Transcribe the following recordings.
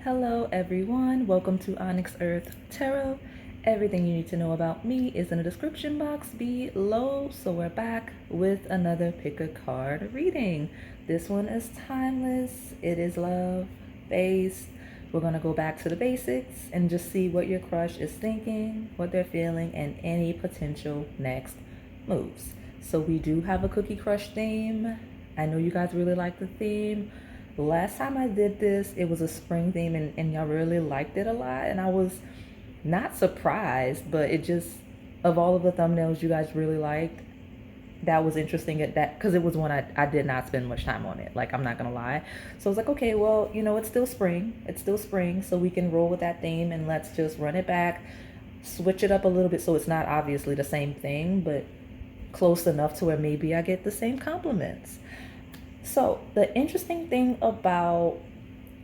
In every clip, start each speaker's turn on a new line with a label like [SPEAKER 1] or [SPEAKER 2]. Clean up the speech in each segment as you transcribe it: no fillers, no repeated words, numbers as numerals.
[SPEAKER 1] Hello everyone, welcome to Onyx Earth Tarot. Everything you need to know about me is in the description box below. So we're back with another pick a card reading. This one is timeless, it is love based. We're going to go back to the basics and just see what your crush is thinking, what they're feeling, and any potential next moves. So we do have a cookie crush theme. I know you guys really like the theme. Last time I did this, it was a spring theme, and y'all really liked it a lot. And I was not surprised, but it just, of all of the thumbnails you guys really liked, that was interesting at that, because it was one I did not spend much time on it. Like, I'm not going to lie. So I was like, okay, well, it's still spring. It's still spring. So we can roll with that theme and let's just run it back, switch it up a little bit so it's not obviously the same thing, but close enough to where maybe I get the same compliments. So the interesting thing about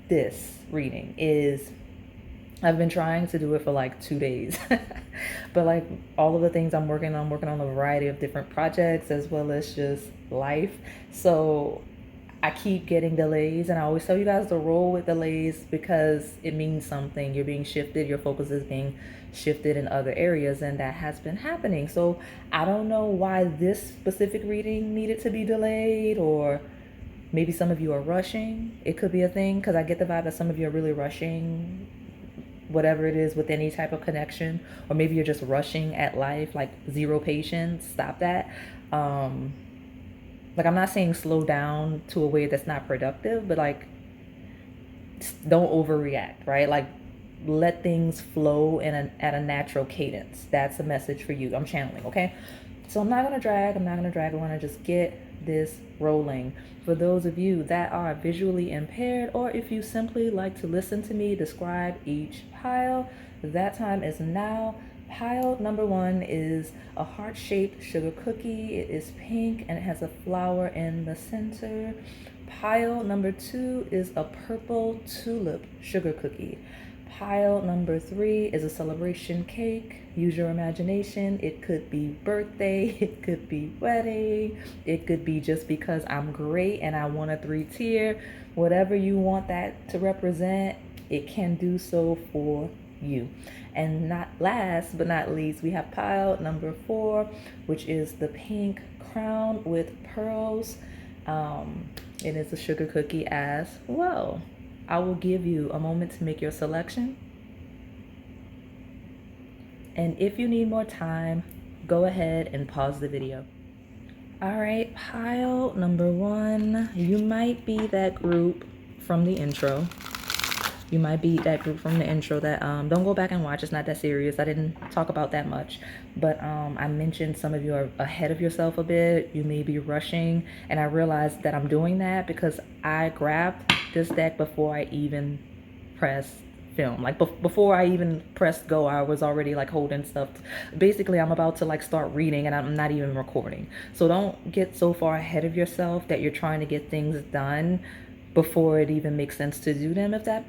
[SPEAKER 1] this reading is I've been trying to do it for like 2 days, but like all of the things I'm working on a variety of different projects as well as just life. So I keep getting delays, and I always tell you guys to roll with delays because it means something. You're being shifted, your focus is being shifted in other areas, and that has been happening. So I don't know why this specific reading needed to be delayed, or maybe some of you are rushing. It could be a thing, because I get the vibe that some of you are really rushing whatever it is with any type of connection, or maybe you're just rushing at life, like zero patience. Stop that. Like, I'm not saying slow down to a way that's not productive, but like, don't overreact, right? Like, let things flow at a natural cadence. That's a message for you. I'm channeling, okay? So I'm not gonna drag. I want to just get this rolling. For those of you that are visually impaired, or if you simply like to listen to me describe each pile, that time is now. Pile number 1 is a heart-shaped sugar cookie. It is pink and it has a flower in the center. Pile number 2 is a purple tulip sugar cookie. Pile number 3 is a celebration cake. Use your imagination. It could be birthday, it could be wedding, it could be just because I'm great and I want a 3-tier. Whatever you want that to represent, it can do so for you. And not last but not least, we have pile number 4, which is the pink crown with pearls. It is a sugar cookie as well. I will give you a moment to make your selection. And if you need more time, go ahead and pause the video. All right, pile number 1. You might be that group from the intro. That don't go back and watch. It's not that serious. I didn't talk about that much, but I mentioned some of you are ahead of yourself a bit. You may be rushing, and I realized that I'm doing that because I grabbed this deck before I even pressed film. Like, before I even pressed go, I was already like holding stuff. Basically, I'm about to like start reading and I'm not even recording. So don't get so far ahead of yourself that you're trying to get things done before it even makes sense to do them. If that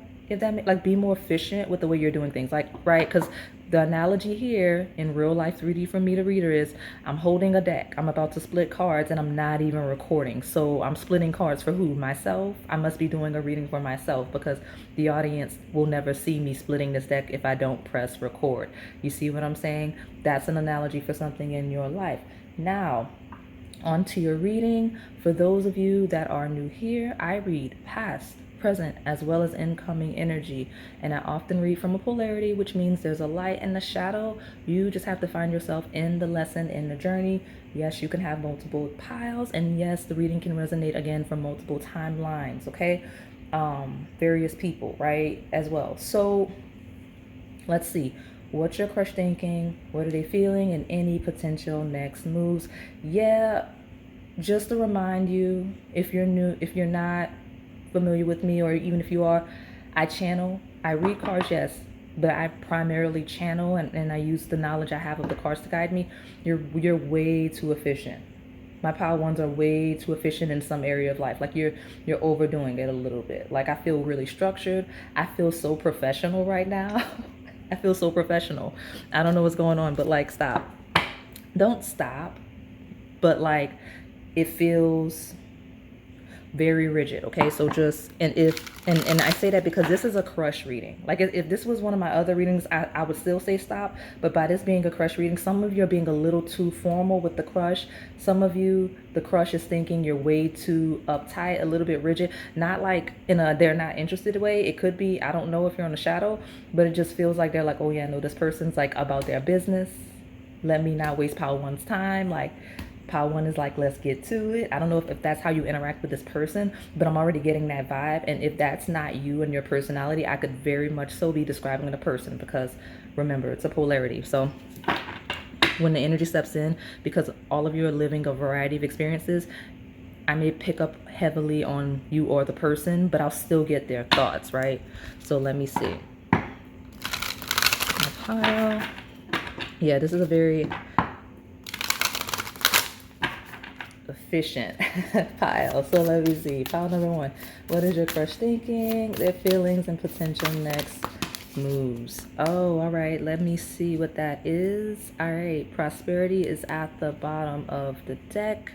[SPEAKER 1] like, be more efficient with the way you're doing things, like, right? Because the analogy here in real life 3D from me to reader is I'm holding a deck, I'm about to split cards, and I'm not even recording. So I'm splitting cards for who? Myself. I must be doing a reading for myself, because the audience will never see me splitting this deck if I don't press record. You see what I'm saying? That's an analogy for something in your life. Now, on to your reading. For those of you that are new here, I read past, present, as well as incoming energy, and I often read from a polarity, which means there's a light and a shadow. You just have to find yourself in the lesson, in the journey. Yes, you can have multiple piles, and yes, the reading can resonate again from multiple timelines, okay? Various people, right, as well. So let's see. What's your crush thinking? What are they feeling? And any potential next moves? Yeah, just to remind you, if you're new, if you're not familiar with me, or even if you are, I read cards, yes, but I primarily channel, and I use the knowledge I have of the cards to guide me. You're way too efficient. My pile 1s are way too efficient in some area of life. Like, you're overdoing it a little bit. Like, I feel really structured. I feel so professional right now. I feel so professional. I don't know what's going on, but like, stop. Don't stop. But like, it feels very rigid. Okay, so just, and I say that because this is a crush reading. Like if this was one of my other readings, I would still say stop, but by this being a crush reading, some of you are being a little too formal with the crush. Some of you, the crush is thinking you're way too uptight, a little bit rigid, not like in a they're not interested way. It could be, I don't know if you're on the shadow, but it just feels like they're like, oh yeah, no, this person's like about their business, let me not waste pile one's time. Like pile one is like, let's get to it. I don't know if that's how you interact with this person, but I'm already getting that vibe. And if that's not you and your personality, I could very much so be describing the person, because remember, it's a polarity. So when the energy steps in, because all of you are living a variety of experiences, I may pick up heavily on you or the person, but I'll still get their thoughts, right? So let me see. Pile. Yeah, this is a very efficient pile. So let me see. Pile number one. What is your crush thinking? Their feelings and potential next moves. Oh, all right. Let me see what that is. All right. Prosperity is at the bottom of the deck.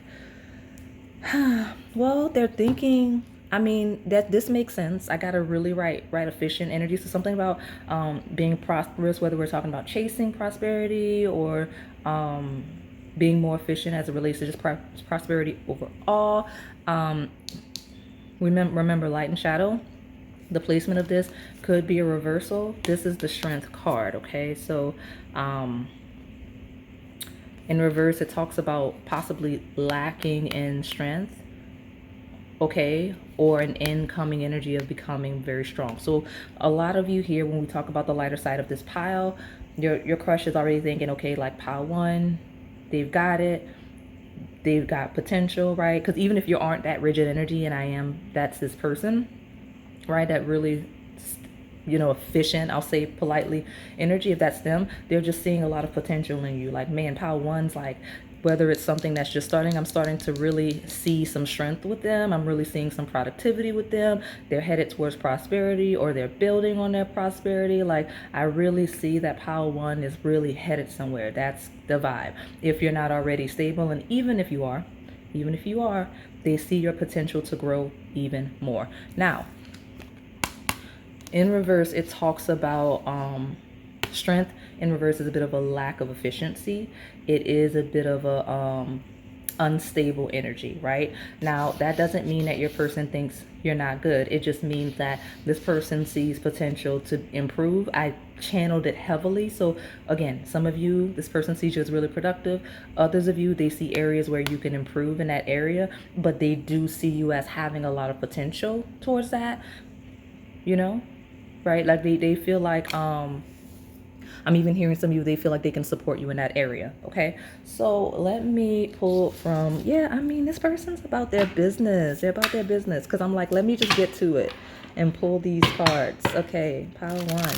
[SPEAKER 1] Well, they're thinking, I mean, that this makes sense. I gotta really write efficient energy. So something about being prosperous, whether we're talking about chasing prosperity or being more efficient as it relates to just prosperity overall. Remember light and shadow. The placement of this could be a reversal. This is the strength card, okay? So in reverse, it talks about possibly lacking in strength, okay, or an incoming energy of becoming very strong. So a lot of you here, when we talk about the lighter side of this pile, your crush is already thinking, okay, like pile one, they've got it, they've got potential, right? Because even if you aren't that rigid energy, and I am, that's this person, right, that really, you know, efficient, I'll say politely, energy, if that's them, they're just seeing a lot of potential in you. Like, man, pile one's like, whether it's something that's just starting, I'm starting to really see some strength with them. I'm really seeing some productivity with them. They're headed towards prosperity, or they're building on their prosperity. Like, I really see that pile one is really headed somewhere. That's the vibe. If you're not already stable, and even if you are, they see your potential to grow even more. Now, in reverse, it talks about strength. In reverse is a bit of a lack of efficiency. It is a bit of a unstable energy, right? Now, that doesn't mean that your person thinks you're not good. It just means that this person sees potential to improve. I channeled it heavily. So again, some of you, this person sees you as really productive. Others of you, they see areas where you can improve in that area, but they do see you as having a lot of potential towards that, you know? Right? Like they feel like I'm even hearing some of you, they feel like they can support you in that area. Okay, so let me pull from, yeah, I mean, this person's about their business. They're about their business, because I'm like, let me just get to it and pull these cards. Okay, pile one.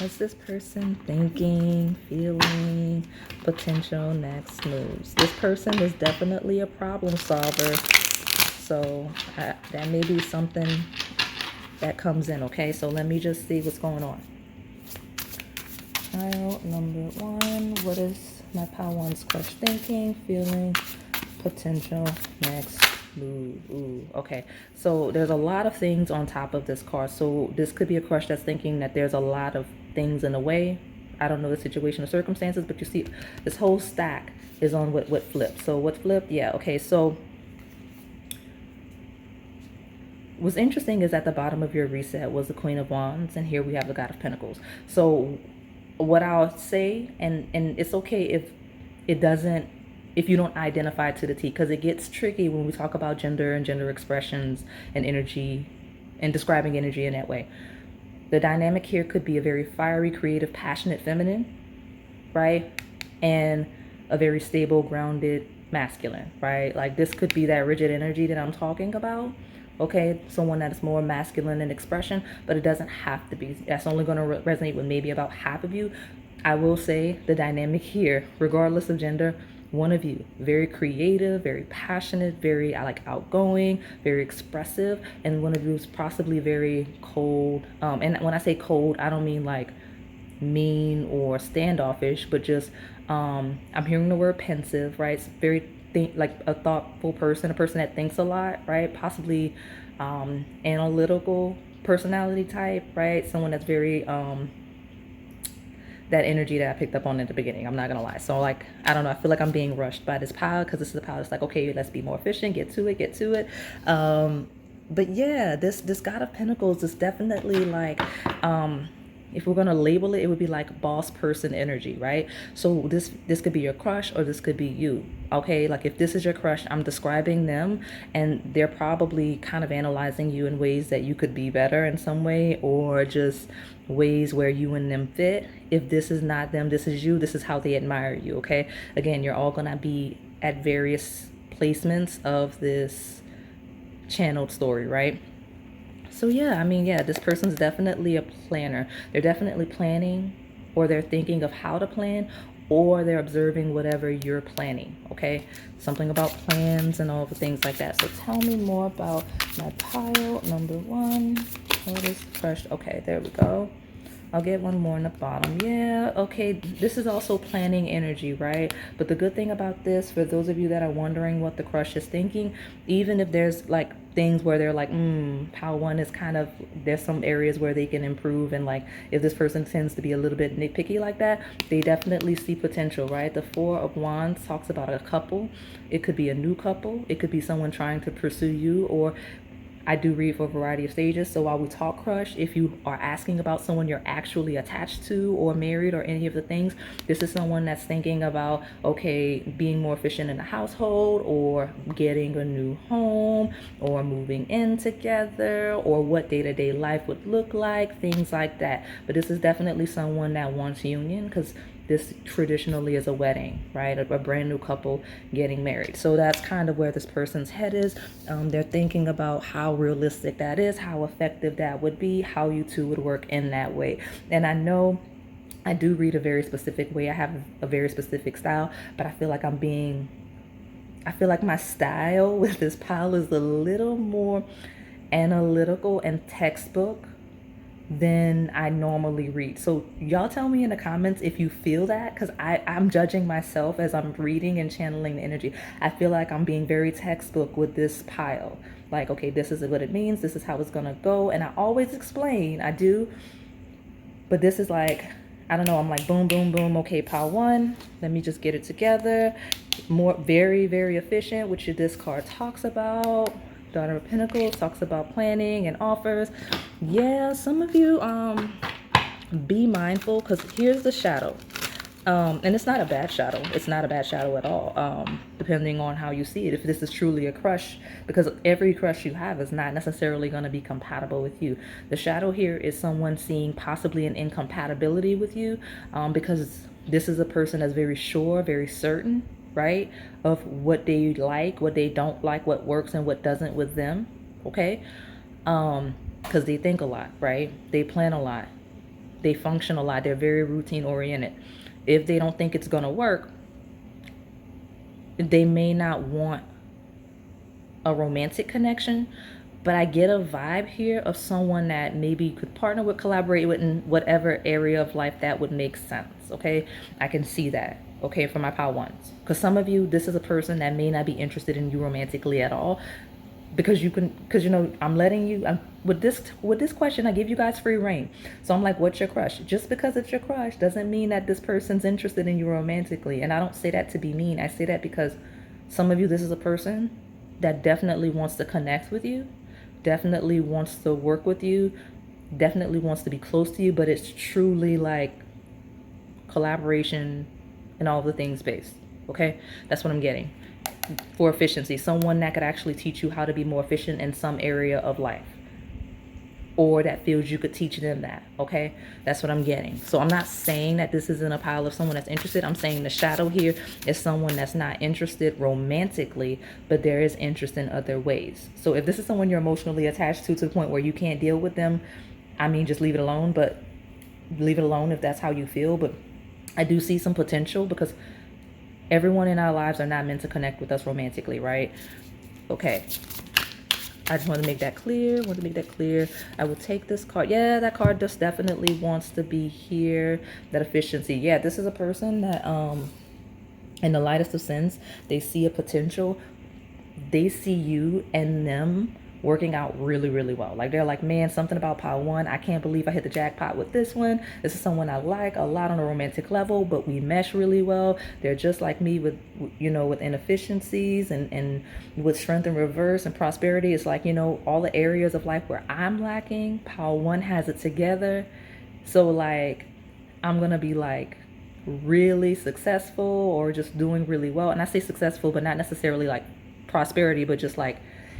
[SPEAKER 1] What's this person thinking, feeling, potential next moves? This person is definitely a problem solver. So that may be something that comes in, okay? So let me just see what's going on. Pile number one. What is my pile one's crush thinking, feeling, potential next move? Ooh, okay. So there's a lot of things on top of this card. So this could be a crush that's thinking that there's a lot of things in the way. I don't know the situation or circumstances, but you see this whole stack is on what flipped. So what flipped? Yeah, okay. So what's interesting is at the bottom of your reset was the Queen of Wands, and here we have the God of Pentacles. So what I'll say, and it's okay if it doesn't, if you don't identify to the T, because it gets tricky when we talk about gender and gender expressions and energy and describing energy in that way. The dynamic here could be a very fiery, creative, passionate feminine, right? And a very stable, grounded masculine, right? Like this could be that rigid energy that I'm talking about. Okay, someone that is more masculine in expression, but it doesn't have to be. That's only going to resonate with maybe about half of you. I will say the dynamic here, regardless of gender, one of you, very creative, very passionate, very like outgoing, very expressive, and one of you is possibly very cold. And when I say cold, I don't mean like mean or standoffish, but just I'm hearing the word pensive, right? It's very think like a thoughtful person, a person that thinks a lot, right? Possibly analytical personality type, right? Someone that's very that energy that I picked up on in the beginning. I'm not gonna lie. So like, I don't know. I feel like I'm being rushed by this pile because this is a pile that's like, okay, let's be more efficient. Get to it. Get to it. But yeah, this God of Pentacles is definitely like, if we're gonna label it, it would be like boss person energy, right? So this could be your crush or this could be you. Okay, like if this is your crush, I'm describing them and they're probably kind of analyzing you in ways that you could be better in some way, or just ways where you and them fit. If this is not them, this is you, this is how they admire you. Okay, again, you're all gonna be at various placements of this channeled story, right? So yeah, I mean, yeah, this person's definitely a planner. They're definitely planning, or they're thinking of how to plan, or they're observing whatever you're planning, okay? Something about plans and all the things like that. So tell me more about my pile number one. What is crushed? Okay, there we go. I'll get one more in the bottom. Yeah, okay, this is also planning energy, right? But the good thing about this, for those of you that are wondering what the crush is thinking, even if there's like things where they're like, pile one is kind of, there's some areas where they can improve, and like if this person tends to be a little bit nitpicky like that, they definitely see potential, right? The Four of Wands talks about a couple. It could be a new couple. It could be someone trying to pursue you, or I do read for a variety of stages. So while we talk crush, if you are asking about someone you're actually attached to or married or any of the things, this is someone that's thinking about, okay, being more efficient in the household, or getting a new home, or moving in together, or what day-to-day life would look like, things like that. But this is definitely someone that wants union, because this traditionally is a wedding, right? A brand new couple getting married. So that's kind of where this person's head is. They're thinking about how realistic that is, how effective that would be, how you two would work in that way. And I know I do read a very specific way. I have a very specific style, but I feel like I feel like my style with this pile is a little more analytical and textbook than I normally read. So y'all tell me in the comments if you feel that, because I'm judging myself as I'm reading and channeling the energy. I feel like I'm being very textbook with this pile. Like, okay, this is what it means. This is how it's going to go. And I always explain, I do. But this is like, I don't know, I'm like, boom, boom, boom. Okay, pile one. Let me just get it together. More, very, very efficient, which this card talks about. Daughter of Pentacles talks about planning and offers. Yeah, some of you be mindful, because here's the shadow. And it's not a bad shadow. It's not a bad shadow at all, depending on how you see it. If this is truly a crush, because every crush you have is not necessarily going to be compatible with you. The shadow here is someone seeing possibly an incompatibility with you, because this is a person that's very sure, very certain, right, of what they like, what they don't like, what works and what doesn't with them, okay? Because they think a lot, right? They plan a lot. They function a lot. They're very routine oriented. If they don't think it's gonna work, they may not want a romantic connection, but I get a vibe here of someone that maybe could partner with, collaborate with in whatever area of life that would make sense, okay? I can see that, okay, for my pile ones. Because some of you, this is a person that may not be interested in you romantically at all, because you can, because you know, I'm letting you, with this question, I give you guys free reign. So I'm like, what's your crush? Just because it's your crush doesn't mean that this person's interested in you romantically. And I don't say that to be mean. I say that because some of you, this is a person that definitely wants to connect with you, definitely wants to work with you, definitely wants to be close to you, but it's truly like collaboration and all the things based, okay? That's what I'm getting. For efficiency, someone that could actually teach you how to be more efficient in some area of life, or that feels you could teach them that, okay? That's what I'm getting. So I'm not saying that this isn't a pile of someone that's interested. I'm saying the shadow here is someone that's not interested romantically, but there is interest in other ways. So if this is someone you're emotionally attached to the point where you can't deal with them, I mean, just leave it alone. But leave it alone if that's how you feel. But I do see some potential, because everyone in our lives are not meant to connect with us romantically, right? Okay. I just want to make that clear. I will take this card. Yeah, that card just definitely wants to be here. That efficiency. Yeah, this is a person that In the lightest of sins, they see a potential. They see you and them working out really, really well. Like they're like, man, something about pile one. I can't believe I hit the jackpot with this one. This is someone I like a lot on a romantic level, but we mesh really well. They're just like me with, with inefficiencies and with strength and reverse and prosperity. It's like, all the areas of life where I'm lacking, pile one has it together. So like, I'm going to be like really successful or just doing really well. And I say successful, but not necessarily like prosperity, but just like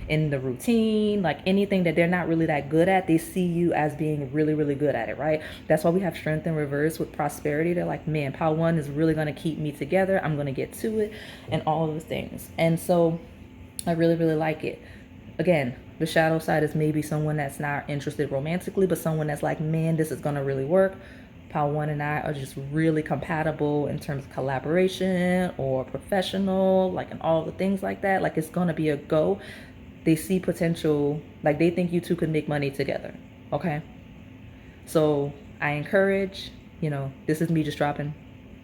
[SPEAKER 1] in the routine, like anything that they're not really that good at, they see you as being really, really good at it, right? That's why we have strength in reverse with prosperity. They're like, man, pile one is really going to keep me together. I'm going to get to it and all of those things. And so I really, really like it. Again, the shadow side is maybe someone that's not interested romantically, but someone that's like, man, this is going to really work. Pile one and I are just really compatible in terms of collaboration or professional, like, and all the things like that. Like, it's going to be a go. They see potential, like they think you two could make money together. Okay. So I encourage, this is me just dropping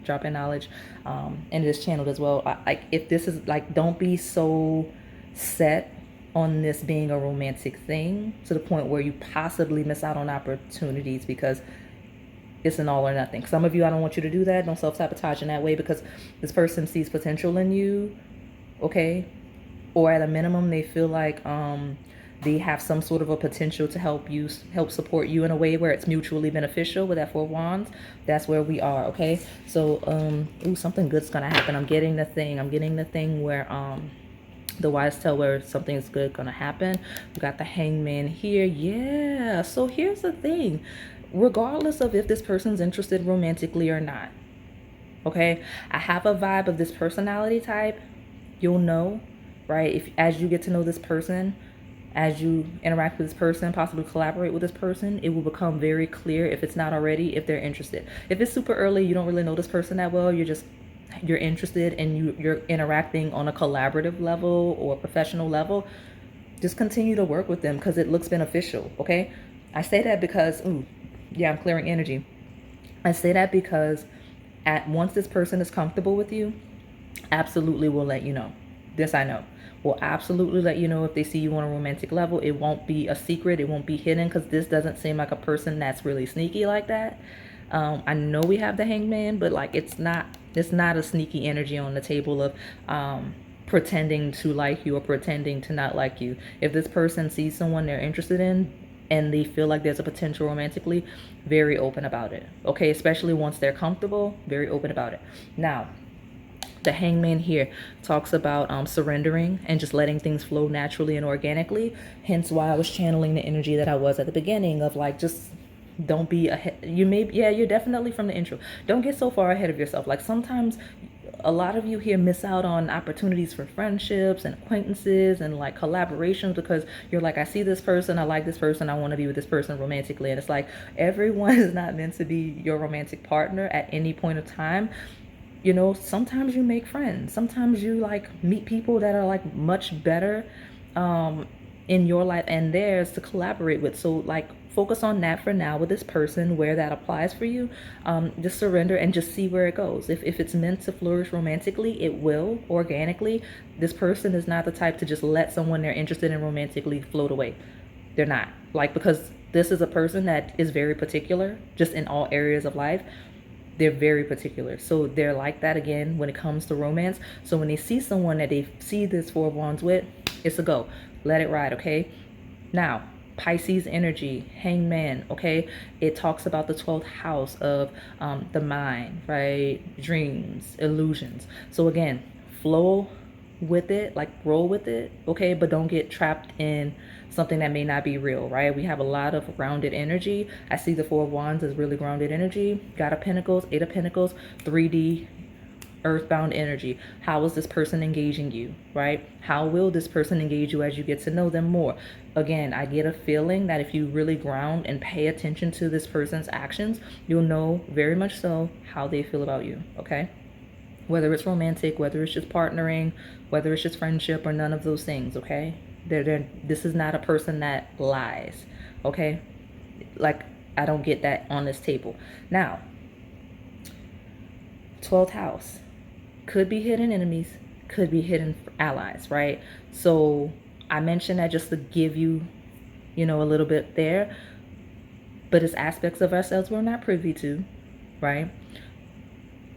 [SPEAKER 1] knowledge, and it is channeled as well. Like, if this is like, don't be so set on this being a romantic thing to the point where you possibly miss out on opportunities because it's an all or nothing. Some of you, I don't want you to do that. Don't self-sabotage in that way because this person sees potential in you, okay? Or at a minimum, they feel like they have some sort of a potential to help support you in a way where it's mutually beneficial with that Four of Wands. That's where we are, okay? So, something good's gonna happen. I'm getting the thing where the wise tell where something's good gonna happen. We got the Hangman here. Yeah, so here's the thing. Regardless of if this person's interested romantically or not, okay, I have a vibe of this personality type. You'll know, right? If as you get to know this person, as you interact with this person, possibly collaborate with this person, it will become very clear, if it's not already, if they're interested. If it's super early, you don't really know this person that well, you're interested and you're interacting on a collaborative level or professional level, just continue to work with them because it looks beneficial, okay? I say that because, I'm clearing energy. I say that because once this person is comfortable with you, absolutely will let you know. This I know. Will absolutely let you know if they see you on a romantic level. It won't be a secret. It won't be hidden because this doesn't seem like a person that's really sneaky like that. I know we have the Hangman, but like it's not a sneaky energy on the table of pretending to like you or pretending to not like you. If this person sees someone they're interested in and they feel like there's a potential romantically, very open about it. Okay, especially once they're comfortable, very open about it. Now, the Hangman here talks about surrendering and just letting things flow naturally and organically. Hence why I was channeling the energy that I was at the beginning of like, just don't be ahead. You're definitely from the intro. Don't get so far ahead of yourself. Like sometimes a lot of you here miss out on opportunities for friendships and acquaintances and like collaborations because you're like, I see this person, I like this person, I want to be with this person romantically. And it's like, everyone is not meant to be your romantic partner at any point of time. Sometimes you make friends. Sometimes you like meet people that are like much better in your life and theirs to collaborate with. So like focus on that for now with this person where that applies for you. Just surrender and just see where it goes. If it's meant to flourish romantically, it will organically. This person is not the type to just let someone they're interested in romantically float away. They're not. Like, because this is a person that is very particular just in all areas of life. They're very particular. So they're like that again when it comes to romance. So when they see someone that they see this Four of Wands with, it's a go. Let it ride, okay? Now, Pisces energy, Hangman, okay? It talks about the 12th house of the mind, right? Dreams, illusions. So again, flow with it, like roll with it, okay? But don't get trapped in something that may not be real, right? We have a lot of grounded energy. I see the Four of Wands as really grounded energy. God of Pentacles, Eight of Pentacles, 3D earthbound energy. How is this person engaging you, right? How will this person engage you as you get to know them more? Again, I get a feeling that if you really ground and pay attention to this person's actions, you'll know very much so how they feel about you, okay? Whether it's romantic, whether it's just partnering, whether it's just friendship or none of those things, okay? This is not a person that lies, okay? Like, I don't get that on this table. Now, 12th house. Could be hidden enemies, could be hidden allies, right? So I mentioned that just to give you, a little bit there, but it's aspects of ourselves we're not privy to, right?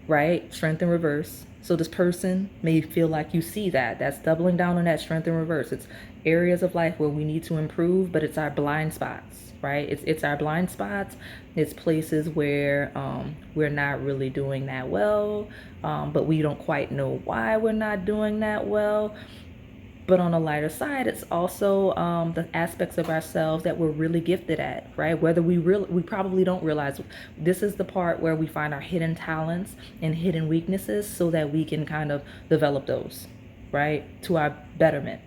[SPEAKER 1] Right? Strength in reverse. So this person may feel like you see that. That's doubling down on that strength in reverse. It's areas of life where we need to improve, but it's our blind spots, right? It's our blind spots. It's places where we're not really doing that well, but we don't quite know why we're not doing that well. But on a lighter side, it's also the aspects of ourselves that we're really gifted at, right? Whether we probably don't realize this is the part where we find our hidden talents and hidden weaknesses so that we can kind of develop those, right? To our betterment.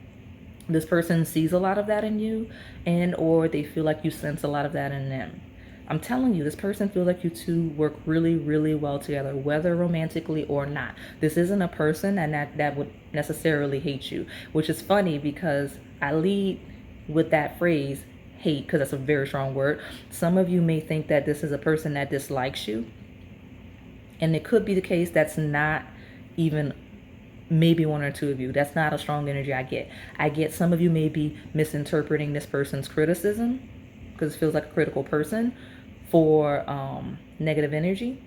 [SPEAKER 1] This person sees a lot of that in you, and or they feel like you sense a lot of that in them. I'm telling you, this person feels like you two work really, really well together, whether romantically or not. This isn't a person that would necessarily hate you, which is funny because I lead with that phrase, hate, because that's a very strong word. Some of you may think that this is a person that dislikes you, and it could be the case. That's not even maybe one or two of you. That's not a strong energy I get some of you may be misinterpreting this person's criticism because it feels like a critical person for negative energy,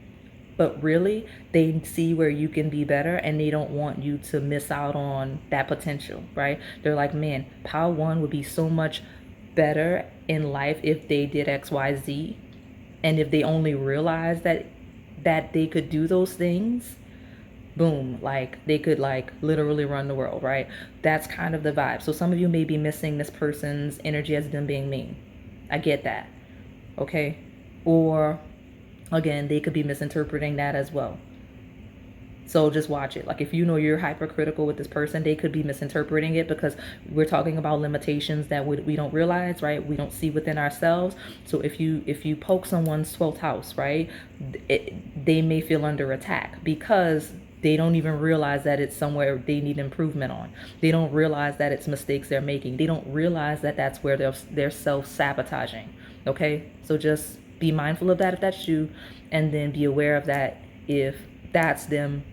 [SPEAKER 1] but really they see where you can be better and they don't want you to miss out on that potential, right? They're like, man, Pile One would be so much better in life if they did XYZ, and if they only realized that they could do those things, boom, like they could like literally run the world, right? That's kind of the vibe. So some of you may be missing this person's energy as them being mean. I get that. Okay? Or again, they could be misinterpreting that as well. So just watch it. Like if you know you're hypercritical with this person, they could be misinterpreting it because we're talking about limitations that we don't realize, right? We don't see within ourselves. So if you poke someone's 12th house, right, they may feel under attack because they don't even realize that it's somewhere they need improvement on. They don't realize that it's mistakes they're making. They don't realize that that's where they're self-sabotaging. Okay? So just be mindful of that if that's you, and then be aware of that if that's them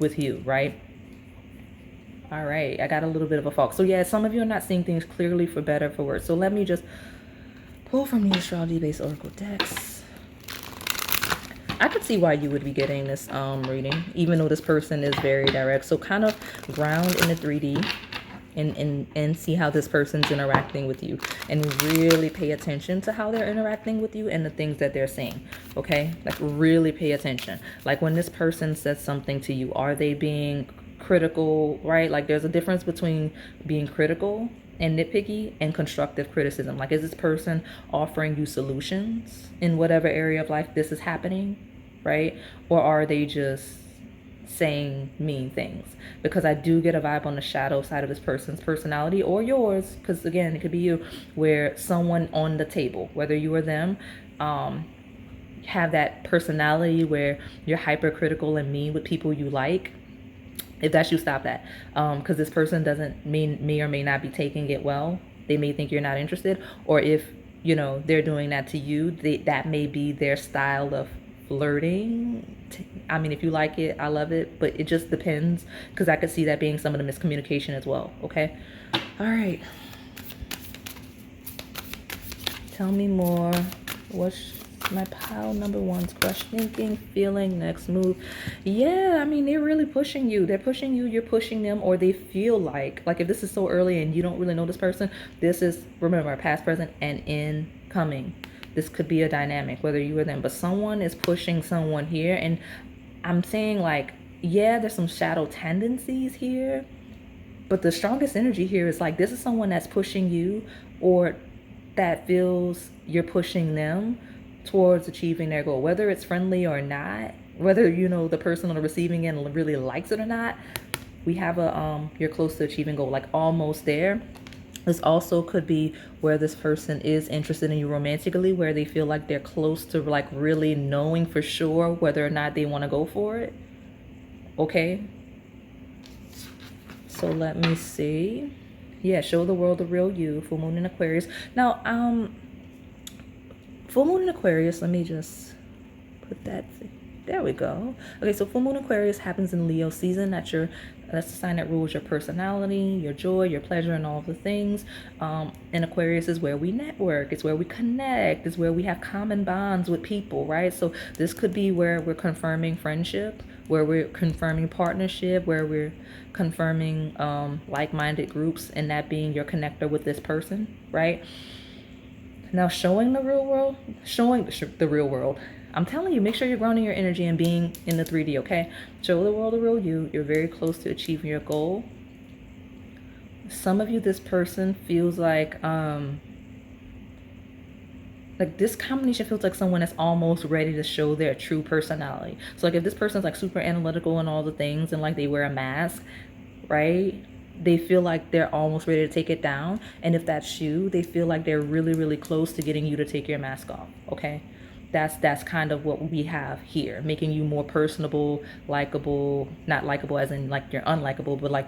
[SPEAKER 1] with you, right? All right, I got a little bit of a fog. So yeah, some of you are not seeing things clearly for better, for worse. So let me just pull from the astrology-based oracle decks. I could see why you would be getting this reading, even though this person is very direct. So kind of ground in the 3D and see how this person's interacting with you, and really pay attention to how they're interacting with you and the things that they're saying. Okay, like really pay attention. Like when this person says something to you, are they being critical, right? Like there's a difference between being critical and nitpicky and constructive criticism. Like, is this person offering you solutions in whatever area of life this is happening, right? Or are they just saying mean things? Because I do get a vibe on the shadow side of this person's personality, or yours, because again, it could be you, where someone on the table, whether you or them, have that personality where you're hypercritical and mean with people you like. If that's you, stop that. Because this person may or may not be taking it well. They may think you're not interested, or if they're doing that to you, that may be their style of flirting. I mean, if you like it, I love it, but it just depends, because I could see that being some of the miscommunication as well. Okay, all right, tell me more. What's my pile number one's crush thinking, feeling, next move? Yeah, I mean, they're really pushing you. They're pushing you, you're pushing them, or they feel like if this is so early and you don't really know this person, this is, remember, past, present, and incoming. This could be a dynamic, whether you or them, but someone is pushing someone here. And I'm saying, like, yeah, there's some shadow tendencies here, but the strongest energy here is like, this is someone that's pushing you, or that feels you're pushing them towards achieving their goal, whether it's friendly or not, whether the person on the receiving end really likes it or not. We have a you're close to achieving goal, like almost there. This also could be where this person is interested in you romantically, where they feel like they're close to like really knowing for sure whether or not they want to go for it. Okay, so let me see. Yeah, show the world the real you. Full moon in Aquarius. Now, full moon in Aquarius, let me just put that There we go. Okay, so full moon Aquarius happens in Leo season. That's the sign that rules your personality, your joy, your pleasure, and all of the things. And Aquarius is where we network. It's where we connect. It's where we have common bonds with people, right? So this could be where we're confirming friendship, where we're confirming partnership, where we're confirming like-minded groups, and that being your connector with this person, right? Now, showing the real world. I'm telling you, make sure you're grounding your energy and being in the 3D, okay? Show the world the real you. You're very close to achieving your goal. Some of you, this person feels like this combination feels like someone that's almost ready to show their true personality. So like if this person's like super analytical and all the things and like they wear a mask, right? They feel like they're almost ready to take it down. And if that's you, they feel like they're really, really close to getting you to take your mask off, okay? That's kind of what we have here, making you more personable, likable, not likable as in like you're unlikable, but like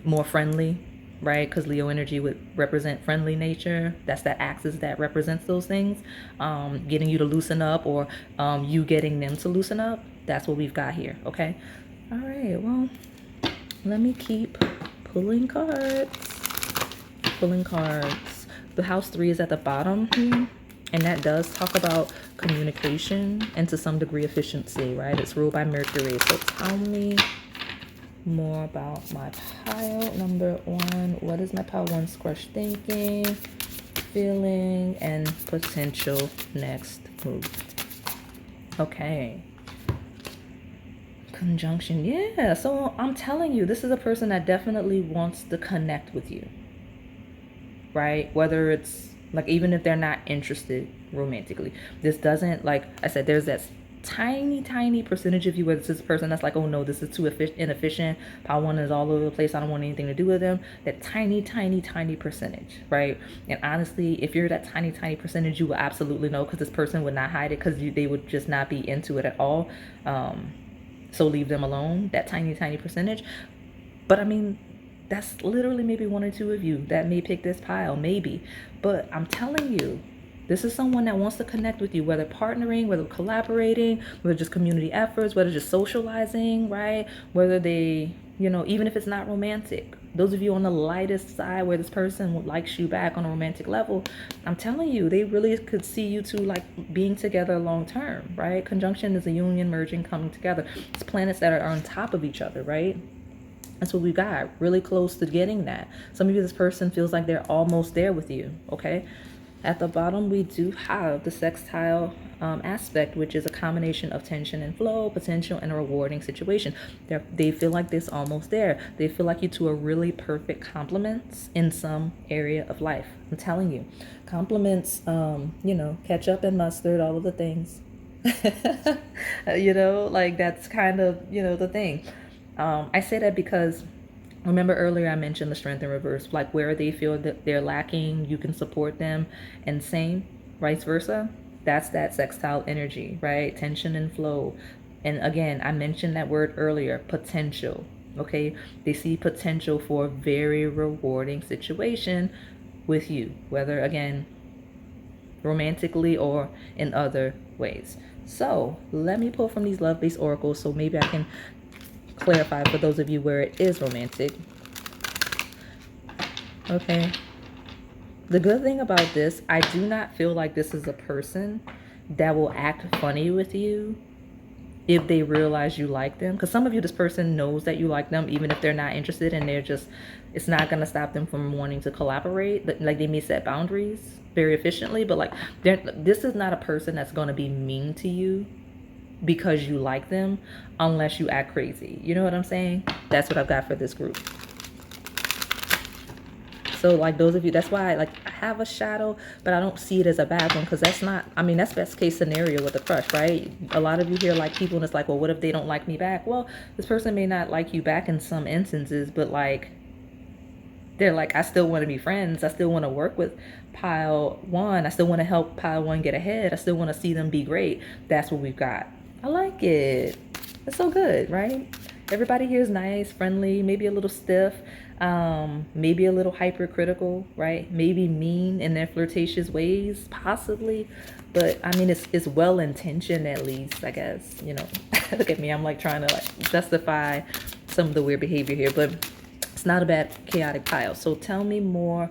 [SPEAKER 1] more friendly, right? Because Leo energy would represent friendly nature. That's that axis that represents those things. Getting you to loosen up, or you getting them to loosen up. That's what we've got here, okay? All right, well, let me keep pulling cards. The house 3 is at the bottom here, and that does talk about communication and to some degree efficiency, right? It's ruled by Mercury. So tell me more about my pile number 1. What is my pile 1's crush thinking, feeling, and potential next move? Okay. Conjunction. Yeah, so I'm telling you, this is a person that definitely wants to connect with you, right? Whether it's like, even if they're not interested romantically, this doesn't, like I said, there's that tiny percentage of you where this is a person that's like, oh no, this is too inefficient, pile 1 is all over the place, I don't want anything to do with them. That tiny percentage, right? And honestly, if you're that tiny percentage, you will absolutely know, because this person would not hide it, because they would just not be into it at all. So leave them alone, that tiny percentage. But I mean, that's literally maybe 1 or 2 of you that may pick this pile, maybe. But I'm telling you, this is someone that wants to connect with you, whether partnering, whether collaborating, whether just community efforts, whether just socializing, right? Whether they, even if it's not romantic. Those of you on the lightest side where this person likes you back on a romantic level, I'm telling you, they really could see you two like being together long term, right? Conjunction is a union, merging, coming together. It's planets that are on top of each other, right? That's what we got, really close to getting that. Some of you, this person feels like they're almost there with you, okay? At the bottom, we do have the sextile aspect, which is a combination of tension and flow, potential, and a rewarding situation. They feel like this almost there. They feel like you two are really perfect complements in some area of life. I'm telling you, compliments, ketchup and mustard, all of the things. Like that's kind of, the thing. I say that because remember earlier I mentioned the strength in reverse, like where they feel that they're lacking, you can support them, and same, vice versa. That's that sextile energy, right? Tension and flow. And again, I mentioned that word earlier, potential, okay? They see potential for a very rewarding situation with you, whether, again, romantically or in other ways. So let me pull from these love-based oracles so maybe I can clarify for those of you where it is romantic. Okay. The good thing about this, I do not feel like this is a person that will act funny with you if they realize you like them. Because some of you, this person knows that you like them, even if they're not interested, and it's not going to stop them from wanting to collaborate. Like they may set boundaries very efficiently, but like this is not a person that's going to be mean to you because you like them unless you act crazy. You know what I'm saying? That's what I've got for this group. So like those of you, that's why I have a shadow, but I don't see it as a bad one, because that's best case scenario with a crush, right? A lot of you here like people and it's like, well, what if they don't like me back? Well, this person may not like you back in some instances, but like they're like, I still want to be friends. I still want to work with pile 1. I still want to help pile 1 get ahead. I still want to see them be great. That's what we've got. I like it. It's so good, right? Everybody here is nice, friendly, maybe a little stiff. Maybe a little hypercritical, right? Maybe mean in their flirtatious ways, possibly. But I mean, it's well intentioned at least, I guess. You know, look at me. I'm like trying to like justify some of the weird behavior here, but it's not a bad chaotic pile. So tell me more.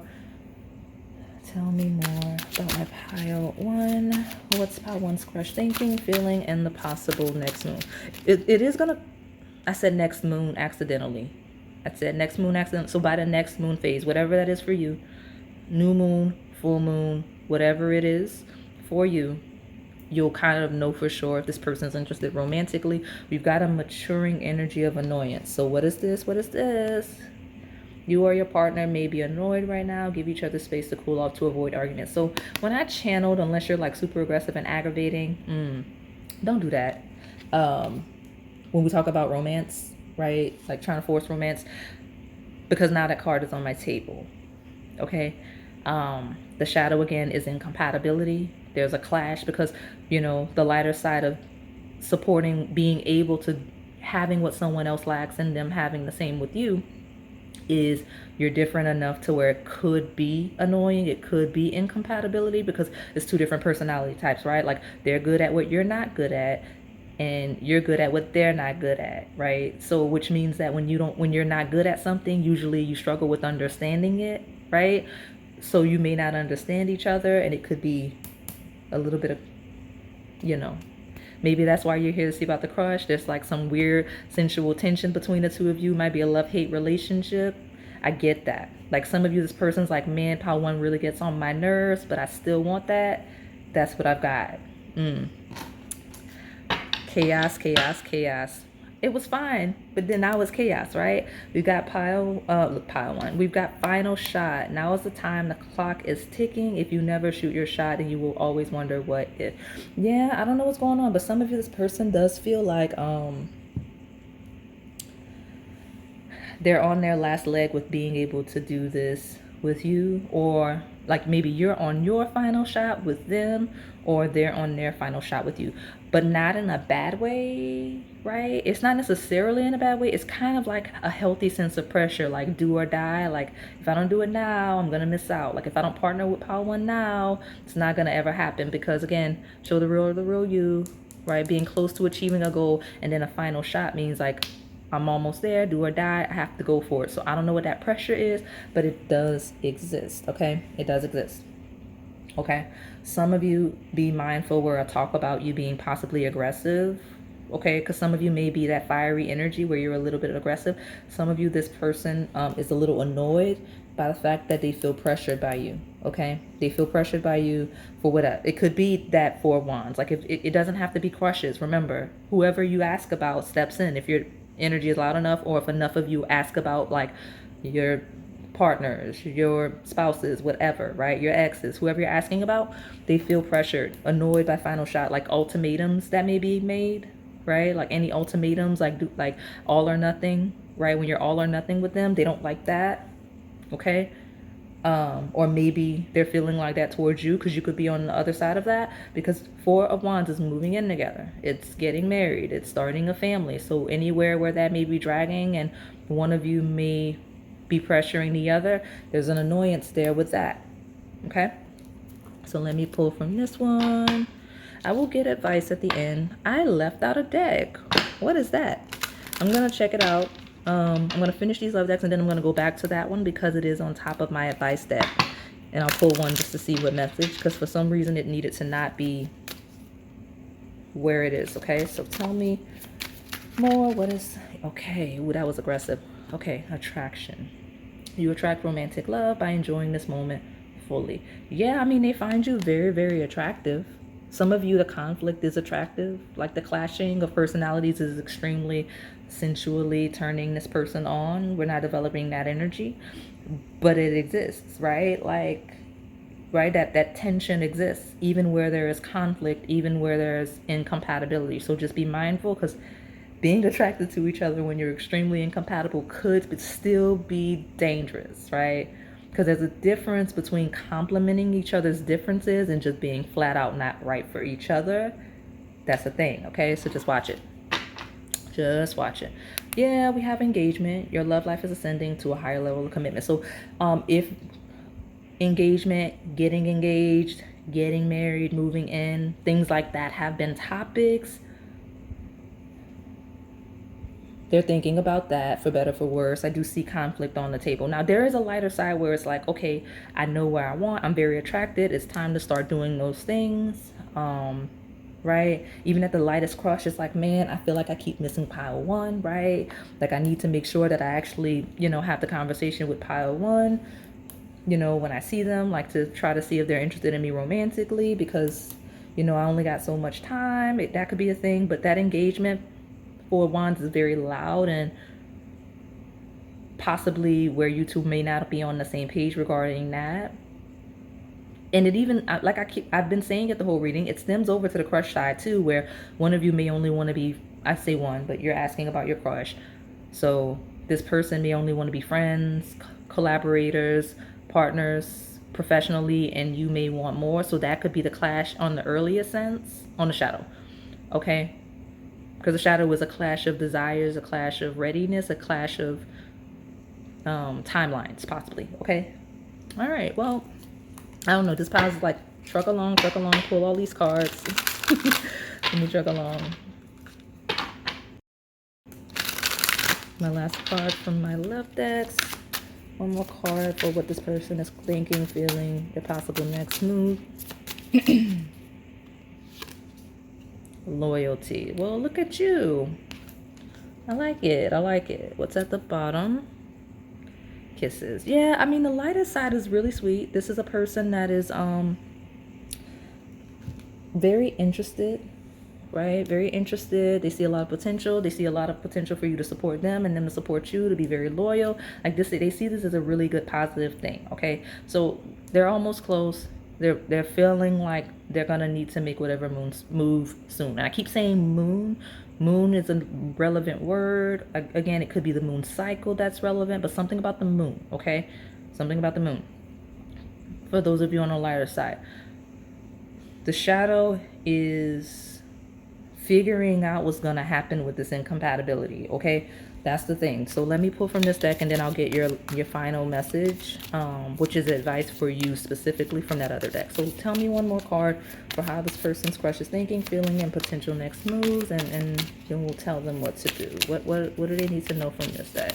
[SPEAKER 1] Tell me more about my pile one. What's pile one's crush thinking, feeling, and the possible next moon? It is gonna. I said next moon accidentally. I said next moon accident. So by the next moon phase, whatever that is for you, new moon, full moon, whatever it is for you, you'll kind of know for sure if this person's interested romantically. We've got a maturing energy of annoyance. So what is this? What is this? You or your partner may be annoyed right now. Give each other space to cool off to avoid arguments. So when I channeled, unless you're like super aggressive and aggravating, don't do that. When we talk about romance, right? Like trying to force romance, because now that card is on my table. Okay. The shadow again is incompatibility. There's a clash because, you know, the lighter side of supporting, being able to having what someone else lacks and them having the same with you is you're different enough to where it could be annoying. It could be incompatibility because it's two different personality types, right? Like they're good at what you're not good at and you're good at what they're not good at, right? So which means that when you're not good at something, usually you struggle with understanding it, right? So you may not understand each other and it could be a little bit of, you know, maybe that's why you're here to see about the crush. There's like some weird sensual tension between the two of you. Might be a love-hate relationship. I get that. Like some of you, this person's like, man, pile one really gets on my nerves, but I still want that. That's what I've got. Chaos, chaos, chaos. It was fine, but then now it's chaos, right? We've got pile one. We've got final shot. Now is the time. The clock is ticking. If you never shoot your shot, then you will always wonder what if. Yeah, I don't know what's going on, but some of you, this person does feel like they're on their last leg with being able to do this with you, or like maybe you're on your final shot with them or they're on their final shot with you, but not in a bad way, right? It's not necessarily in a bad way. It's kind of like a healthy sense of pressure, like do or die. Like if I don't do it now, I'm gonna miss out. Like if I don't partner with pile one now, it's not gonna ever happen, because again, show the real you, right? Being close to achieving a goal, and then a final shot means like I'm almost there, do or die, I have to go for it. So I don't know what that pressure is, but it does exist, okay? It does exist, okay? Some of you, be mindful where I talk about you being possibly aggressive, okay? Because some of you may be that fiery energy where you're a little bit aggressive. Some of you, this person is a little annoyed by the fact that they feel pressured by you, okay? They feel pressured by you for whatever. It could be that Four of Wands. Like if it doesn't have to be crushes. Remember, whoever you ask about steps in. If your energy is loud enough, or if enough of you ask about like your partners, your spouses, whatever, right? Your exes, whoever you're asking about, they feel pressured, annoyed by final shot, like ultimatums that may be made, right? Like any ultimatums, like all or nothing, right? When you're all or nothing with them, they don't like that, okay? Or maybe they're feeling like that towards you because you could be on the other side of that, because Four of Wands is moving in together. It's getting married. It's starting a family. So anywhere where that may be dragging and one of you may be pressuring the other, there's an annoyance there with that, okay? So let me pull from this one. I will get advice at the end. I left out a deck. What is that? I'm going to check it out. I'm going to finish these love decks and then I'm going to go back to that one because it is on top of my advice deck. And I'll pull one just to see what message, because for some reason it needed to not be where it is. Okay, so tell me more. What is, okay, ooh, that was aggressive. Okay, attraction. You attract romantic love by enjoying this moment fully. Yeah, I mean, they find you very, very attractive. Some of you, the conflict is attractive. Like the clashing of personalities is extremely sensually turning this person on. We're not developing that energy, but it exists, right? Like, right, that tension exists even where there is conflict, even where there's incompatibility. So just be mindful, because being attracted to each other when you're extremely incompatible could still be dangerous, right? Because there's a difference between complementing each other's differences and just being flat out not right for each other. That's the thing, okay? So just watch it. Just watch it. Yeah, we have engagement. Your love life is ascending to a higher level of commitment. So, if engagement, getting engaged, getting married, moving in, things like that have been topics, they're thinking about that for better, for worse. I do see conflict on the table. Now, there is a lighter side where it's like, okay, I know where I want. I'm very attracted. It's time to start doing those things. Right? Even at the lightest crush, it's like, man, I feel like I keep missing pile one, right? Like I need to make sure that I actually, have the conversation with pile one, when I see them, like to try to see if they're interested in me romantically because, I only got so much time. That could be a thing, but that engagement for wands is very loud and possibly where you two may not be on the same page regarding that. And it even, like I've been saying it the whole reading, it stems over to the crush side too, where one of you may only want to be, I say one, but you're asking about your crush. So this person may only want to be friends, collaborators, partners, professionally, and you may want more. So that could be the clash on the earliest sense, on the shadow. Okay? Because the shadow is a clash of desires, a clash of readiness, a clash of timelines, possibly. Okay? All right. Well, I don't know. This pile's like truck along, pull all these cards. Let me truck along. My last card from my love decks. One more card for what this person is thinking, feeling, their possible next move. Loyalty. Well, look at you. I like it. I like it. What's at the bottom? Kisses. Yeah, I mean, the lighter side is really sweet. This is a person that is very interested, right? Very interested. They see a lot of potential. They see a lot of potential for you to support them and them to support you, to be very loyal. Like this, they see this as a really good positive thing, okay? So they're almost close. They're feeling like they're gonna need to make whatever move soon. And I keep saying moon. Moon is a relevant word. Again, it could be the moon cycle that's relevant, but something about the moon, okay? Something about the moon. For those of you on the lighter side, the shadow is figuring out what's going to happen with this incompatibility, okay? That's the thing. So let me pull from this deck and then I'll get your final message, which is advice for you specifically from that other deck. So tell me one more card for how this person's crush is thinking, feeling, and potential next moves, and then we'll tell them what to do. What do they need to know from this deck?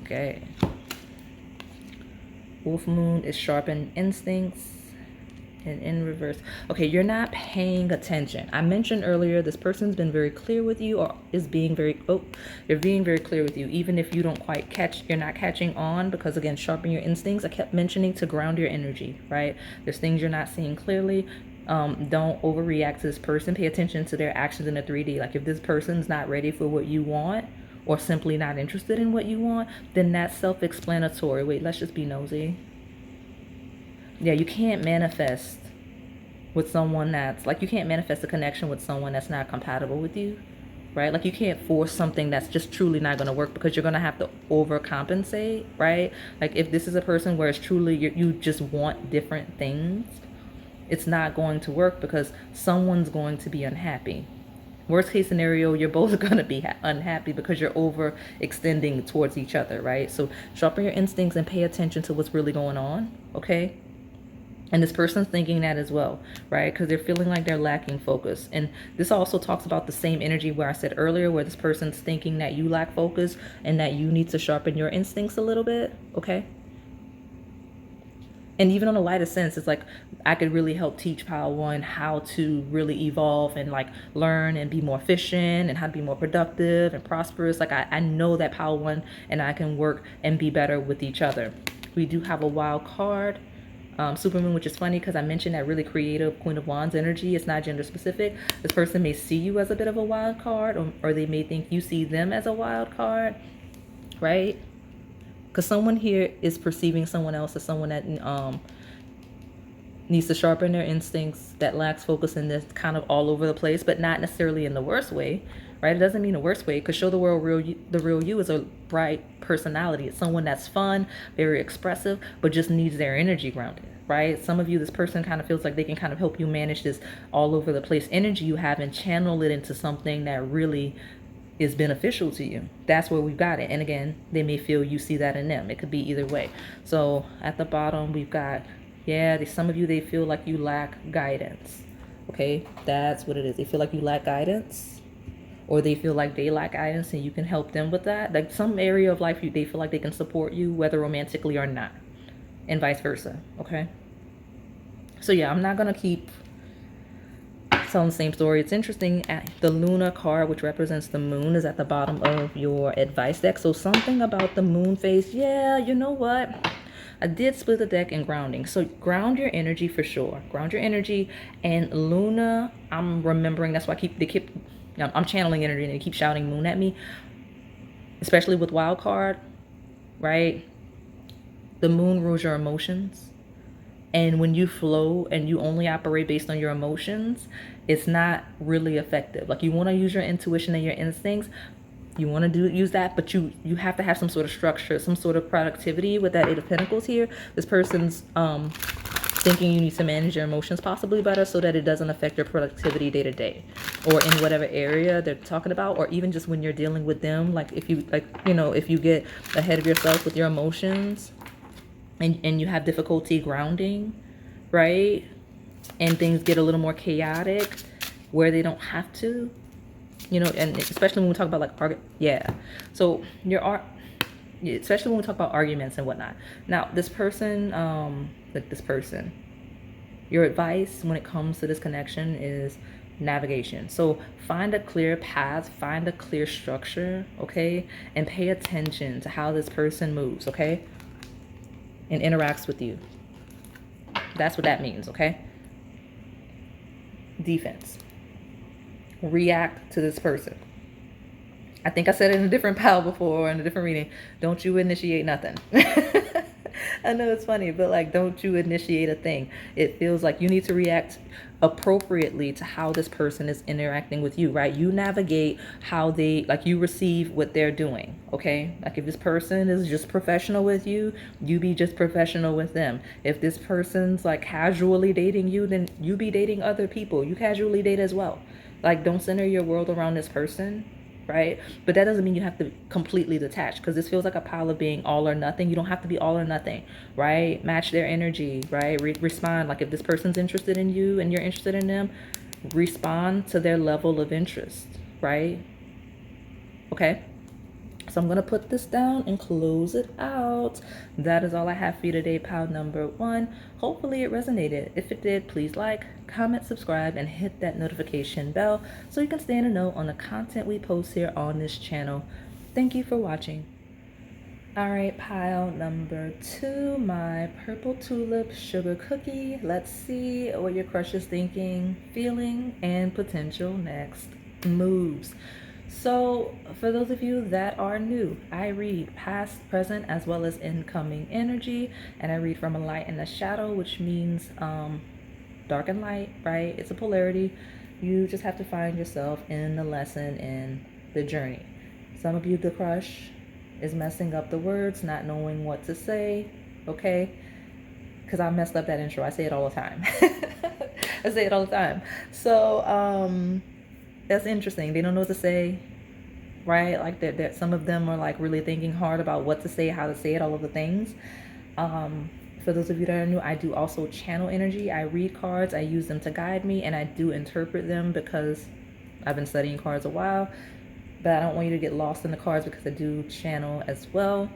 [SPEAKER 1] Okay. Wolf Moon is sharpened instincts. And in reverse. Okay, you're not paying attention. I mentioned earlier this person's been very clear with you, or is being very, they're being very clear with you, even if you don't quite you're not catching on, because again, sharpen your instincts. I kept mentioning to ground your energy, right? There's things you're not seeing clearly. Don't overreact to this person. Pay attention to their actions in the 3D. Like if this person's not ready for what you want, or simply not interested in what you want, then that's self-explanatory. Wait, let's just be nosy. Yeah, you can't manifest with someone that's like, you can't manifest a connection with someone that's not compatible with you, right? Like you can't force something that's just truly not going to work, because you're going to have to overcompensate, right? Like if this is a person where it's truly you just want different things, it's not going to work because someone's going to be unhappy. Worst case scenario, you're both going to be unhappy because you're overextending towards each other, right? So sharpen your instincts and pay attention to what's really going on, okay? And this person's thinking that as well, right? Because they're feeling like they're lacking focus. And this also talks about the same energy where I said earlier, where this person's thinking that you lack focus and that you need to sharpen your instincts a little bit, okay? And even on a lighter sense, it's like I could really help teach pile one how to really evolve and like learn and be more efficient and how to be more productive and prosperous. Like I know that pile one and I can work and be better with each other. We do have a wild card. Supermoon, which is funny because I mentioned that really creative Queen of Wands energy. It's not gender specific. This person may see you as a bit of a wild card, or they may think you see them as a wild card, right? Because someone here is perceiving someone else as someone that needs to sharpen their instincts, that lacks focus, and is kind of all over the place, but not necessarily in the worst way, right? It doesn't mean the worst way, because show the world the real you is a bright personality. It's someone that's fun, very expressive, but just needs their energy grounded, right? Some of you, this person kind of feels like they can kind of help you manage this all over the place energy you have and channel it into something that really is beneficial to you. That's where we've got it. And again, they may feel you see that in them. It could be either way. So at the bottom, we've got, yeah, some of you, they feel like you lack guidance. Okay, that's what it is. They feel like you lack guidance, or they feel like they lack guidance and you can help them with that. Like some area of life, they feel like they can support you, whether romantically or not, and vice versa. Okay. So yeah, I'm not going to keep telling the same story. It's interesting. The Luna card, which represents the moon, is at the bottom of your advice deck. So something about the moon phase. Yeah, you know what? I did split the deck in grounding. So ground your energy for sure. Ground your energy. And Luna, I'm remembering, that's why I'm channeling energy and they keep shouting moon at me. Especially with wild card, right? The moon rules your emotions. And when you flow and you only operate based on your emotions, it's not really effective. Like you want to use your intuition and your instincts. You want to use that, but you have to have some sort of structure, some sort of productivity with that Eight of Pentacles here. This person's thinking you need to manage your emotions possibly better so that it doesn't affect your productivity day to day, or in whatever area they're talking about, or even just when you're dealing with them. Like if you if you get ahead of yourself with your emotions and you have difficulty grounding, right? And things get a little more chaotic where they don't have to. And especially when we talk about like so especially when we talk about arguments and whatnot. Now this person, your advice when it comes to this connection is navigation. So find a clear path, find a clear structure, okay, and pay attention to how this person moves, okay, and interacts with you. That's what that means, okay? Defense. React to this person. I think I said it in a different pile before, in a different reading. Don't you initiate nothing. I know it's funny, but like, don't you initiate a thing. It feels like you need to react appropriately to how this person is interacting with you, right? You navigate how you receive what they're doing, okay? Like if this person is just professional with you, you be just professional with them. If this person's like casually dating you, then you be dating other people. You casually date as well. Like don't center your world around this person, right? But that doesn't mean you have to completely detach, because this feels like a pile of being all or nothing. You don't have to be all or nothing, right? Match their energy, right? Respond. Like if this person's interested in you and you're interested in them, respond to their level of interest, right? Okay. So I'm going to put this down and close it out. That is all I have for you today, pile number 1. Hopefully it resonated. If it did, please like, comment, subscribe, and hit that notification bell so you can stay in the know on the content we post here on this channel. Thank you for watching. All right, pile number 2, my purple tulip sugar cookie. Let's see what your crush is thinking, feeling, and potential next moves. So for those of you that are new, I read past, present, as well as incoming energy, and I read from a light and a shadow, which means dark and light, right? It's a polarity. You just have to find yourself in the lesson, in the journey. Some of you, the crush is messing up the words, not knowing what to say, okay? Because I messed up that intro. I say it all the time. I say it all the time. So that's interesting. They don't know what to say, right? Like that some of them are like really thinking hard about what to say, how to say it, all of the things. For those of you that are new, I do also channel energy. I read cards, I use them to guide me, and I do interpret them because I've been studying cards a while. But I don't want you to get lost in the cards because I do channel as well.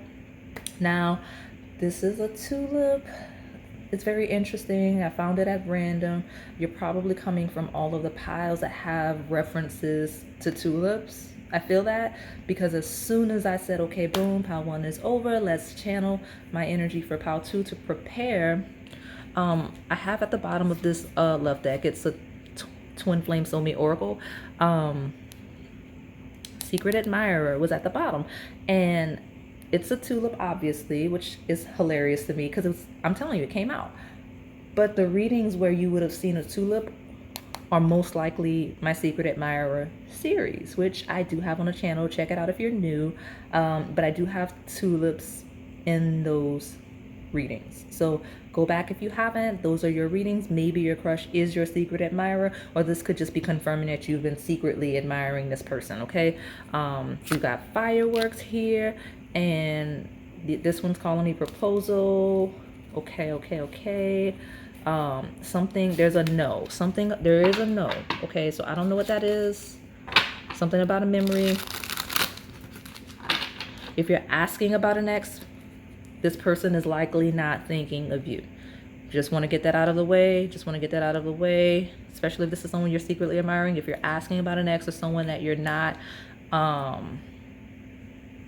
[SPEAKER 1] Now, this is a tulip. It's very interesting. I found it at random. You're probably coming from all of the piles that have references to tulips. I feel that because as soon as I said, okay, boom, pile 1 is over, let's channel my energy for pile 2 to prepare. I have at the bottom of this love deck, it's a Twin Flame Soulmate Oracle. Secret Admirer was at the bottom, and it's a tulip, obviously, which is hilarious to me because I'm telling you, it came out. But the readings where you would have seen a tulip are most likely my Secret Admirer series, which I do have on the channel. Check it out if you're new. But I do have tulips in those readings. So go back if you haven't. Those are your readings. Maybe your crush is your secret admirer, or this could just be confirming that you've been secretly admiring this person, okay? You got fireworks here, and this one's calling me proposal. Okay. Something, there's a no. Something, there is a no. Okay, so I don't know what that is. Something about a memory. If you're asking about an ex, this person is likely not thinking of you. Just want to get that out of the way. Especially if this is someone you're secretly admiring. If you're asking about an ex or someone that you're not,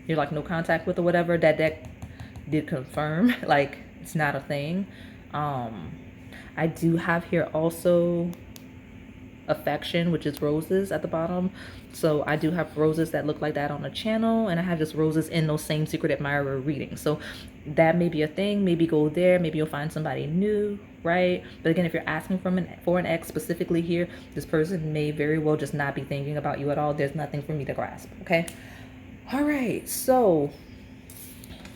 [SPEAKER 1] you're like no contact with or whatever, that deck did confirm, like it's not a thing. I do have here also affection, which is roses at the bottom. So I do have roses that look like that on the channel, and I have just roses in those same secret admirer readings. So that may be a thing. Maybe go there. Maybe you'll find somebody new, right? But again, if you're asking for an ex specifically here, this person may very well just not be thinking about you at all. There's nothing for me to grasp, okay? All right, so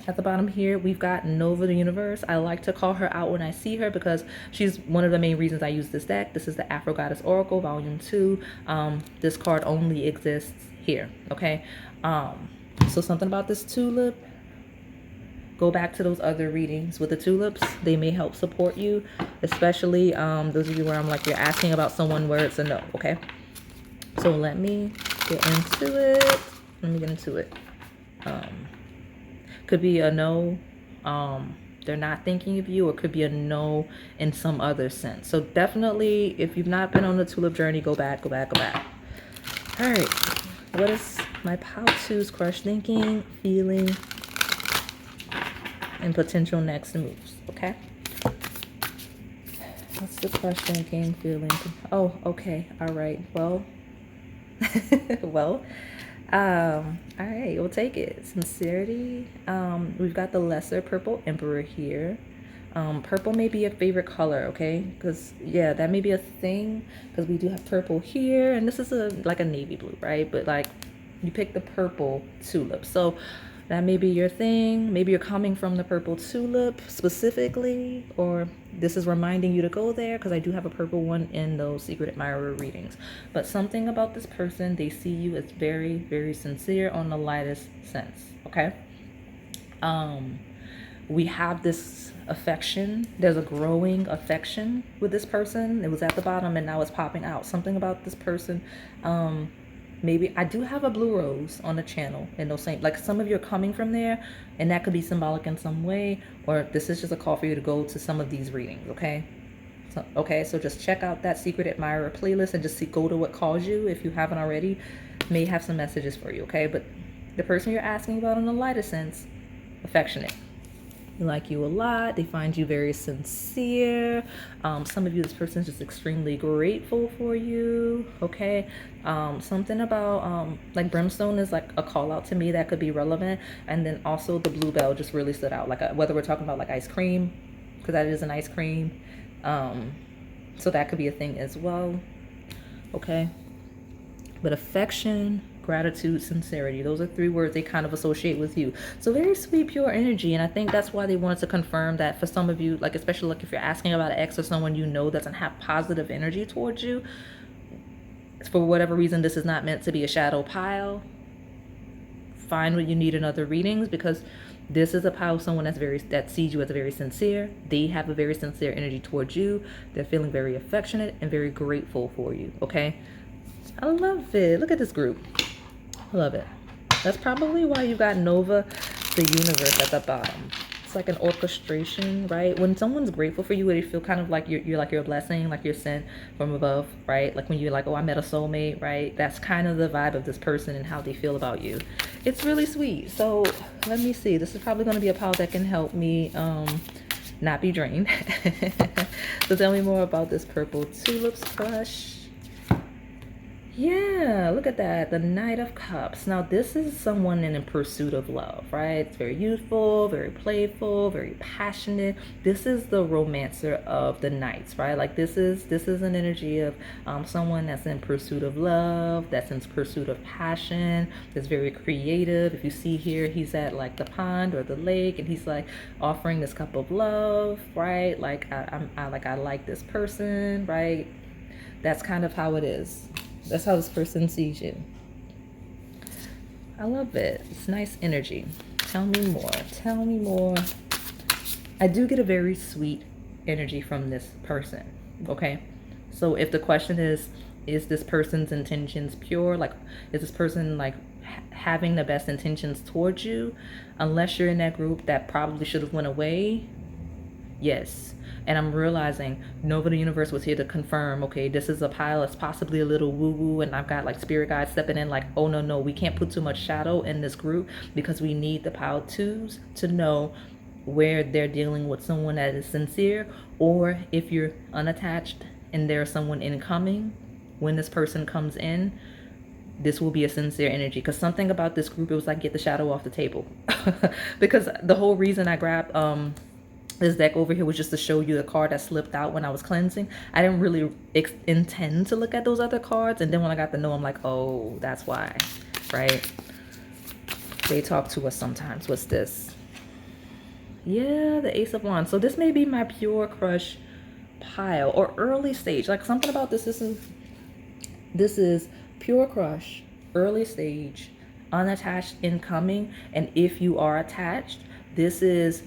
[SPEAKER 1] at the bottom here, we've got Nova the Universe. I like to call her out when I see her because she's one of the main reasons I use this deck. This is the Afro Goddess Oracle, Volume 2. This card only exists here, okay? So something about this tulip. Go back to those other readings with the tulips. They may help support you, especially those of you where I'm like, you're asking about someone where it's a no, okay? So let me get into it. Could be a no, they're not thinking of you, or could be a no in some other sense. So definitely, if you've not been on the tulip journey, go back. All right, what is my Powtoo's crush thinking, feeling, and potential next moves, okay? What's the crush thinking, feeling? Oh, okay, all right, well, all right, we'll take it. Sincerity. We've got the lesser purple emperor here. Purple may be a favorite color, okay? Because yeah, that may be a thing, because we do have purple here, and this is like a navy blue, right? But like, you pick the purple tulip, so that may be your thing. Maybe you're coming from the purple tulip specifically, or this is reminding you to go there, because I do have a purple one in those secret admirer readings. But something about this person, they see you as very, very sincere on the lightest sense, okay? We have this affection. There's a growing affection with this person. It was at the bottom and now it's popping out. Something about this person, maybe I do have a blue rose on the channel in those same, like some of you are coming from there, and that could be symbolic in some way, or this is just a call for you to go to some of these readings, okay? So just check out that secret admirer playlist and just go to what calls you if you haven't already. May have some messages for you, okay? But the person you're asking about in the lighter sense, affectionate. They like you a lot. They find you very sincere. Some of you, this person's just extremely grateful for you, okay? Something about like brimstone is like a call out to me that could be relevant. And then also the bluebell just really stood out, like whether we're talking about like ice cream, because that is an ice cream. So that could be a thing as well, okay? But affection, gratitude, sincerity, those are three words they kind of associate with you. So very sweet, pure energy. And I think that's why they wanted to confirm that for some of you, like especially like if you're asking about an ex or someone you know doesn't have positive energy towards you, for whatever reason, this is not meant to be a shadow pile. Find what you need in other readings, because this is a pile of someone that sees you as very sincere. They have a very sincere energy towards you. They're feeling very affectionate and very grateful for you, okay? I love it. Look at this group. I love it. That's probably why you got Nova the Universe at the bottom. It's like an orchestration, right? When someone's grateful for you, they feel kind of like you're like your blessing, like you're sent from above, right? Like when you're like, oh, I met a soulmate, right? That's kind of the vibe of this person and how they feel about you. It's really sweet. So let me see. This is probably going to be a pile that can help me not be drained. So tell me more about this purple tulips crush. Yeah, look at that. The Knight of Cups. Now, this is someone in pursuit of love, right? It's very youthful, very playful, very passionate. This is the romancer of the Knights, right? Like this is an energy of someone that's in pursuit of love, that's in pursuit of passion, that's very creative. If you see here, he's at like the pond or the lake, and he's like offering this cup of love, right? Like I like this person, right? That's kind of how it is. That's how this person sees you. I love it. It's nice energy. Tell me more. Tell me more. I do get a very sweet energy from this person. Okay. So if the question is this person's intentions pure? Like, is this person like having the best intentions towards you? Unless you're in that group that probably should have went away, yes. And I'm realizing Nova the Universe was here to confirm, okay, this is a pile that's possibly a little woo-woo, and I've got like spirit guides stepping in like, oh no, we can't put too much shadow in this group because we need the pile twos to know where they're dealing with someone that is sincere, or if you're unattached and there's someone incoming, when this person comes in, this will be a sincere energy. Because something about this group, it was like, get the shadow off the table. Because the whole reason I grabbed this deck over here was just to show you the card that slipped out when I was cleansing. I didn't really intend to look at those other cards, and then when I got to know, I'm like, oh, that's why, right? They talk to us sometimes. What's this? Yeah, the Ace of Wands. So this may be my pure crush pile or early stage. Like something about this is pure crush, early stage, unattached, incoming. And if you are attached, this is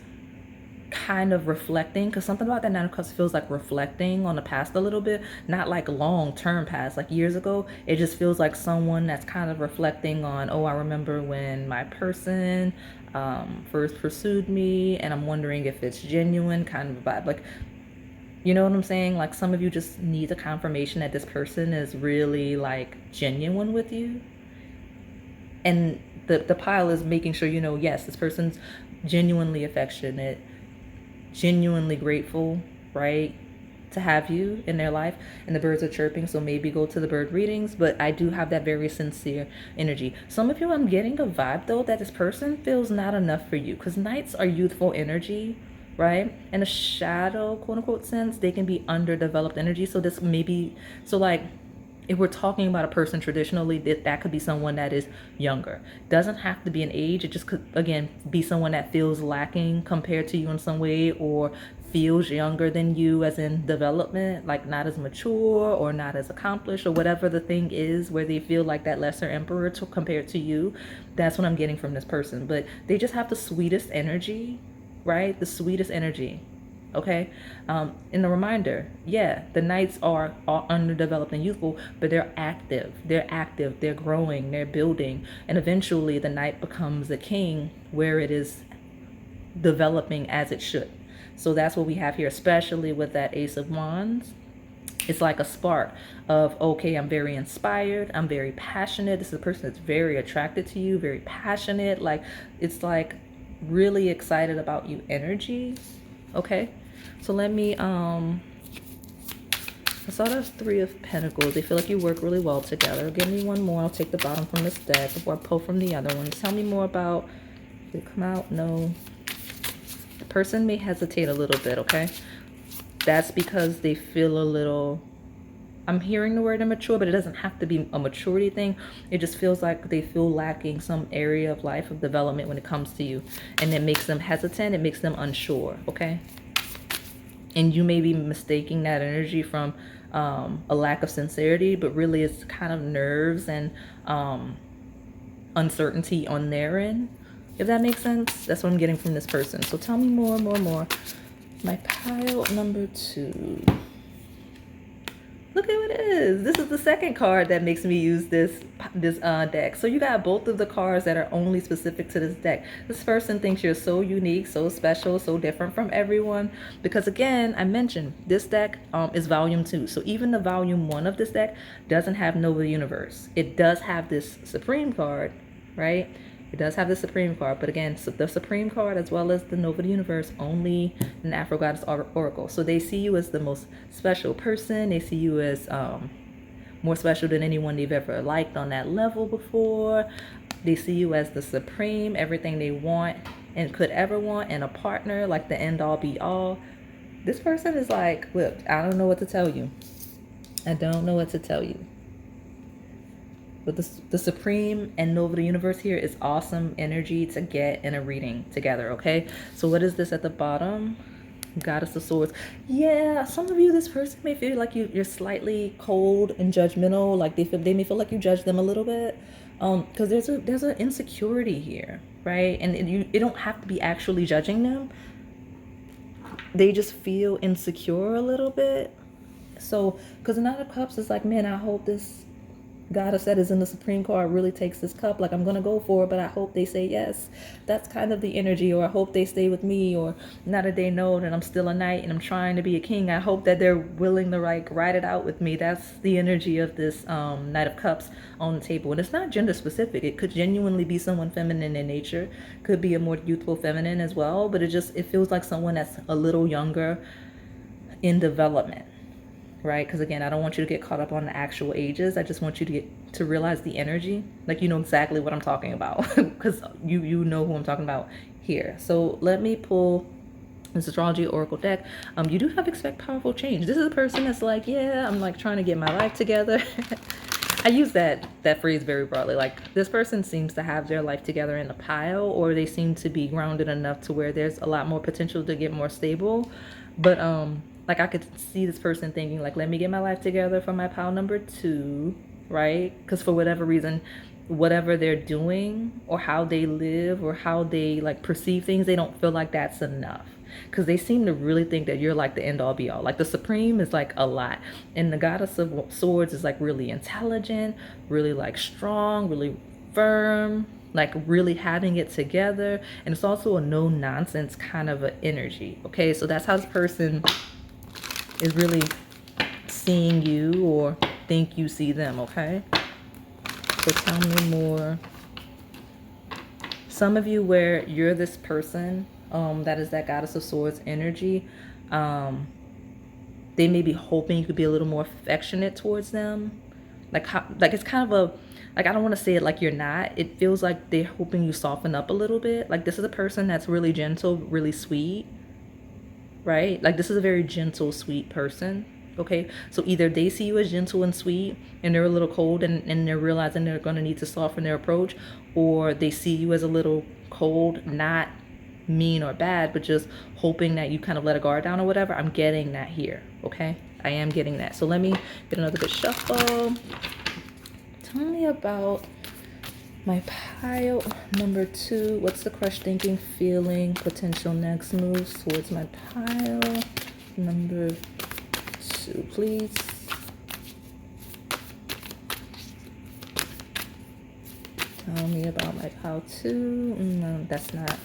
[SPEAKER 1] kind of reflecting, because something about that Nine of Cups feels like reflecting on the past a little bit, not like long-term past, like years ago. It just feels like someone that's kind of reflecting on, oh, I remember when my person first pursued me, and I'm wondering if it's genuine, kind of a vibe. Like, you know what I'm saying? Like some of you just need a confirmation that this person is really like genuine with you. And the pile is making sure, you know, yes, this person's genuinely affectionate, genuinely grateful, right, to have you in their life. And the birds are chirping, so maybe go to the bird readings. But I do have that very sincere energy. Some of you, I'm getting a vibe though that this person feels not enough for you, because Knights are youthful energy, right? In a shadow, quote unquote, sense, they can be underdeveloped energy. So this may be, so like, if we're talking about a person traditionally, that could be someone that is younger. Doesn't have to be an age. It just could, again, be someone that feels lacking compared to you in some way, or feels younger than you as in development, like not as mature or not as accomplished, or whatever the thing is, where they feel like that lesser emperor compared to you. That's what I'm getting from this person. But they just have the sweetest energy, right? The sweetest energy. Okay. In the reminder, yeah, the Knights are underdeveloped and youthful, but they're active, they're growing, they're building, and eventually the Knight becomes the king, where it is developing as it should. So that's what we have here, especially with that Ace of Wands. It's like a spark of, okay, I'm very inspired, I'm very passionate. This is a person that's very attracted to you, very passionate, like it's like really excited about you energy. Okay, so let me I saw the Three of Pentacles. They feel like you work really well together. Give me one more. I'll take the bottom from this deck before I pull from the other ones. Tell me more about, did it come out? No. The person may hesitate a little bit, okay? That's because they feel a little, I'm hearing the word immature, but it doesn't have to be a maturity thing. It just feels like they feel lacking some area of life, of development when it comes to you. And it makes them hesitant. It makes them unsure, okay? And you may be mistaking that energy from a lack of sincerity, but really it's kind of nerves and uncertainty on their end. If that makes sense, that's what I'm getting from this person. So tell me more. My pile number 2. Look at what it is. This is the second card that makes me use this deck. So you got both of the cards that are only specific to this deck. This person thinks you're so unique, so special, so different from everyone. Because again, I mentioned this deck is volume 2. So even the volume 1 of this deck doesn't have Nova Universe. It does have this Supreme card, right? It does have the Supreme card, but again, so the Supreme card as well as the Nova Universe only in Afro Goddess Oracle. So they see you as the most special person. They see you as more special than anyone they've ever liked on that level before. They see you as the supreme, everything they want and could ever want in a partner, like the end all be all. This person is like, look, I don't know what to tell you. I don't know what to tell you. But the Supreme and Nova the Universe here is awesome energy to get in a reading together, okay? So what is this at the bottom? Goddess of Swords. Yeah, some of you, this person may feel like you're slightly cold and judgmental. Like they may feel like you judge them a little bit. Because there's an insecurity here, right? And you don't have to be actually judging them. They just feel insecure a little bit. So, because the Nine of Cups is like, man, I hope this goddess that is in the Supreme card really takes this cup. Like, I'm going to go for it, but I hope they say yes. That's kind of the energy. Or I hope they stay with me. Or now that they know that I'm still a knight and I'm trying to be a king, I hope that they're willing to like ride it out with me. That's the energy of this Knight of Cups on the table. And it's not gender specific. It could genuinely be someone feminine in nature. Could be a more youthful feminine as well. But it feels like someone that's a little younger in development. Right? Because again, I don't want you to get caught up on the actual ages. I just want you to realize the energy. Like, you know exactly what I'm talking about because you know who I'm talking about here. So let me pull this astrology oracle deck. You do have expect powerful change. This is a person that's like, yeah, I'm like trying to get my life together. I use that phrase very broadly. Like, this person seems to have their life together in a pile, or they seem to be grounded enough to where there's a lot more potential to get more stable. But like, I could see this person thinking like, let me get my life together for my pile number 2, right? Because for whatever reason, whatever they're doing or how they live or how they like perceive things, they don't feel like that's enough. Because they seem to really think that you're like the end all be all. Like, the Supreme is like a lot. And the Goddess of Swords is like really intelligent, really like strong, really firm, like really having it together. And it's also a no nonsense kind of an energy. Okay, so that's how this person is really seeing you or think you see them. Okay, so tell me more. Some of you, where you're this person that is that Goddess of Swords energy, they may be hoping you could be a little more affectionate towards them. Like it's kind of a, like, I don't want to say it like you're not. It feels like they're hoping you soften up a little bit. Like, this is a person that's really gentle, really sweet, right? Like, this is a very gentle, sweet person. Okay, so either they see you as gentle and sweet and they're a little cold and they're realizing they're going to need to soften their approach, or they see you as a little cold, not mean or bad, but just hoping that you kind of let a guard down or whatever. I'm getting that here. Okay, I am getting that. So let me get another good shuffle. Tell me about my pile number 2. What's the crush, thinking, feeling, potential next moves towards my pile number 2, please. Tell me about my pile 2. No, that's not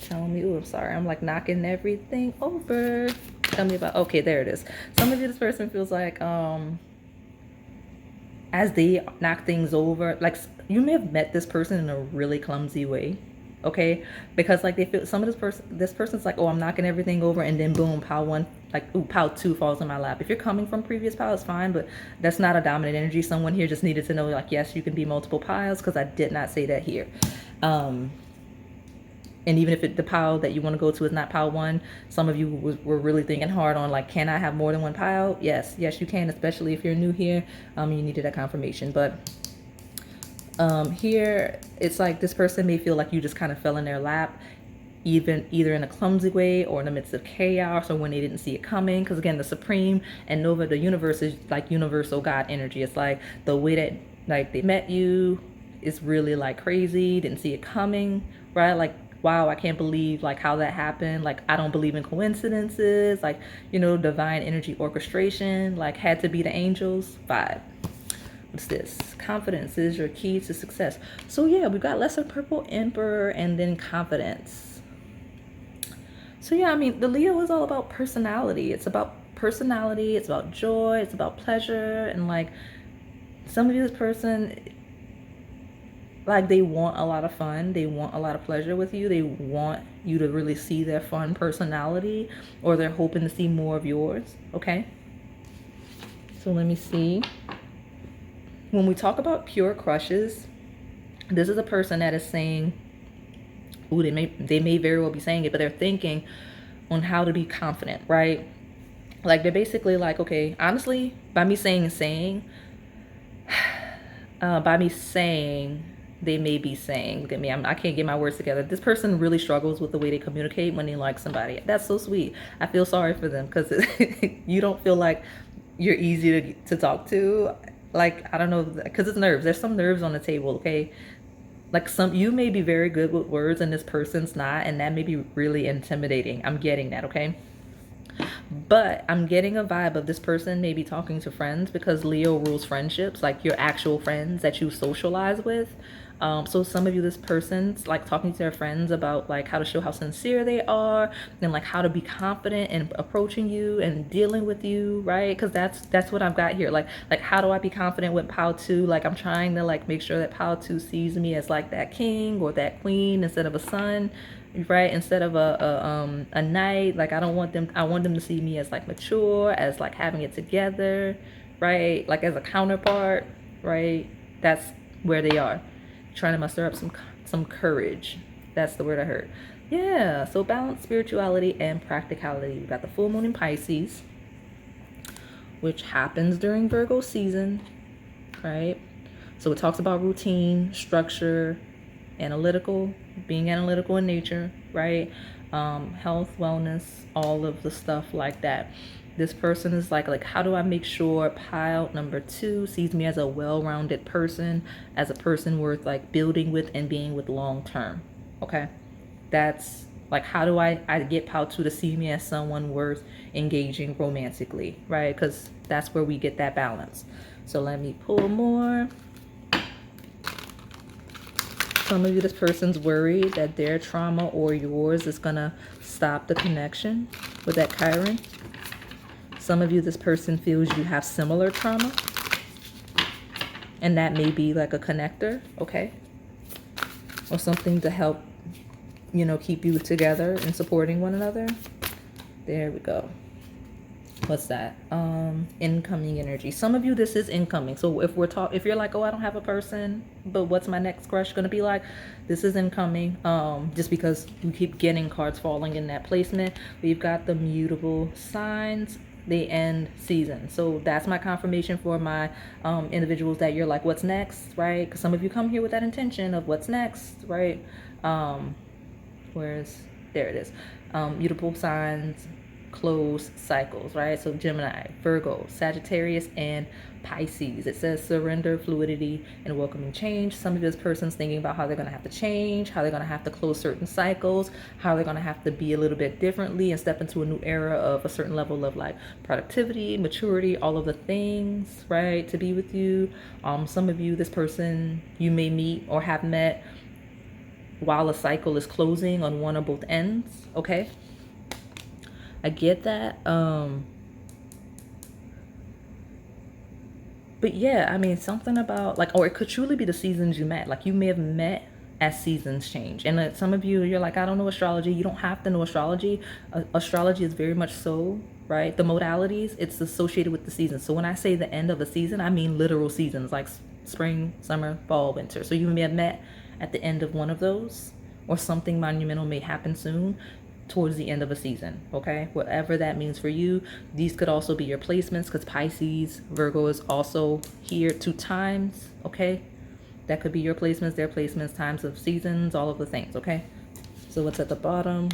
[SPEAKER 1] telling me. Oh, I'm sorry. I'm like knocking everything over. Tell me about, okay, there it is. Some of you, this person feels like as they knock things over, like, you may have met this person in a really clumsy way. Okay, because like they feel, some of this person's like, oh, I'm knocking everything over, and then boom, pile 1, like, ooh, pile 2 falls in my lap. If you're coming from previous piles, fine, but that's not a dominant energy. Someone here just needed to know, like, yes, you can be multiple piles, because I did not say that here. And even if the pile that you want to go to is not pile 1, some of you were really thinking hard on, like, can I have more than one pile? Yes, you can, especially if you're new here. You needed that confirmation. But here, it's like this person may feel like you just kind of fell in their lap, either in a clumsy way or in the midst of chaos, or when they didn't see it coming. Because again, the Supreme and Nova, the universe, is like universal God energy. It's like the way that, like, they met you is really like crazy, didn't see it coming, right? Like, wow, I can't believe like how that happened. Like, I don't believe in coincidences. Like, you know, divine energy orchestration, like, had to be the angels vibe. What's this? Confidence is your key to success. So yeah, we've got Lesser Purple Emperor and then confidence. So yeah, I mean, the Leo is all about personality. It's about personality. It's about joy. It's about pleasure. And like, some of you, this person, like, they want a lot of fun. They want a lot of pleasure with you. They want you to really see their fun personality, or they're hoping to see more of yours. Okay. So let me see. When we talk about pure crushes, this is a person that is saying, ooh, they may very well be saying it, but they're thinking on how to be confident, right? Like they're basically like, okay, honestly, by me saying, they may be saying, look at me, I can't get my words together. This person really struggles with the way they communicate when they like somebody. That's so sweet. I feel sorry for them because you don't feel like you're easy to talk to. Like, I don't know, because it's nerves. There's some nerves on the table, okay? Like you may be very good with words and this person's not, and that may be really intimidating. I'm getting that, okay? But I'm getting a vibe of this person maybe talking to friends because Leo rules friendships, like your actual friends that you socialize with. So some of you, this person's like talking to their friends about like how to show how sincere they are and like how to be confident in approaching you and dealing with you, right? Because that's what I've got here. Like how do I be confident with Pao 2? Like I'm trying to like make sure that Pao 2 sees me as like that king or that queen instead of a son, right? Instead of a knight. Like I want them to see me as like mature, as like having it together, right? Like as a counterpart, right? That's where they are, trying to muster up some courage. That's the word I heard. Yeah, so balance spirituality and practicality. We've got the full moon in Pisces, which happens during Virgo season, right? So it talks about routine, structure, being analytical in nature, right? Health, wellness, all of the stuff like that. This person is like, how do I make sure pile number 2 sees me as a well-rounded person, as a person worth like building with and being with long term? Okay, that's like, how do I get pile 2 to see me as someone worth engaging romantically, right? Because that's where we get that balance. So let me pull more. Some of you, this person's worried that their trauma or yours is gonna stop the connection with that Chiron. Some of you, this person feels you have similar trauma, and that may be like a connector, okay? Or something to help, keep you together and supporting one another. There we go. What's that? Incoming energy. Some of you, this is incoming. So if you're like, oh, I don't have a person, but what's my next crush gonna be like? This is incoming. Just because we keep getting cards falling in that placement. We've got the mutable signs. They end season. So that's my confirmation for my individuals that you're like, what's next, right? Because some of you come here with that intention of what's next, right? There it is. Mutable signs, closed cycles, right? So Gemini, Virgo, Sagittarius, and Pisces. It says surrender, fluidity, and welcoming change. Some of this person's thinking about how they're going to have to change, how they're going to have to close certain cycles, how they're going to have to be a little bit differently and step into a new era of a certain level of like productivity, maturity, all of the things, right? To be with you. Some of you, this person you may meet or have met while a cycle is closing on one or both ends, okay? I get that. But yeah, I mean, something about like, or it could truly be the seasons you met. Like you may have met as seasons change. And some of you, you're like, I don't know astrology. You don't have to know astrology. Astrology is very much so, right? The modalities, it's associated with the seasons. So when I say the end of a season, I mean literal seasons like spring, summer, fall, winter. So you may have met at the end of one of those, or something monumental may happen soon towards the end of a season, okay? Whatever that means for you. These could also be your placements because Pisces, Virgo is also here 2 times, okay? That could be your placements, their placements, times of seasons, all of the things, okay? So what's at the bottom?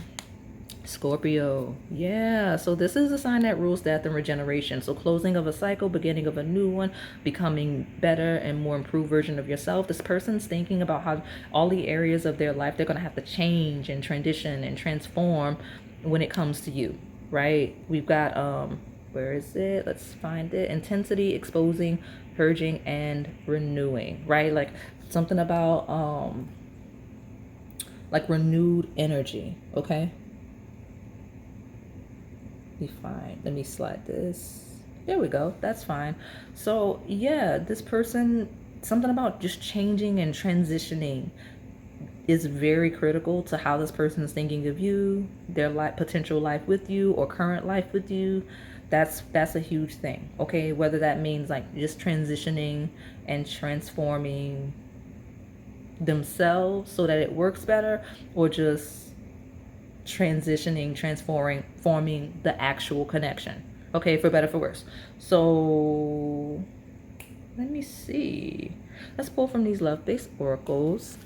[SPEAKER 1] Scorpio. Yeah, so this is a sign that rules death and regeneration. So closing of a cycle, beginning of a new one, becoming better and more improved version of yourself. This person's thinking about how all the areas of their life they're going to have to change and transition and transform when it comes to you, right? We've got where is it? Let's find it. Intensity, exposing, purging, and renewing, right? Like something about like renewed energy, okay? Be fine. Let me slide this. There we go. That's fine. So yeah, this person, something about just changing and transitioning is very critical to how this person is thinking of you, their potential life with you, or current life with you. That's a huge thing, okay? Whether that means like just transitioning and transforming themselves so that it works better, or just transitioning, transforming, forming the actual connection, okay, for better, for worse. So let me see. Let's pull from these love-based oracles.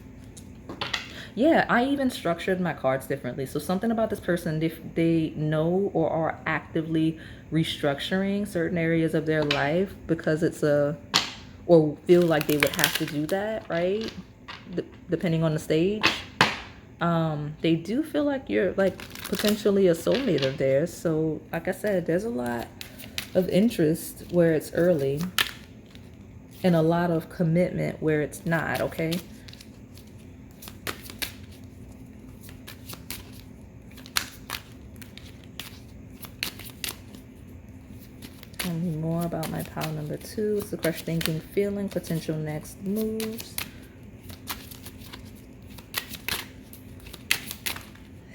[SPEAKER 1] Yeah, I even structured my cards differently. So something about this person, they know or are actively restructuring certain areas of their life because it's or feel like they would have to do that, right? Depending on the stage. They do feel like you're like potentially a soulmate of theirs. So like I said, there's a lot of interest where it's early and a lot of commitment where it's not, okay? Tell me more about my pile number 2. It's the crush, thinking, feeling, potential next moves.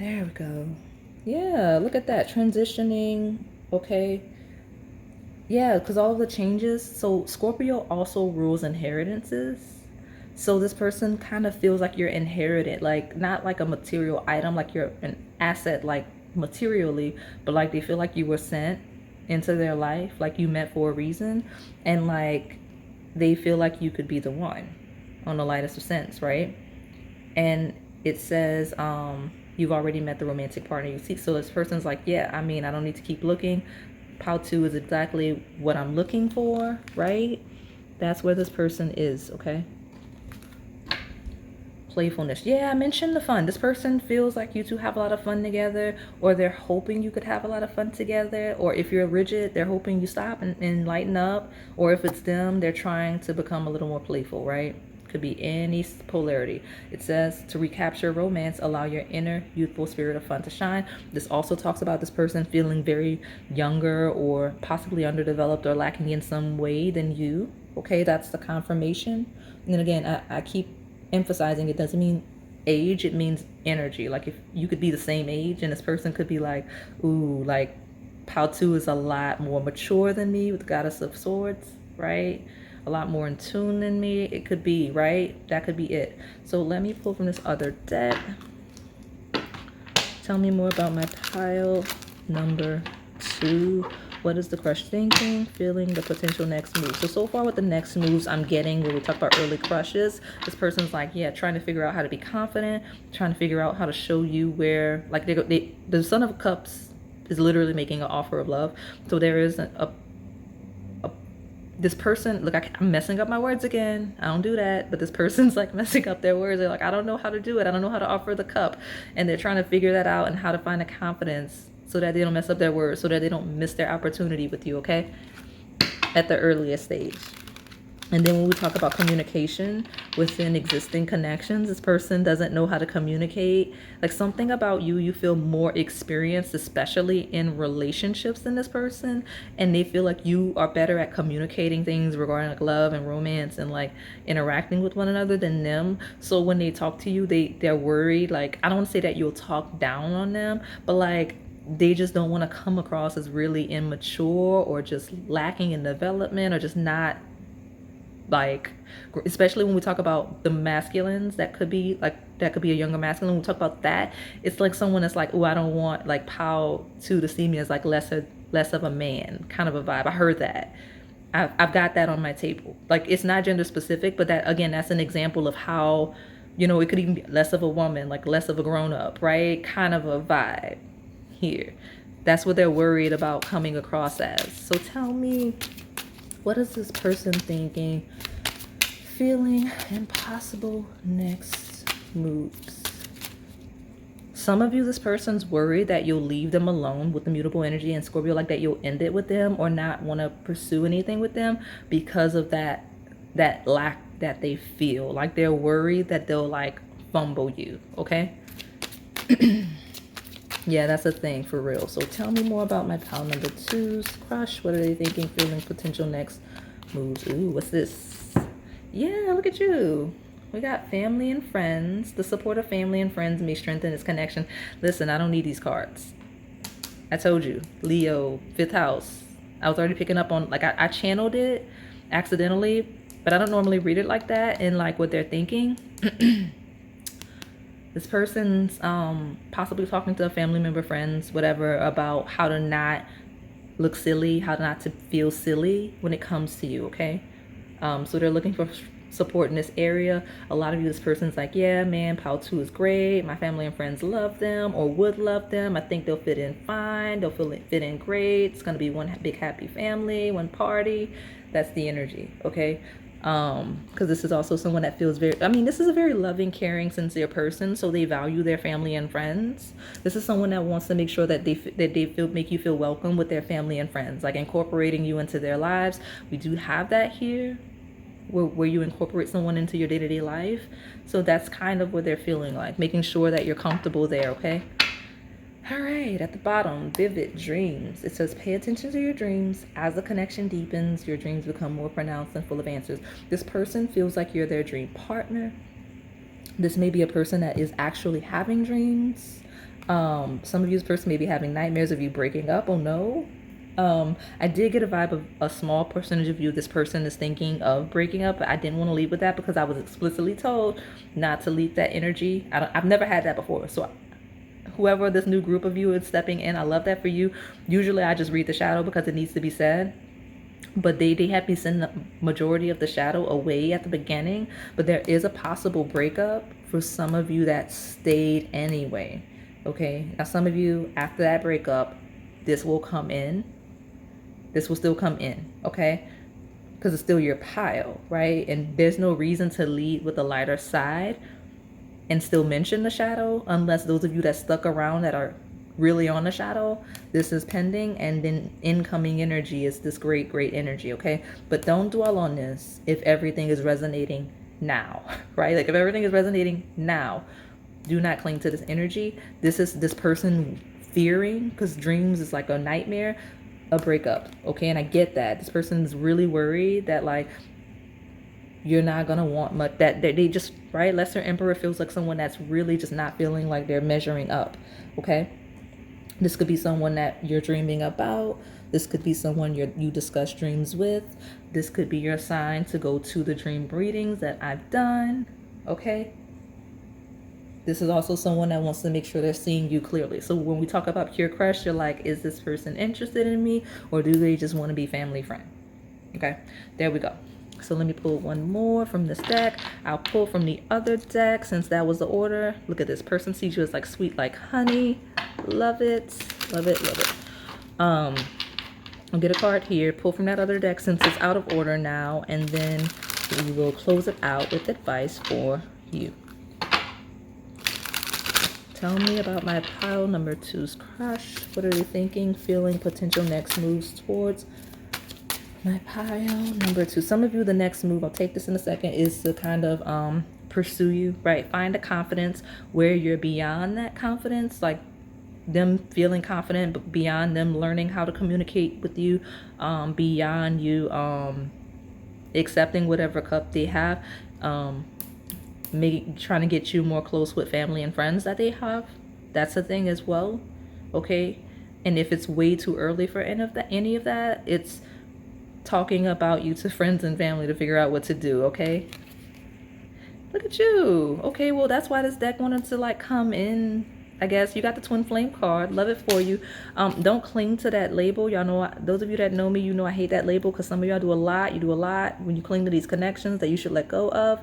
[SPEAKER 1] There we go. Yeah, look at that. Transitioning, okay? Yeah, because all of the changes. So Scorpio also rules inheritances. So this person kind of feels like you're inherited, like not like a material item, like you're an asset, like materially, but like they feel like you were sent into their life, like you meant for a reason, and like they feel like you could be the one on the lightest of sense, right? And it says you've already met the romantic partner you seek. So this person's like, yeah, I mean, I don't need to keep looking. Pile 2 is exactly what I'm looking for, right? That's where this person is, okay? Playfulness. Yeah, I mentioned the fun. This person feels like you two have a lot of fun together, or they're hoping you could have a lot of fun together, or if you're rigid, they're hoping you stop and lighten up, or if it's them, they're trying to become a little more playful, right? Could be any polarity. It says to recapture romance, allow your inner youthful spirit of fun to shine. This also talks about this person feeling very younger or possibly underdeveloped or lacking in some way than you. Okay, that's the confirmation. And then again, I keep emphasizing it doesn't mean age, it means energy. Like if you could be the same age and this person could be like, ooh, like Pao 2 is a lot more mature than me with the Goddess of Swords, right? A lot more in tune than me. It could be, right? That could be it. So let me pull from this other deck. Tell me more about my pile number 2. What is the crush thinking, feeling, the potential next move? So far with the next moves I'm getting, when we talk about early crushes, this person's like, yeah, trying to figure out how to be confident, trying to figure out how to show you where, like the Son of Cups is literally making an offer of love. So there is this person, look, I'm messing up my words again. I don't do that. But this person's like messing up their words. They're like, I don't know how to do it. I don't know how to offer the cup. And they're trying to figure that out and how to find the confidence so that they don't mess up their words, so that they don't miss their opportunity with you, okay? At the earliest stage. And then when we talk about communication within existing connections, this person doesn't know how to communicate. Like something about you, you feel more experienced, especially in relationships than this person. And they feel like you are better at communicating things regarding like love and romance and like interacting with one another than them. So when they talk to you, they're worried. Like, I don't want to say that you'll talk down on them, but like, they just don't want to come across as really immature or just lacking in development or just not like, especially when we talk about the masculines, that could be a younger masculine. When we talk about that, it's like someone that's like, oh, I don't want like Pao 2 to see me as like less of a man kind of a vibe. I heard that. I've got that on my table. Like, it's not gender specific, but that again, that's an example of how, you know, it could even be less of a woman, like less of a grown up, right? Kind of a vibe here. That's what they're worried about coming across as. So tell me, what is this person thinking, feeling, and possible next moves? Some of you, this person's worried that you'll leave them alone with the mutable energy and Scorpio, like that you'll end it with them or not want to pursue anything with them because of that lack that they feel. Like they're worried that they'll like fumble you, okay? Yeah, that's a thing for real. So tell me more about my pile number 2's crush. What are they thinking, feeling, potential next moves? Ooh, what's this? Yeah, look at you. We got family and friends. The support of family and friends may strengthen this connection. Listen, I don't need these cards. I told you, Leo, fifth house. I was already picking up on, like, I channeled it accidentally, but I don't normally read it like that and like what they're thinking. This person's possibly talking to a family member, friends, whatever, about how to not look silly, how not to feel silly when it comes to you, okay? So they're looking for support in this area. A lot of you, this person's like, yeah, man, Pal 2 is great. My family and friends love them or would love them. I think they'll fit in fine. They'll fit in great. It's going to be one big happy family, one party. That's the energy, okay? Because this is also someone that feels very, I mean, this is a very loving, caring, sincere person. So they value their family and friends. This is someone that wants to make sure that make you feel welcome with their family and friends, like incorporating you into their lives. We do have that here, where you incorporate someone into your day-to-day life. So that's kind of what they're feeling like, making sure that you're comfortable there, okay? All right, at the bottom, vivid dreams. It says, pay attention to your dreams. As the connection deepens, your dreams become more pronounced and full of answers. This person feels like you're their dream partner. This may be a person that is actually having dreams. Some of you, this person may be having nightmares of you breaking up. Oh no. I did get a vibe of a small percentage of you, this person is thinking of breaking up, but I didn't want to lead with that because I was explicitly told not to lead that energy. I've never had that before. So whoever this new group of you is stepping in, I love that for you. Usually I just read the shadow because it needs to be said. But they had me send the majority of the shadow away at the beginning. But there is a possible breakup for some of you that stayed anyway. Okay. Now some of you, after that breakup, this will come in. This will still come in. Okay. Because it's still your pile, right? And there's no reason to lead with the lighter side and still mention the shadow, unless those of you that stuck around that are really on the shadow, this is pending, and then incoming energy is this great energy, okay? But don't dwell on this if everything is resonating now, right? Like if everything is resonating now, do not cling to this energy. This is this person fearing, because dreams is like a nightmare, a breakup, okay? And I get that. This person's really worried that like you're not gonna want much, that they just, right? Lesser Emperor feels like someone that's really just not feeling like they're measuring up, okay? This could be someone that you're dreaming about. This could be someone you discuss dreams with. This could be your sign to go to the dream readings that I've done, okay? This is also someone that wants to make sure they're seeing you clearly. So when we talk about pure crush, you're like, is this person interested in me, or do they just want to be family friend? Okay, there we go. So let me pull one more from this deck. I'll pull from the other deck since that was the order. Look at this. Person sees you as like sweet like honey. Love it. Love it. Love it. I'll get a card here. Pull from that other deck since it's out of order now. And then we will close it out with advice for you. Tell me about my pile number 2's crush. What are they thinking, feeling, potential next moves towards my pile number 2? Some of you, the next move, I'll take this in a second, is to kind of pursue you, right? Find a confidence where you're beyond that confidence, like them feeling confident, but beyond them learning how to communicate with you, beyond you accepting whatever cup they have, trying to get you more close with family and friends that they have. That's a thing as well, okay? And if it's way too early for any of that, it's talking about you to friends and family to figure out what to do, okay? Look at you. Okay, well, that's why this deck wanted to like come in. I guess you got the twin flame card. Love it for you. Don't cling to that label. Y'all know, those of you that know me, you know I hate that label, because some of y'all do a lot. You do a lot when you cling to these connections that you should let go of.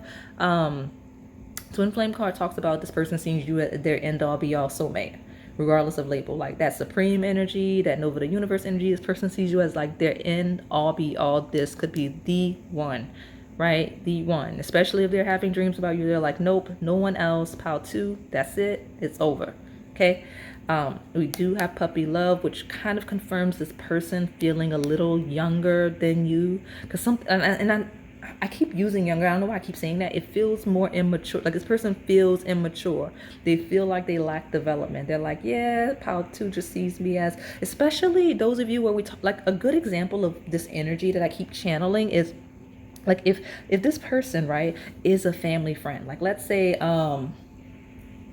[SPEAKER 1] Twin flame card talks about this person seeing you at their end all be all soulmate, regardless of label. Like that supreme energy, that Nova the universe energy, this person sees you as like their end all be all. This could be the one, right? The one. Especially if they're having dreams about you, they're like, nope, no one else. Pile 2, that's it, it's over, okay? We do have puppy love, which kind of confirms this person feeling a little younger than you, because I keep using younger. I don't know why I keep saying that. It feels more immature. Like this person feels immature. They feel like they lack development. They're like, yeah, pile 2 just sees me as, especially those of you where we talk, like a good example of this energy that I keep channeling is Like if this person, right, is a family friend, like let's say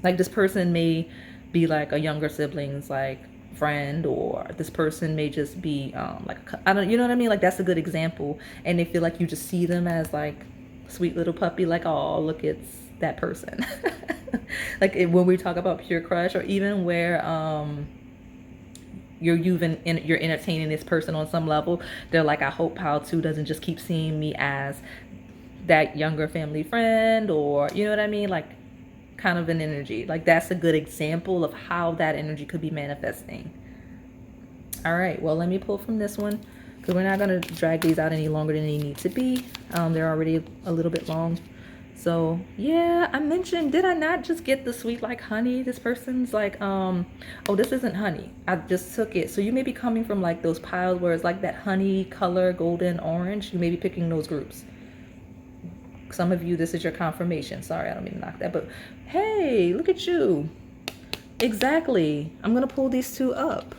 [SPEAKER 1] like this person may be like a younger sibling's like friend, or this person may just be like I don't, you know what I mean, like that's a good example. And they feel like you just see them as like sweet little puppy, like, oh look, it's that person. Like when we talk about pure crush, or even where you're entertaining this person on some level, they're like, I hope Pal 2 doesn't just keep seeing me as that younger family friend, or you know what I mean, like kind of an energy. Like that's a good example of how that energy could be manifesting. All right, well, let me pull from this one, because we're not going to drag these out any longer than they need to be. They're already a little bit long. So yeah, I mentioned, did I not just get the sweet like honey? This person's like, oh, this isn't honey, I just took it. So you may be coming from like those piles where it's like that honey color, golden orange. You may be picking those groups. Some of you, this is your confirmation. Sorry, I don't mean to knock that, but hey, look at you. Exactly. I'm gonna pull these two up.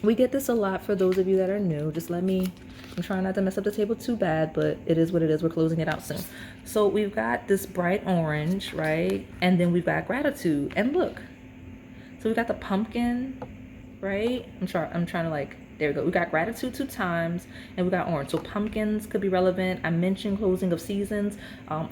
[SPEAKER 1] We get this a lot for those of you that are new. Just let me, I'm trying not to mess up the table too bad, but it is what it is. We're closing it out soon. So we've got this bright orange, right? And then we've got gratitude. And look, so we got the pumpkin, right? I'm trying to like, there we go. We got gratitude 2 times, and we got orange. So pumpkins could be relevant. I mentioned closing of seasons.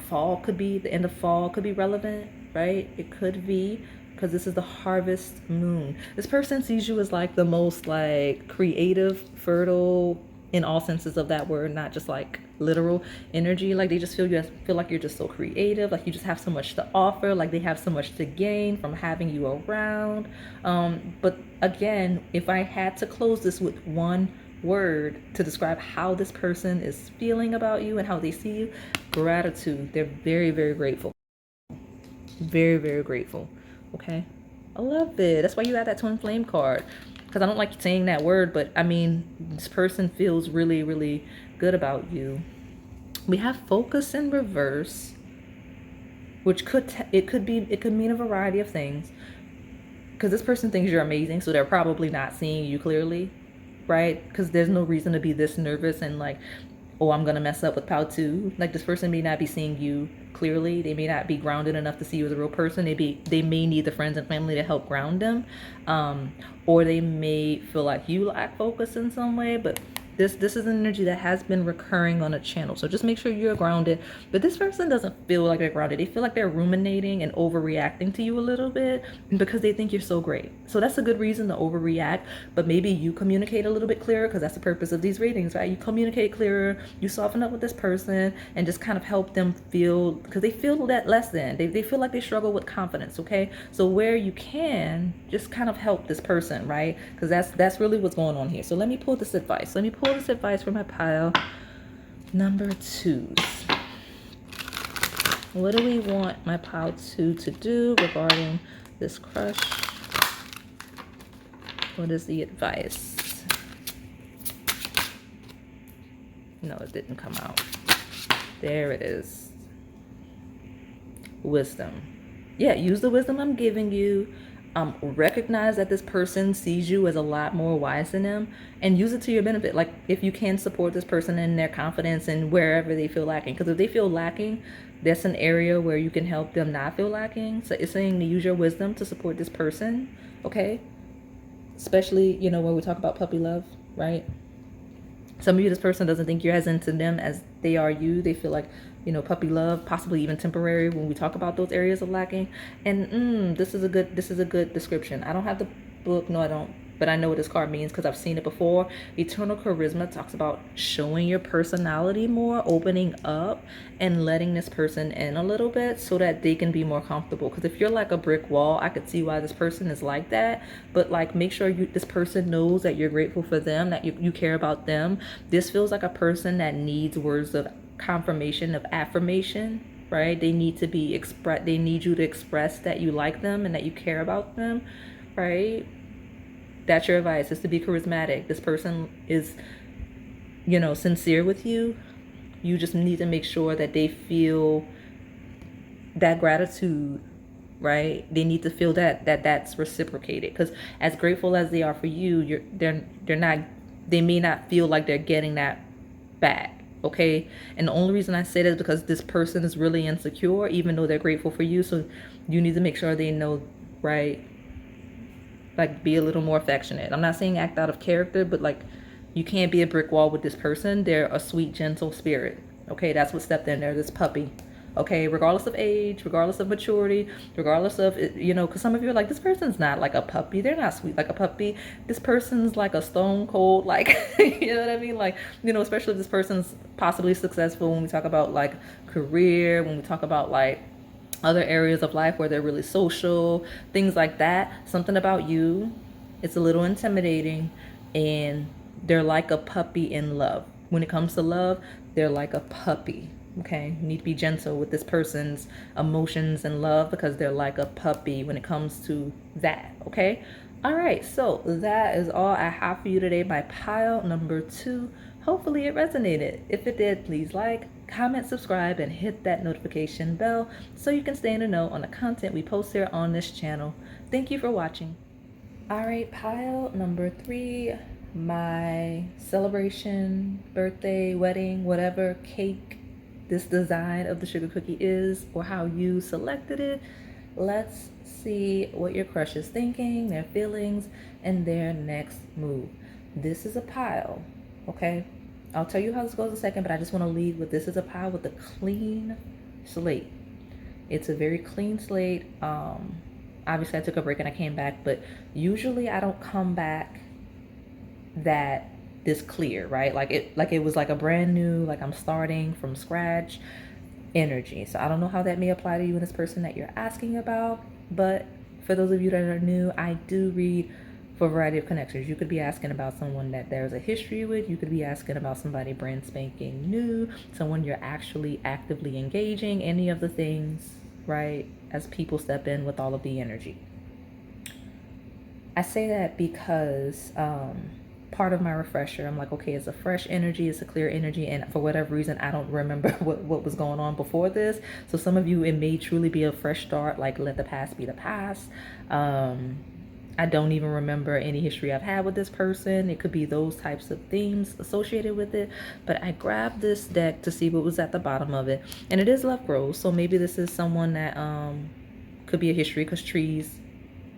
[SPEAKER 1] Fall could be, the end of fall could be relevant, right? It could be, because this is the harvest moon. This person sees you as like the most like creative, fertile, in all senses of that word, not just like literal energy. Like they just feel like you're just so creative, like you just have so much to offer, like they have so much to gain from having you around. But again, if I had to close this with one word to describe how this person is feeling about you and how they see you, gratitude. They're very, very grateful. Very, very grateful. Okay. I love it. That's why you got that twin flame card. Because I don't like saying that word, but I mean, this person feels really, really good about you. We have focus in reverse, which it could mean a variety of things. Because this person thinks you're amazing, so they're probably not seeing you clearly, right? Because there's no reason to be this nervous and like, oh, I'm gonna mess up with Pal 2. Like this person may not be seeing you clearly. They may not be grounded enough to see you as a real person. They may need the friends and family to help ground them, or they may feel like you lack focus in some way. But this is an energy that has been recurring on a channel. So just make sure you're grounded. But this person doesn't feel like they're grounded. They feel like they're ruminating and overreacting to you a little bit because they think you're so great. So that's a good reason to overreact. But maybe you communicate a little bit clearer, because that's the purpose of these readings, right? You communicate clearer, you soften up with this person, and just kind of help them feel, because they feel that less than. They feel like they struggle with confidence, okay? So where you can, just kind of help this person, right? Because that's really what's going on here. So let me pull this advice. Let me pull this advice from my pile number 2s. What do we want my pile 2 to do regarding this crush? What is the advice? No, it didn't come out. There it is. Wisdom. Yeah, use the wisdom I'm giving you. Recognize that this person sees you as a lot more wise than them, and use it to your benefit. Like if you can support this person in their confidence and wherever they feel lacking, because if they feel lacking, that's an area where you can help them not feel lacking. So it's saying to use your wisdom to support this person, okay? Especially, you know, when we talk about puppy love, right? Some of you, this person doesn't think you're as into them as they are you. They feel like, you know, puppy love, possibly even temporary when we talk about those areas of lacking. And this is a good description. I don't have the book, no I don't, but I know what this card means because I've seen it before. Eternal charisma talks about showing your personality more, opening up and letting this person in a little bit so that they can be more comfortable. Because if you're like a brick wall, I could see why this person is like that. But like, make sure this person knows that you're grateful for them, that you care about them. This feels like a person that needs words of confirmation, of affirmation, right? They need to be they need you to express that you like them and that you care about them, right? That's your advice, is to be charismatic. This person is, you know, sincere with you. You just need to make sure that they feel that gratitude, right? They need to feel that's reciprocated. Because as grateful as they are for you, they may not feel like they're getting that back. okay? And the only reason I say that is because this person is really insecure, even though they're grateful for you. So you need to make sure they know, right? Like, be a little more affectionate. I'm not saying act out of character, but like, you can't be a brick wall with this person. They're a sweet, gentle spirit. Okay, that's what stepped in there, this puppy. Okay, regardless of age, regardless of maturity, regardless of, you know, because some of you are like, this person's not like a puppy. They're not sweet like a puppy. This person's like a stone cold, like, you know what I mean? Like, you know, especially if this person's possibly successful when we talk about like career, when we talk about like other areas of life where they're really social, things like that. Something about you, it's a little intimidating, and they're like a puppy in love. When it comes to love, they're like a puppy. Okay, you need to be gentle with this person's emotions and love because they're like a puppy when it comes to that. Okay, all right, so that is all I have for you today by pile number 2. Hopefully it resonated. If it did, please like, comment, subscribe, and hit that notification bell so you can stay in the know on the content we post here on this channel. Thank you for watching. All right, pile number 3, my celebration, birthday, wedding, whatever cake this design of the sugar cookie is, or how you selected it. Let's see what your crush is thinking, their feelings, and their next move. This is a pile, okay? I'll tell you how this goes in a second, but I just want to lead with this is a pile with a clean slate. It's a very clean slate. Obviously I took a break and I came back, but usually I don't come back that this clear, right? Like it was like a brand new, like I'm starting from scratch energy. So I don't know how that may apply to you and this person that you're asking about, but for those of you that are new, I do read for a variety of connections. You could be asking about someone that there's a history with. You could be asking about somebody brand spanking new, someone you're actually actively engaging, any of the things, right? As people step in with all of the energy. I say that because part of my refresher, I'm like, okay, it's a fresh energy, it's a clear energy, and for whatever reason I don't remember what was going on before this. So some of you, it may truly be a fresh start, like let the past be the past. I don't even remember any history I've had with this person. It could be those types of themes associated with it, but I grabbed this deck to see what was at the bottom of it, and it is love grows. So maybe this is someone that could be a history, because trees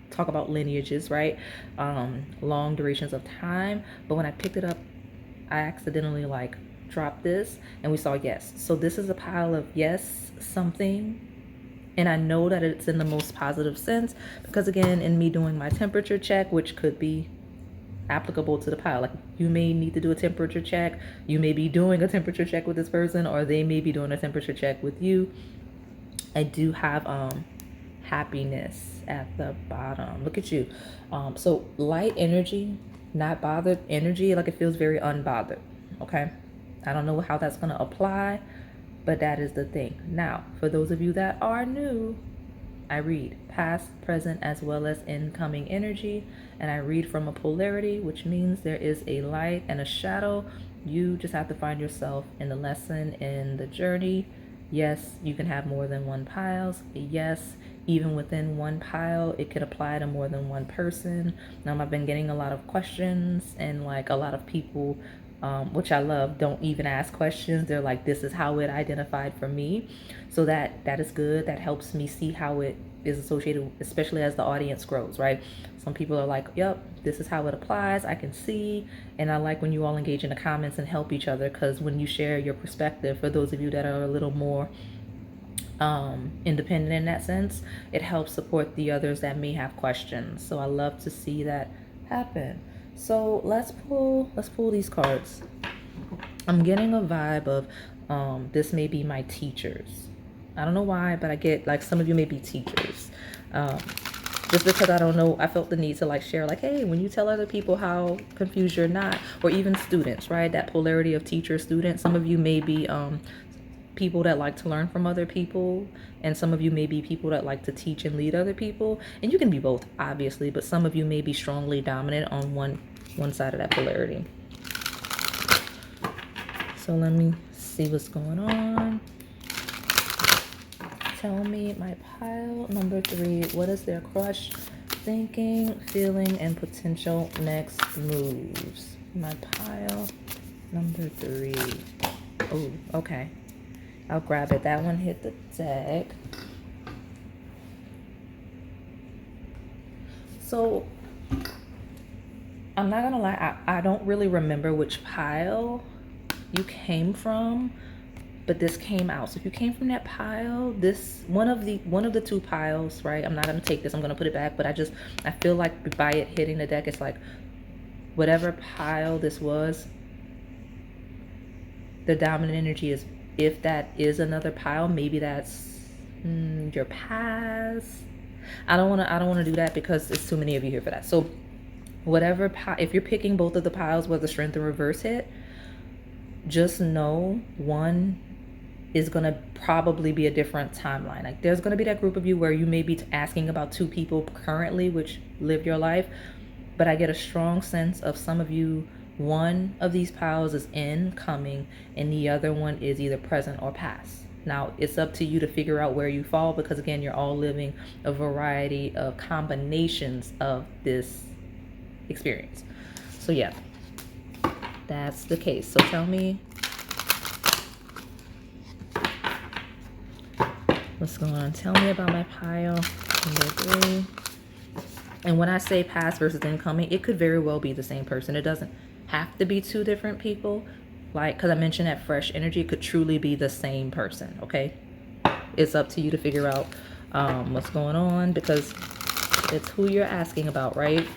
[SPEAKER 1] talk about lineages, right? Long durations of time. But when I picked it up, I accidentally like dropped this, and we saw yes. So this is a pile of yes something, and I know that it's in the most positive sense because, again, in me doing my temperature check, which could be applicable to the pile, like you may need to do a temperature check, you may be doing a temperature check with this person, or they may be doing a temperature check with you. I do have happiness at the bottom. Look at you. So light energy, not bothered energy, like it feels very unbothered. Okay, I don't know how that's going to apply, but that is the thing. Now, for those of you that are new, I read past, present, as well as incoming energy, and I read from a polarity, which means there is a light and a shadow. You just have to find yourself in the lesson, in the journey. Yes, you can have more than one piles. Yes, even within one pile, it could apply to more than one person. Now, I've been getting a lot of questions, and like a lot of people, which I love, don't even ask questions. They're like, this is how it identified for me. So that is good. That helps me see how it is associated, especially as the audience grows, right? Some people are like, yep, this is how it applies. I can see. And I like when you all engage in the comments and help each other, because when you share your perspective, for those of you that are a little more independent in that sense, it helps support the others that may have questions. So I love to see that happen. So let's pull these cards. I'm getting a vibe of this may be my teachers. I don't know why, but I get like some of you may be teachers. Just because I don't know, I felt the need to like share, like, hey, when you tell other people how confused you're not, or even students, right? That polarity of teacher student. Some of you may be people that like to learn from other people, and some of you may be people that like to teach and lead other people, and you can be both, obviously, but some of you may be strongly dominant on one side of that polarity. So let me see what's going on. Tell me, my pile number 3, what is their crush thinking, feeling, and potential next moves? My pile number 3. Oh, okay. I'll grab it. That one hit the deck. So I'm not gonna lie, I don't really remember which pile you came from, but this came out. So if you came from that pile, this one of the two piles, right? I'm not gonna take this, I'm gonna put it back, but I feel like by it hitting the deck, it's like whatever pile this was, the dominant energy is, if that is another pile, maybe that's your past. I don't want to do that because it's too many of you here for that. So whatever if you're picking both of the piles where the strength and reverse hit, just know one is going to probably be a different timeline. Like there's going to be that group of you where you may be asking about two people currently which live your life, but I get a strong sense of some of you, one of these piles is incoming and the other one is either present or past. Now it's up to you to figure out where you fall, because again, you're all living a variety of combinations of this experience. So yeah, that's the case. So tell me what's going on. Tell me about my pile number 3. And when I say past versus incoming, it could very well be the same person. It doesn't have to be two different people. Like, because I mentioned that fresh energy, it could truly be the same person, okay? It's up to you to figure out what's going on, because it's who you're asking about, right?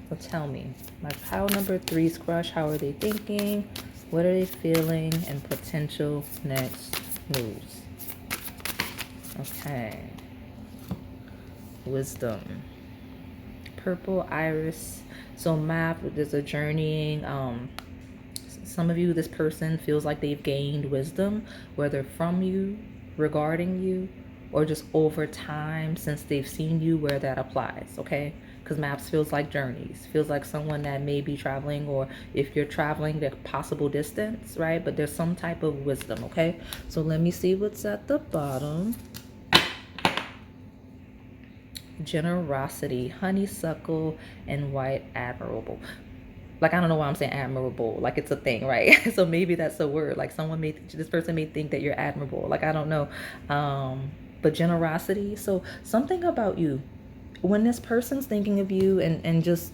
[SPEAKER 1] So tell me, my pile number 3's crush, how are they thinking? What are they feeling? And potential next moves. Okay. Wisdom. Purple iris. So map, there's a journeying. Some of you, this person feels like they've gained wisdom, whether from you, regarding you, or just over time since they've seen you, where that applies, okay? Because maps feels like journeys, feels like someone that may be traveling, or if you're traveling, the possible distance, right? But there's some type of wisdom, okay? So let me see what's at the bottom. Generosity, honeysuckle, and white admirable. Like, I don't know why I'm saying admirable, like it's a thing, right? So maybe that's a word. Like this person may think that you're admirable. Like, I don't know. But generosity. So something about you, when this person's thinking of you, and just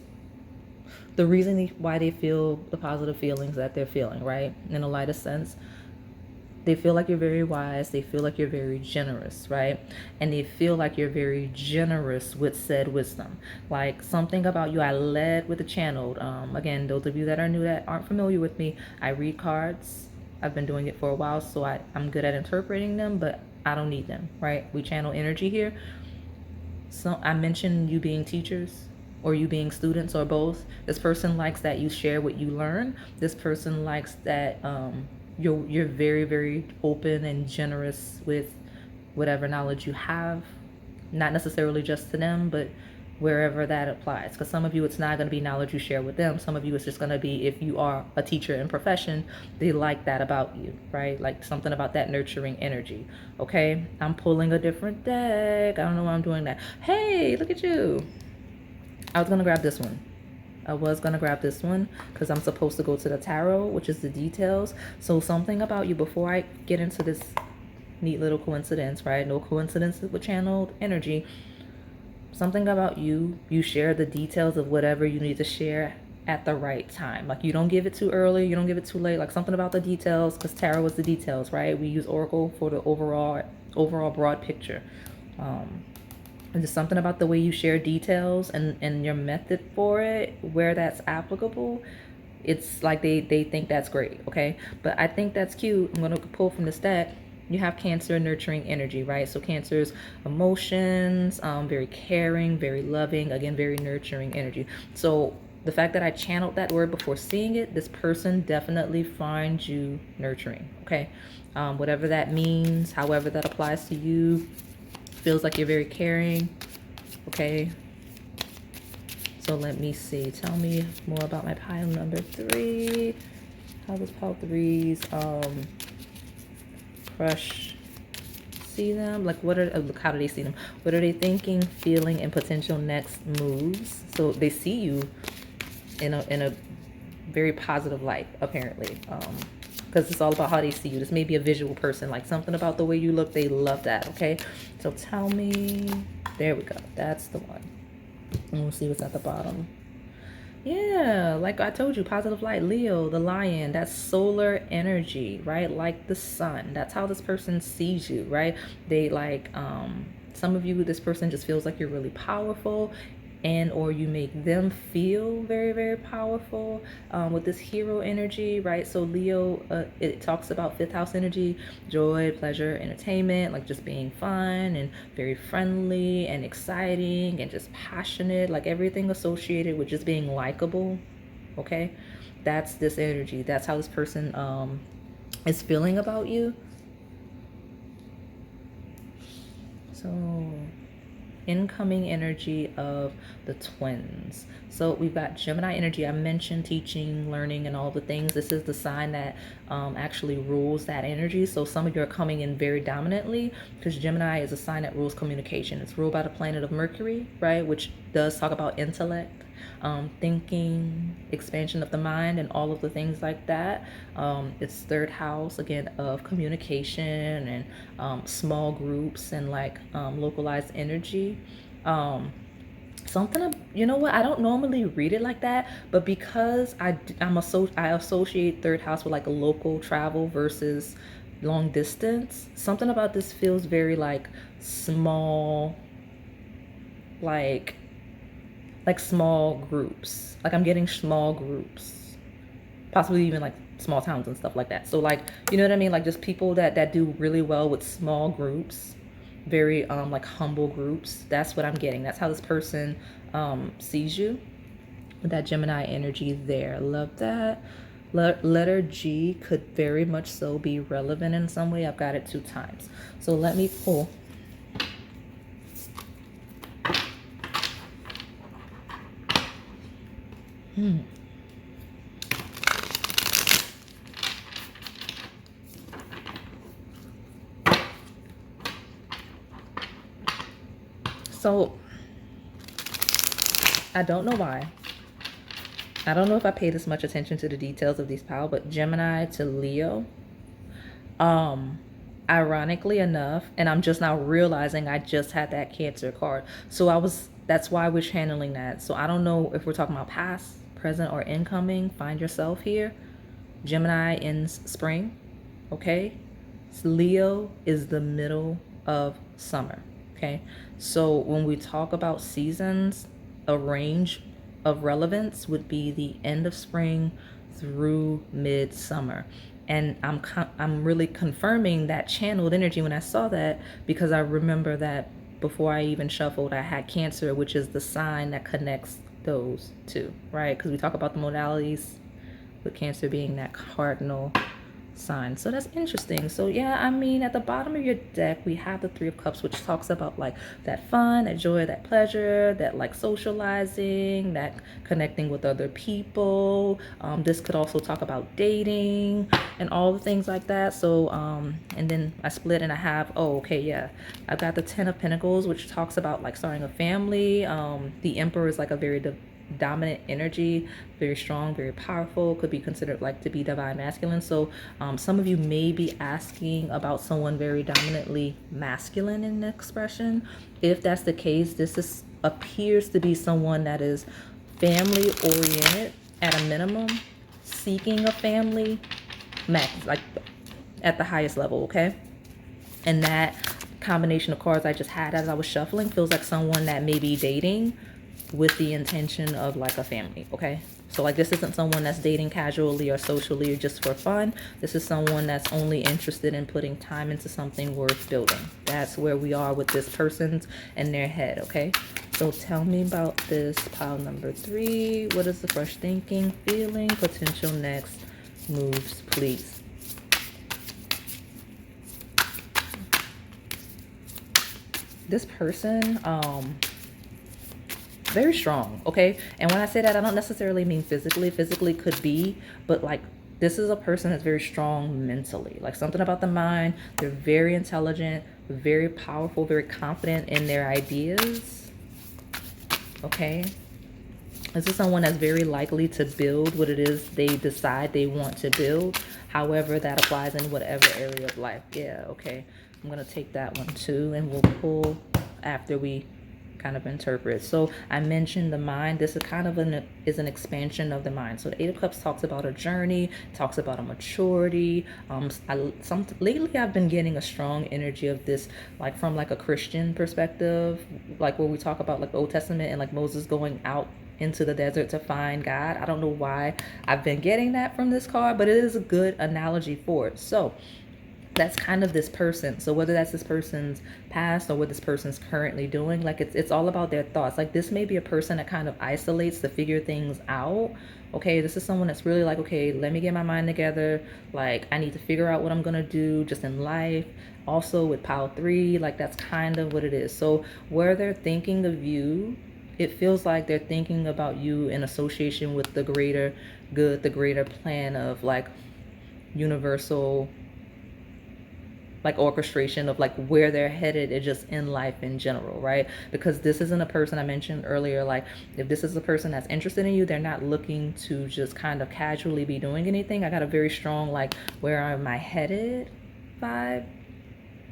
[SPEAKER 1] the reason why they feel the positive feelings that they're feeling, right? In a lighter sense, they feel like you're very wise. They feel like you're very generous, right? And they feel like you're very generous with said wisdom. Like something about you, I led with the channeled. Again, those of you that are new, that aren't familiar with me, I read cards. I've been doing it for a while, so I'm good at interpreting them, but I don't need them, right? We channel energy here. So I mentioned you being teachers, or you being students, or both. This person likes that you share what you learn. This person likes that you're very, very open and generous with whatever knowledge you have, not necessarily just to them, but wherever that applies. Because some of you, it's not going to be knowledge you share with them. Some of you, it's just going to be, if you are a teacher in profession, they like that about you, right? Like something about that nurturing energy. Okay, I'm pulling a different deck. I don't know why I'm doing that. Hey, look at you. I was going to grab this one. Because I'm supposed to go to the tarot, which is the details. So something about you, before I get into this neat little coincidence, right? No coincidences with channeled energy. Something about you, you share the details of whatever you need to share at the right time. Like you don't give it too early, you don't give it too late. Like something about the details, because tarot is the details, right? We use oracle for the overall broad picture. And just something about the way you share details and your method for it, where that's applicable. It's like they think that's great, okay? But I think that's cute. I'm going to pull from this deck. You have Cancer nurturing energy, right? So Cancer's emotions, very caring, very loving, again, very nurturing energy. So the fact that I channeled that word before seeing it, this person definitely finds you nurturing, okay? Whatever that means, however that applies to you, feels like you're very caring, okay? So let me see. Tell me more about my pile number 3. How does pile 3's crush see them? Like what are, look, how do they see them? What are they thinking, feeling, and potential next moves? So they see you in a very positive light, apparently. because it's all about how they see you. This may be a visual person, like something about the way you look, they love that, okay? So tell me, there we go, that's the one. And we'll see what's at the bottom. Yeah, like I told you, positive light, Leo, the lion, that's solar energy, right? Like the sun. That's how this person sees you, right? They like, some of you, this person just feels like you're really powerful, and or you make them feel very, very powerful, with this hero energy, right? So Leo, it talks about fifth house energy, joy, pleasure, entertainment, like just being fun and very friendly and exciting and just passionate, like everything associated with just being likable. Okay, that's this energy. That's how this person is feeling about you. So incoming energy of the twins. So we've got Gemini energy. I mentioned teaching, learning, and all the things. This is the sign that actually rules that energy. So some of you are coming in very dominantly, because Gemini is a sign that rules communication. It's ruled by the planet of Mercury, right? Which does talk about intellect, thinking, expansion of the mind, and all of the things like that. It's third house, again, of communication and small groups and like localized energy. Something of, you know what, I don't normally read it like that, but because I associate third house with like a local travel versus long distance, something about this feels very like small, like small groups. Like I'm getting small groups, possibly even like small towns and stuff like that. So like, you know what I mean? Like just people that do really well with small groups, very like humble groups. That's what I'm getting. That's how this person sees you with that Gemini energy there. Love that. Letter G could very much so be relevant in some way. I've got it 2 times. So let me pull. So I don't know why. I don't know if I paid as much attention to the details of these piles, but Gemini to Leo. Ironically enough, and I'm just now realizing I just had that Cancer card. So that's why we're channeling that. So I don't know if we're talking about past, present, or incoming. Find yourself here. Gemini ends spring, okay? So Leo is the middle of summer, okay? So when we talk about seasons, a range of relevance would be the end of spring through midsummer. And I'm really confirming that channeled energy when I saw that, because I remember that before I even shuffled, I had Cancer, which is the sign that connects those two, right? Because we talk about the modalities, with Cancer being that cardinal sign. So that's interesting. So yeah, I mean, at the bottom of your deck, we have the 3 of Cups, which talks about like that fun, that joy, that pleasure, that like socializing, that connecting with other people. This could also talk about dating and all the things like that. So and then I split and I have, oh okay, yeah, I've got the 10 of Pentacles, which talks about like starting a family. The Emperor is like a very dominant energy, very strong, very powerful, could be considered like to be divine masculine. So some of you may be asking about someone very dominantly masculine in expression. If that's the case, this appears to be someone that is family oriented at a minimum, seeking a family, like at the highest level, okay? And that combination of cards I just had as I was shuffling feels like someone that may be dating with the intention of like a family, okay? So like this isn't someone that's dating casually or socially or just for fun. This is someone that's only interested in putting time into something worth building. That's where we are with this person's and their head, okay? So tell me about this pile number 3. What is the fresh thinking, feeling, potential next moves, please? This person, very strong, okay? And when I say that, I don't necessarily mean physically. Physically could be, but like this is a person that's very strong mentally. Like something about the mind. They're very intelligent, very powerful, very confident in their ideas, okay? This is someone that's very likely to build what it is they decide they want to build. However, that applies in whatever area of life. Yeah, okay. I'm going to take that one too, and we'll pull after we kind of interpret. So I mentioned the mind. This is kind of an expansion of the mind. So the Eight of Cups talks about a journey, talks about a maturity. Lately I've been getting a strong energy of this, like from like a Christian perspective, like where we talk about like the Old Testament and like Moses going out into the desert to find God. I don't know why I've been getting that from this card, but it is a good analogy for it. So that's kind of this person. So whether that's this person's past or what this person's currently doing, like it's all about their thoughts. Like this may be a person that kind of isolates to figure things out. Okay, this is someone that's really like, okay, let me get my mind together. Like I need to figure out what I'm gonna do just in life. Also with pile 3, like that's kind of what it is. So where they're thinking of you, it feels like they're thinking about you in association with the greater good, the greater plan of like universal like orchestration of like where they're headed and just in life in general, right? Because this isn't a person I mentioned earlier, like if this is a person that's interested in you, they're not looking to just kind of casually be doing anything. I got a very strong like where am I headed vibe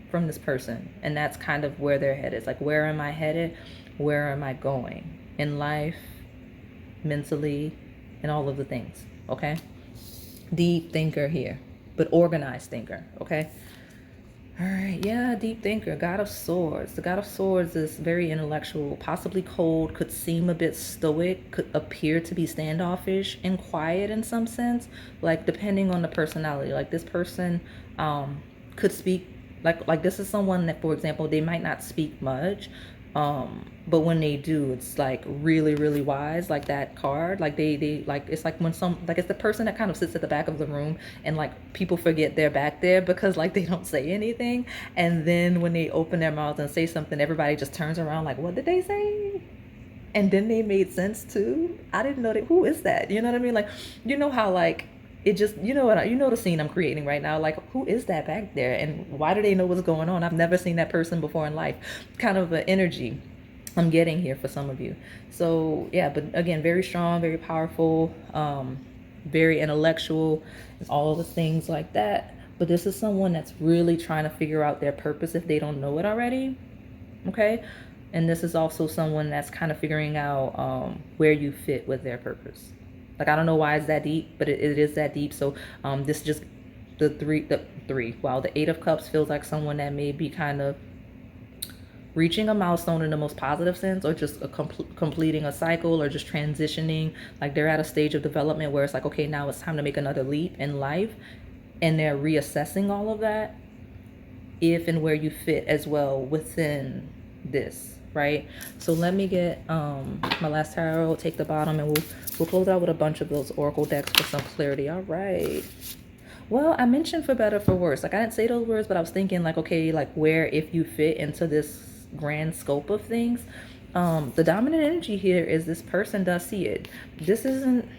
[SPEAKER 1] from this person, and that's kind of where their head is. Like where am I headed, where am I going in life, mentally, and all of the things. Okay, deep thinker here, but organized thinker. Okay. All right, yeah, deep thinker, God of Swords. The God of Swords is very intellectual, possibly cold, could seem a bit stoic, could appear to be standoffish and quiet in some sense, like depending on the personality. Like this person could speak, like this is someone that, for example, they might not speak much, but when they do, it's like really, really wise. Like that card, like they like, it's like when some, like it's the person that kind of sits at the back of the room and like people forget they're back there because like they don't say anything, and then when they open their mouths and say something, everybody just turns around like, what did they say? And then they made sense too. I didn't know that. Who is that? You know what I mean? Like, you know how like it just, you know what, you know the scene I'm creating right now. Like, who is that back there, and why do they know what's going on? I've never seen that person before in life. Kind of an energy I'm getting here for some of you. So yeah, but again, very strong, very powerful, very intellectual, and all the things like that. But this is someone that's really trying to figure out their purpose if they don't know it already. Okay. And this is also someone that's kind of figuring out where you fit with their purpose. Like, I don't know why it's that deep, but it is that deep. So this just the three. Wow, the Eight of Cups feels like someone that may be kind of reaching a milestone in the most positive sense, or just completing a cycle, or just transitioning. Like they're at a stage of development where it's like, okay, now it's time to make another leap in life, and they're reassessing all of that, if and where you fit as well within this, right? So let me get my last tarot, take the bottom, and we'll close out with a bunch of those oracle decks for some clarity. All right. Well, I mentioned for better, for worse. Like I didn't say those words, but I was thinking like, okay, like where if you fit into this grand scope of things. The dominant energy here is this person does see it. This isn't,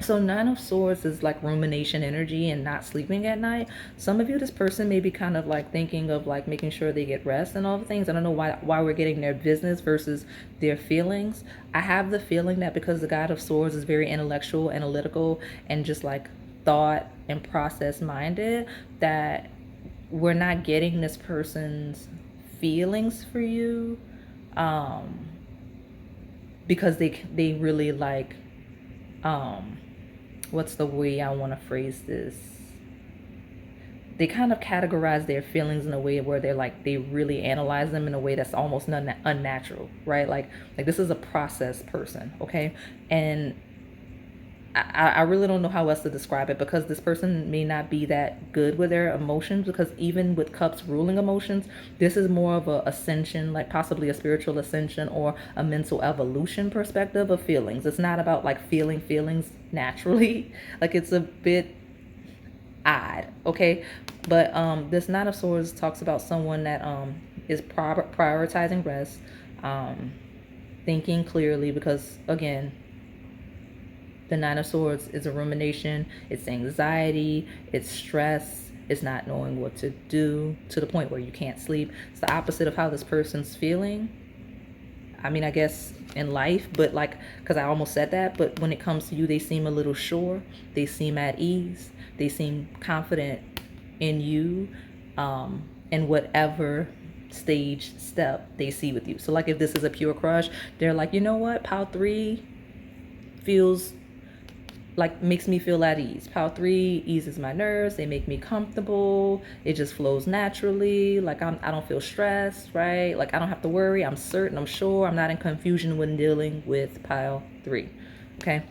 [SPEAKER 1] so Nine of Swords is like rumination energy and not sleeping at night. Some of you, this person may be kind of like thinking of like making sure they get rest and all the things. I don't know why we're getting their business versus their feelings. I have the feeling that because the God of Swords is very intellectual, analytical, and just like thought and process minded, that we're not getting this person's feelings for you because they really like what's the way I want to phrase this, they kind of categorize their feelings in a way where they're like, they really analyze them in a way that's almost unnatural, right? Like this is a process person. Okay. And I really don't know how else to describe it, because this person may not be that good with their emotions, because even with cups ruling emotions, this is more of a ascension, like possibly a spiritual ascension or a mental evolution perspective of feelings. It's not about like feeling feelings naturally. Like it's a bit odd. Okay. But this Nine of Swords talks about someone that is prioritizing rest, thinking clearly, because again, the Nine of Swords is a rumination, it's anxiety, it's stress, it's not knowing what to do to the point where you can't sleep. It's the opposite of how this person's feeling. I mean, I guess in life, but like, because I almost said that, but when it comes to you, they seem a little sure. They seem at ease. They seem confident in you, in whatever stage step they see with you. So like if this is a pure crush, they're like, you know what, pile 3 feels like, makes me feel at ease. Pile 3 eases my nerves. They make me comfortable. It just flows naturally. Like I don't feel stressed, right? Like I don't have to worry. I'm certain, I'm sure. I'm not in confusion when dealing with pile 3. Okay.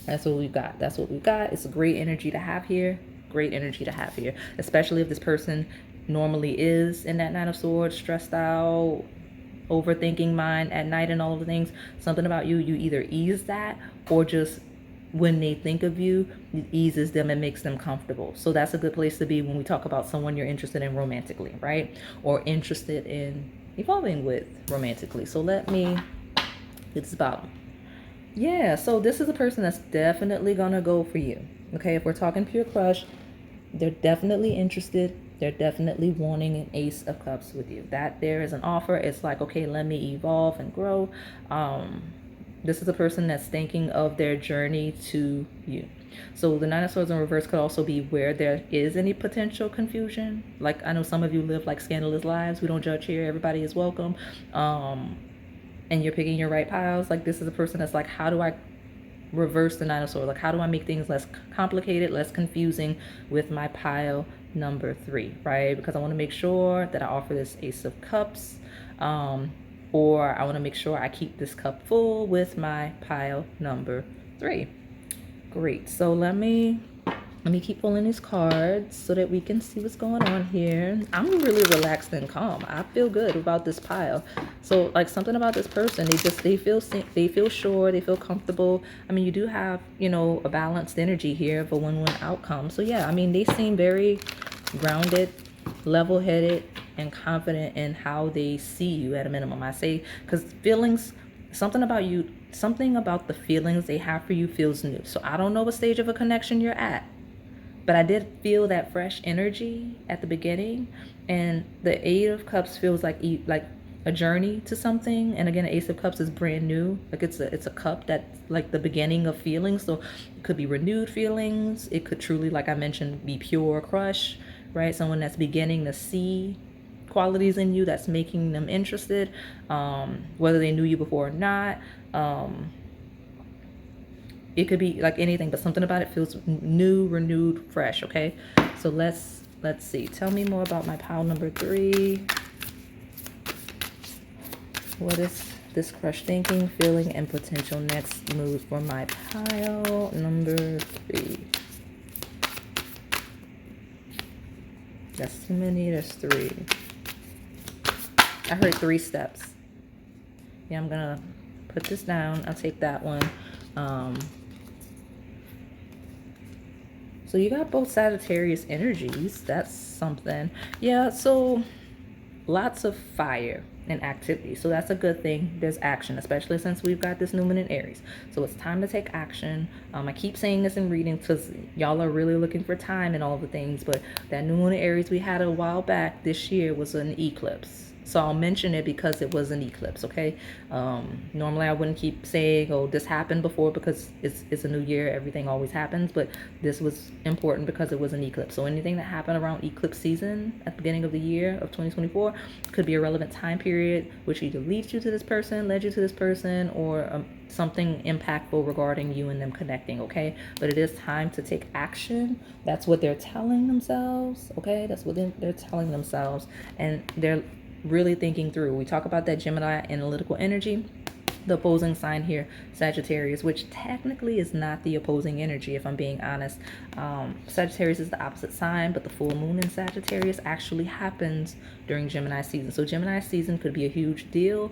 [SPEAKER 1] That's what we've got. That's what we've got. It's a great energy to have here. Great energy to have here. Especially if this person normally is in that Nine of Swords, stressed out, overthinking mind at night and all of the things. Something about you, you either ease that, or just when they think of you, it eases them and makes them comfortable. So that's a good place to be when we talk about someone you're interested in romantically, right? Or interested in evolving with romantically. So let me get this bottom. Yeah, so this is a person that's definitely gonna go for you. Okay, if we're talking pure crush, they're definitely interested. They're definitely wanting an Ace of Cups with you. That there is an offer. It's like, okay, let me evolve and grow. This is a person that's thinking of their journey to you. So the Nine of Swords in reverse could also be where there is any potential confusion. Like I know some of you live like scandalous lives. We don't judge here. Everybody is welcome. And you're picking your right piles. Like this is a person that's like, how do I reverse the Nine of Swords? Like how do I make things less complicated, less confusing with my pile number 3, right? Because I want to make sure that I offer this Ace of Cups, or I want to make sure I keep this cup full with my pile number 3. Great. So let me keep pulling these cards so that we can see what's going on here. I'm really relaxed and calm. I feel good about this pile. So like something about this person, they feel sure, they feel comfortable. I mean, you do have, you know, a balanced energy here of a win-win outcome. So yeah, I mean, they seem very grounded, level-headed, and confident in how they see you at a minimum. I say, because feelings, something about you, something about the feelings they have for you feels new. So I don't know what stage of a connection you're at, but I did feel that fresh energy at the beginning, and the Eight of Cups feels like a journey to something. And again, the Ace of Cups is brand new. Like it's a cup that's like the beginning of feelings. So it could be renewed feelings. It could truly, like I mentioned, be pure crush, right? Someone that's beginning to see qualities in you that's making them interested, whether they knew you before or not. It could be like anything, but something about it feels new, renewed, fresh. Okay, so let's see. Tell me more about my pile number 3. What is this crush thinking, feeling, and potential next moves for my pile number 3? That's too many. There's 3. I heard 3 steps. Yeah, I'm gonna put this down. I'll take that one. So you got both Sagittarius energies. That's something. Yeah, so lots of fire and activity. So that's a good thing. There's action, especially since we've got this new moon in Aries. So it's time to take action. I keep saying this in reading because y'all are really looking for time and all of the things. But that new moon in Aries we had a while back this year was an eclipse. So I'll mention it because it was an eclipse, okay? Normally I wouldn't keep saying, oh, this happened before, because it's a new year. Everything always happens. But this was important because it was an eclipse. So anything that happened around eclipse season at the beginning of the year of 2024 could be a relevant time period, which either leads you to this person, led you to this person, or something impactful regarding you and them connecting, okay? But it is time to take action. That's what they're telling themselves, okay? That's what they're telling themselves. And they're really thinking through. We talk about that Gemini analytical energy. The opposing sign here, Sagittarius, which technically is not the opposing energy, if I'm being honest. Sagittarius is the opposite sign, but the full moon in Sagittarius actually happens during Gemini season. So Gemini season could be a huge deal.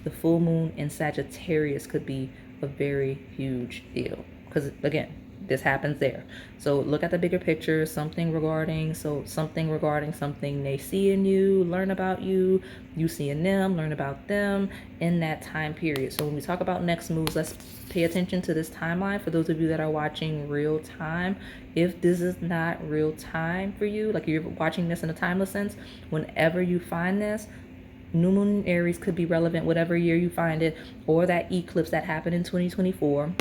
[SPEAKER 1] The full moon in Sagittarius could be a very huge deal, because again, this happens there. So look at the bigger picture, something regarding something they see in you, learn about you, you see in them, learn about them in that time period. So when we talk about next moves, let's pay attention to this timeline. For those of you that are watching real time, if this is not real time for you, like you're watching this in a timeless sense, whenever you find this, New moon in Aries could be relevant whatever year you find it, or that eclipse that happened in 2024.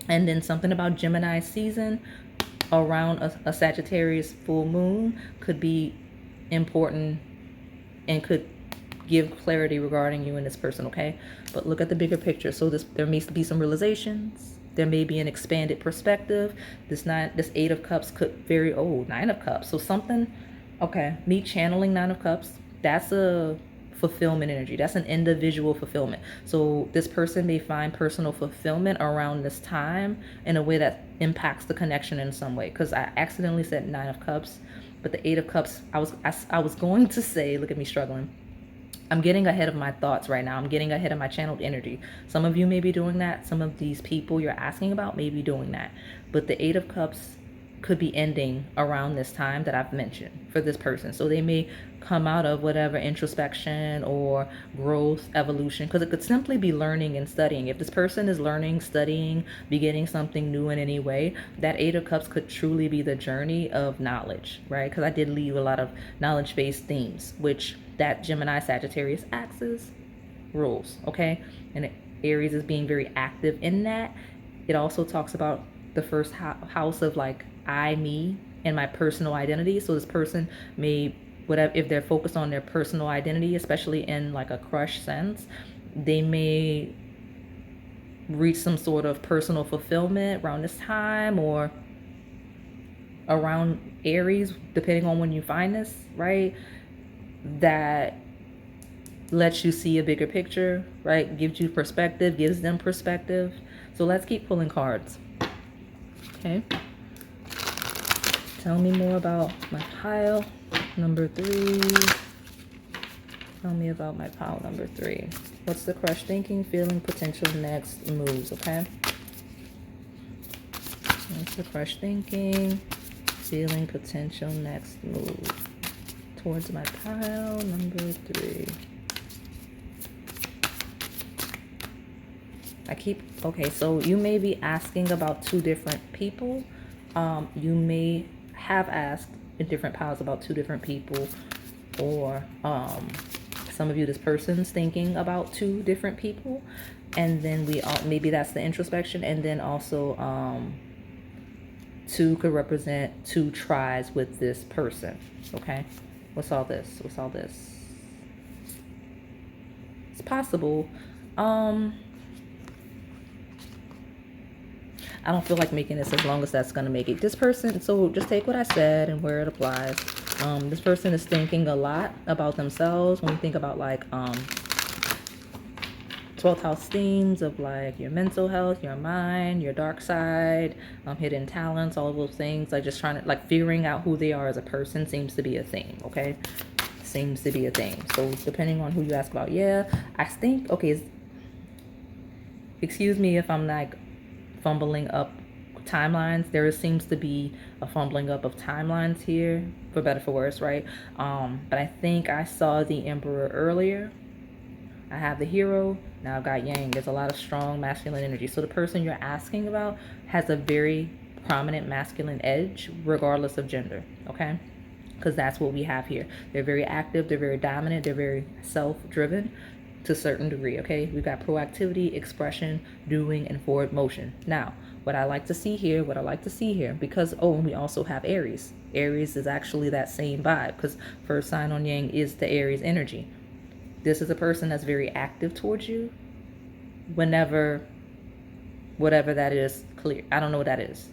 [SPEAKER 1] And then something about Gemini season around a Sagittarius full moon could be important and could give clarity regarding you and this person, okay? But look at the bigger picture. So there may be some realizations. There may be an expanded perspective. This 8 of Cups could very, 9 of Cups. So something, okay, me channeling 9 of Cups, that's a fulfillment energy. That's an individual fulfillment. So this person may find personal fulfillment around this time in a way that impacts the connection in some way. Because I accidentally said 9 of Cups, but the 8 of Cups, I was going to say, look at me struggling. I'm getting ahead of my thoughts right now. I'm getting ahead of my channeled energy. Some of you may be doing that. Some of these people you're asking about may be doing that. But the 8 of Cups could be ending around this time that I've mentioned for this person. So they may come out of whatever introspection or growth, evolution, because it could simply be learning and studying. If this person is learning, studying, beginning something new in any way, that 8 of Cups could truly be the journey of knowledge, right? Because I did leave a lot of knowledge-based themes, which that Gemini Sagittarius axis rules, okay? And Aries is being very active in that. It also talks about the first house of like I, me, and my personal identity. So this person may, whatever, if they're focused on their personal identity, especially in like a crush sense, they may reach some sort of personal fulfillment around this time or around Aries, depending on when you find this, right? That lets you see a bigger picture, right? Gives you perspective, gives them perspective. So let's keep pulling cards. Okay. Tell me more about my pile number 3. Tell me about my pile number 3. What's the crush thinking, feeling, potential next moves, okay? What's the crush thinking, feeling, potential next move towards my pile number 3? Okay, so you may be asking about 2 different people. You may have asked in different piles about 2 different people, or some of you, this person's thinking about 2 different people, and then maybe that's the introspection, and then also 2 could represent 2 tries with this person. Okay, what's all this? What's all this? It's possible. I don't feel like making this as long as that's going to make it. This person, so just take what I said and where it applies. This person is thinking a lot about themselves. When you think about like 12th house themes of like your mental health, your mind, your dark side, hidden talents, all of those things, like just trying to like figuring out who they are as a person seems to be a theme, okay? Seems to be a thing. So depending on who you ask about, yeah, I think, okay, excuse me if I'm like fumbling up timelines. There seems to be a fumbling up of timelines here, for better for worse, right? But I think I saw the Emperor earlier. I have the Hero, now I've got Yang. There's a lot of strong masculine energy. So the person you're asking about has a very prominent masculine edge regardless of gender, okay? Because that's what we have here. They're very active, they're very dominant, they're very self-driven to a certain degree, okay? We've got proactivity, expression, doing, and forward motion. Now, what I like to see here, because, we also have Aries. Aries is actually that same vibe, because first sign on Yang is the Aries energy. This is a person that's very active towards you whenever, whatever that is, clear. I don't know what that is.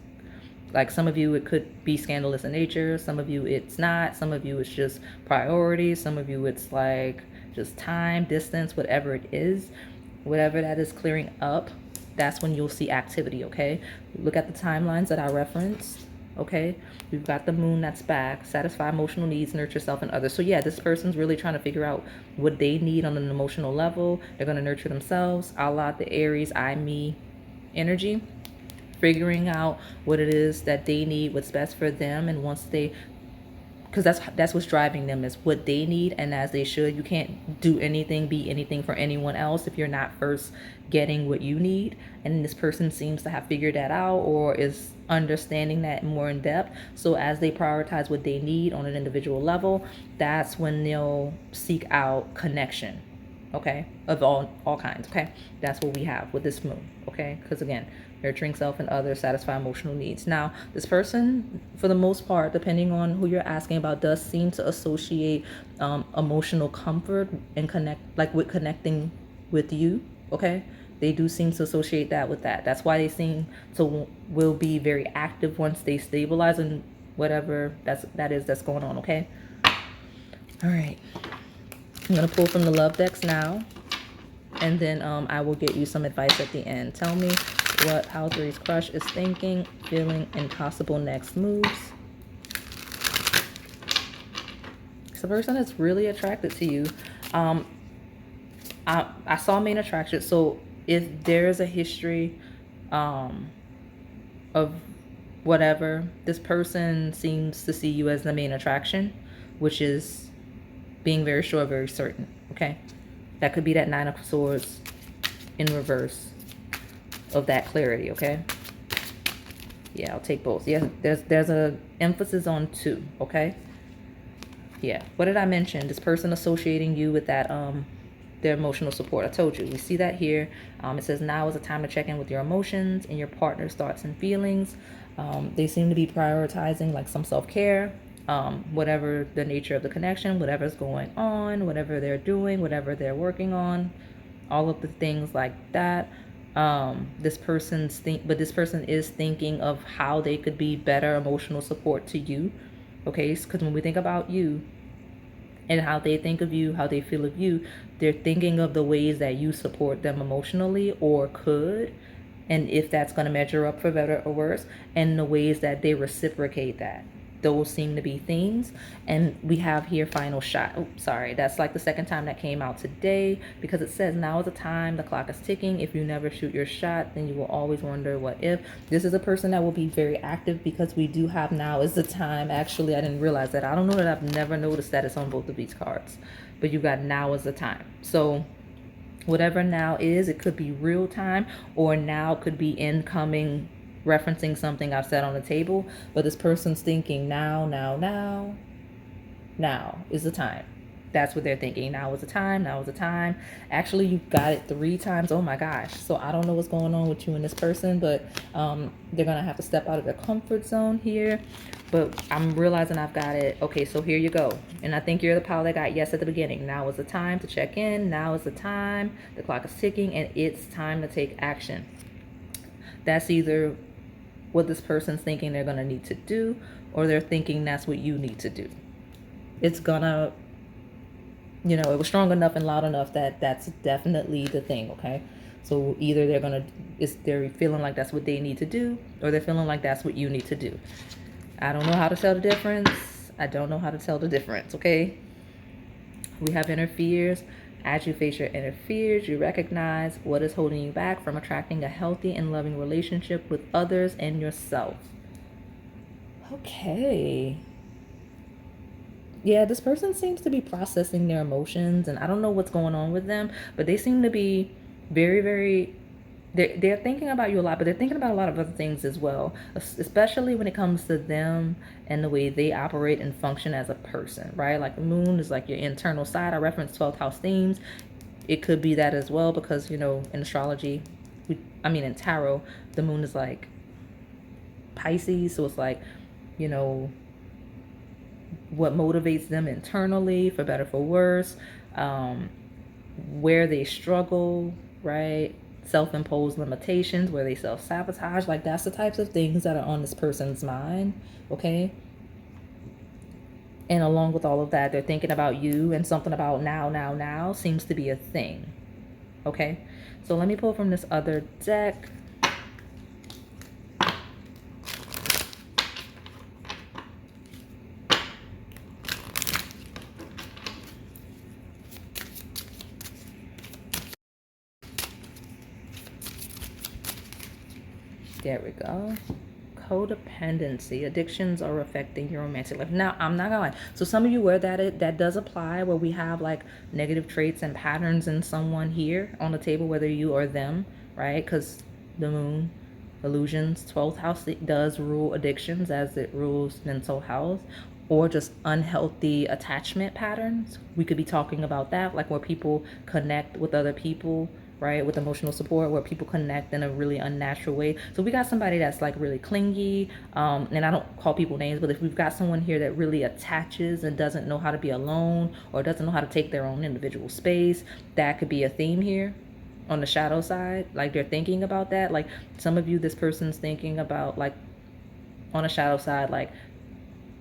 [SPEAKER 1] Like some of you, it could be scandalous in nature. Some of you, it's not. Some of you, it's just priorities. Some of you, it's like just time, distance, whatever it is, whatever that is clearing up, that's when you'll see activity, okay? Look at the timelines that I referenced, okay? We've got the moon that's back, satisfy emotional needs, nurture self and others. So yeah, this person's really trying to figure out what they need on an emotional level. They're going to nurture themselves, a la the Aries, I, me energy, figuring out what it is that they need, what's best for them. And once they because that's what's driving them, is what they need, and as they should. You can't do anything, be anything for anyone else if you're not first getting what you need. And this person seems to have figured that out, or is understanding that more in depth. So as they prioritize what they need on an individual level, that's when they'll seek out connection, okay, of all kinds. Okay, that's what we have with this moon. Okay, because again, nurturing self and others, satisfy emotional needs. Now, this person, for the most part, depending on who you're asking about, does seem to associate emotional comfort and with connecting with you. Okay, they do seem to associate that with that. That's why they seem to will be very active once they stabilize and whatever that's going on. Okay. All right. I'm gonna pull from the love decks now, and then I will get you some advice at the end. Tell me what House 3's crush is thinking, feeling, and possible next moves. It's a person that's really attracted to you. I saw main attraction, so if there's a history of whatever, this person seems to see you as the main attraction, which is being very sure, very certain. Okay, that could be that Nine of Swords in reverse of that clarity. Okay, yeah, I'll take both. Yeah, there's a emphasis on two. Okay, yeah. What did I mention? This person associating you with that their emotional support. I told you, we see that here. It says now is a time to check in with your emotions and your partner's thoughts and feelings. They seem to be prioritizing like some self-care, whatever the nature of the connection, whatever's going on, whatever they're doing, whatever they're working on, all of the things like that. This person is thinking of how they could be better emotional support to you. Okay, because when we think about you and how they think of you, how they feel of you, they're thinking of the ways that you support them emotionally or could, and if that's going to measure up for better or worse, and the ways that they reciprocate that. Those seem to be themes. And we have here final shot. Oh, sorry, that's like the second time that came out today, because it says now is the time, the clock is ticking. If you never shoot your shot, then you will always wonder what if. This is a person that will be very active, because we do have now is the time. Actually, I didn't realize that. I don't know that I've never noticed that it's on both of these cards, but you got now is the time. So whatever now is, it could be real time, or now could be incoming, referencing something I've said on the table. But this person's thinking now is the time. That's what they're thinking. Now is the time. Now is the time. Actually, you got it 3 times. Oh my gosh. So I don't know what's going on with you and this person, but they're going to have to step out of their comfort zone here. But I'm realizing I've got it. Okay, so here you go. And I think you're the pile that got yes at the beginning. Now is the time to check in. Now is the time. The clock is ticking, and it's time to take action. That's either what this person's thinking they're going to need to do, or they're thinking that's what you need to do. It's gonna, it was strong enough and loud enough that that's definitely the thing. Okay, so either they're feeling like that's what they need to do, or they're feeling like that's what you need to do. I don't know how to tell the difference. Okay, we have inner fears. As you face your inner fears, you recognize what is holding you back from attracting a healthy and loving relationship with others and yourself. Okay. Yeah, this person seems to be processing their emotions, and I don't know what's going on with them, but they seem to be very, very, they're thinking about you a lot, but they're thinking about a lot of other things as well, especially when it comes to them and the way they operate and function as a person, right? Like the moon is like your internal side. I referenced 12th house themes. It could be that as well, because, in astrology, in tarot, the moon is like Pisces. So it's like, what motivates them internally, for better, for worse, where they struggle, right? Self-imposed limitations, where they self-sabotage. Like, that's the types of things that are on this person's mind. Okay, and along with all of that, they're thinking about you, and something about now seems to be a thing. Okay, so let me pull from this other deck. There we go. Codependency. Addictions are affecting your romantic life. Now, I'm not gonna lie. So some of you where that does apply, where we have like negative traits and patterns in someone here on the table, whether you or them, right? Because the moon, illusions, 12th house does rule addictions as it rules mental health, or just unhealthy attachment patterns. We could be talking about that, like where people connect with other people, right, with emotional support, where people connect in a really unnatural way. So we got somebody that's like really clingy, and I don't call people names, but if we've got someone here that really attaches and doesn't know how to be alone, or doesn't know how to take their own individual space, that could be a theme here on the shadow side. Like they're thinking about that. Like some of you, this person's thinking about, like, on the shadow side, like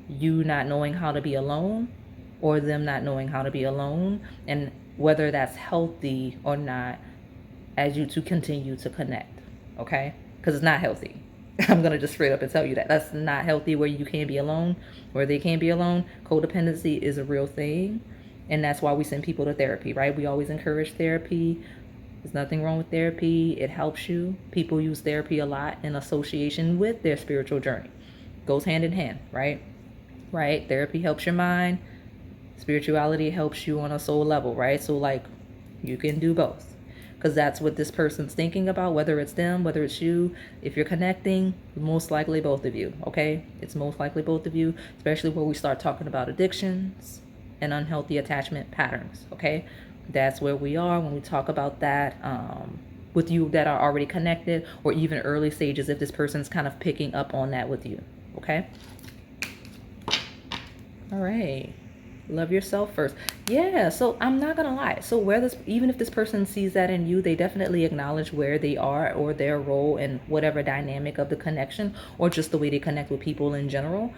[SPEAKER 1] you not knowing how to be alone, or them not knowing how to be alone, and whether that's healthy or not as you two continue to connect. Okay, because it's not healthy. I'm gonna just straight up and tell you that that's not healthy, where you can't be alone, where they can't be alone. Codependency is a real thing, and that's why we send people to therapy, right? We always encourage therapy. There's nothing wrong with therapy. It helps you. People use therapy a lot in association with their spiritual journey. Goes hand in hand, right? Right? Therapy helps your mind. Spirituality helps you on a soul level, right? So like you can do both, because that's what this person's thinking about, whether it's them, whether it's you. If you're connecting, most likely both of you, okay? It's most likely both of you, especially when we start talking about addictions and unhealthy attachment patterns, okay? That's where we are when we talk about that, with you that are already connected, or even early stages if this person's kind of picking up on that with you, okay? All right. Love yourself first. Yeah, so I'm not gonna lie. So where this, even if this person sees that in you, they definitely acknowledge where they are, or their role in whatever dynamic of the connection, or just the way they connect with people in general.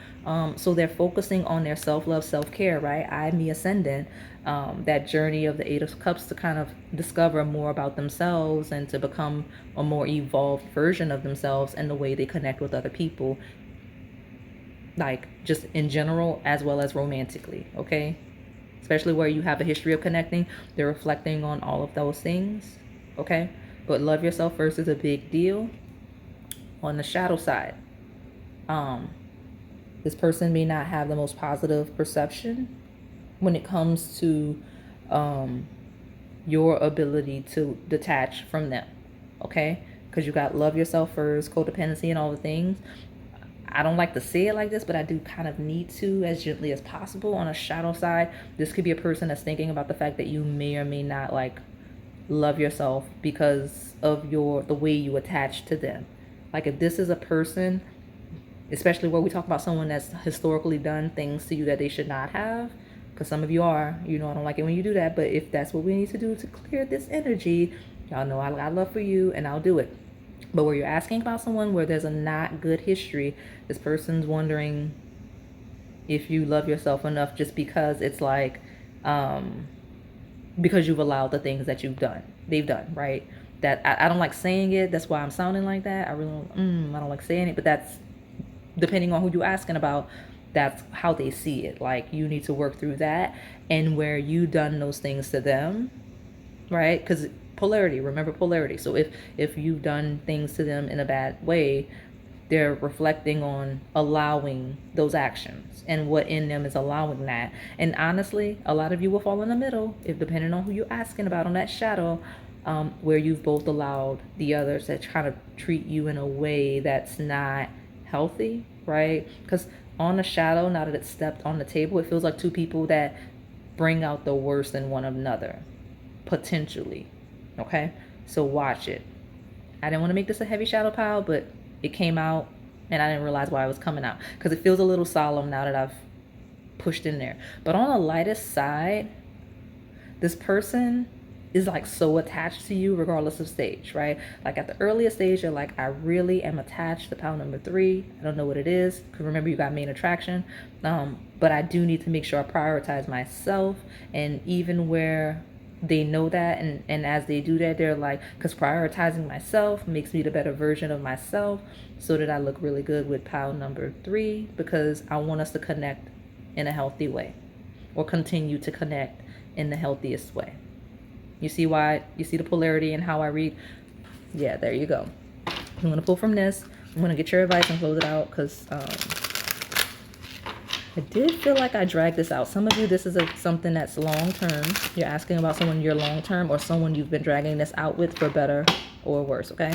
[SPEAKER 1] So they're focusing on their self-love, self-care, right? I, me, ascendant, that journey of the Eight of Cups, to kind of discover more about themselves and to become a more evolved version of themselves and the way they connect with other people, like just in general as well as romantically, okay? Especially where you have a history of connecting, they're reflecting on all of those things, okay? But love yourself first is a big deal. On the shadow side, this person may not have the most positive perception when it comes to your ability to detach from them, okay? Because you got love yourself first, codependency, and all the things. I don't like to say it like this, but I do kind of need to, as gently as possible. On a shadow side, this could be a person that's thinking about the fact that you may or may not like love yourself because of the way you attach to them. Like if this is a person, especially where we talk about someone that's historically done things to you that they should not have, because some of you are, I don't like it when you do that, but if that's what we need to do to clear this energy, y'all know I got love for you and I'll do it. But where you're asking about someone where there's a not good history, this person's wondering if you love yourself enough, just because it's like, because you've allowed the things that they've done, right? That I don't like saying it. That's why I'm sounding like that. I don't like saying it, but that's depending on who you're asking about. That's how they see it. Like you need to work through that, and where you done those things to them, right? Because polarity, remember polarity. So if you've done things to them in a bad way, they're reflecting on allowing those actions and what in them is allowing that. And honestly, a lot of you will fall in the middle, if depending on who you're asking about on that shadow, where you've both allowed the others to kind of treat you in a way that's not healthy, right? Because on the shadow, now that it's stepped on the table, it feels like two people that bring out the worst in one another, potentially. Okay, so watch it. I didn't want to make this a heavy shadow pile, but it came out and I didn't realize why it was coming out, because it feels a little solemn now that I've pushed in there. But on the lightest side, this person is like so attached to you regardless of stage, right? Like at the earliest stage, you're like, I really am attached to pile number 3. I don't know what it is, because remember you got main attraction. But I do need to make sure I prioritize myself. And even where they know that, and as they do that, they're like, because prioritizing myself makes me the better version of myself, so that I look really good with pile number 3, because I want us to connect in a healthy way, or continue to connect in the healthiest way. You see the polarity and how I read? Yeah, there you go. I'm going to pull from this. I'm going to get your advice and close it out because I did feel like I dragged this out. Some of you, this is something that's long term. You're asking about someone you're long term or someone you've been dragging this out with for better or worse, okay?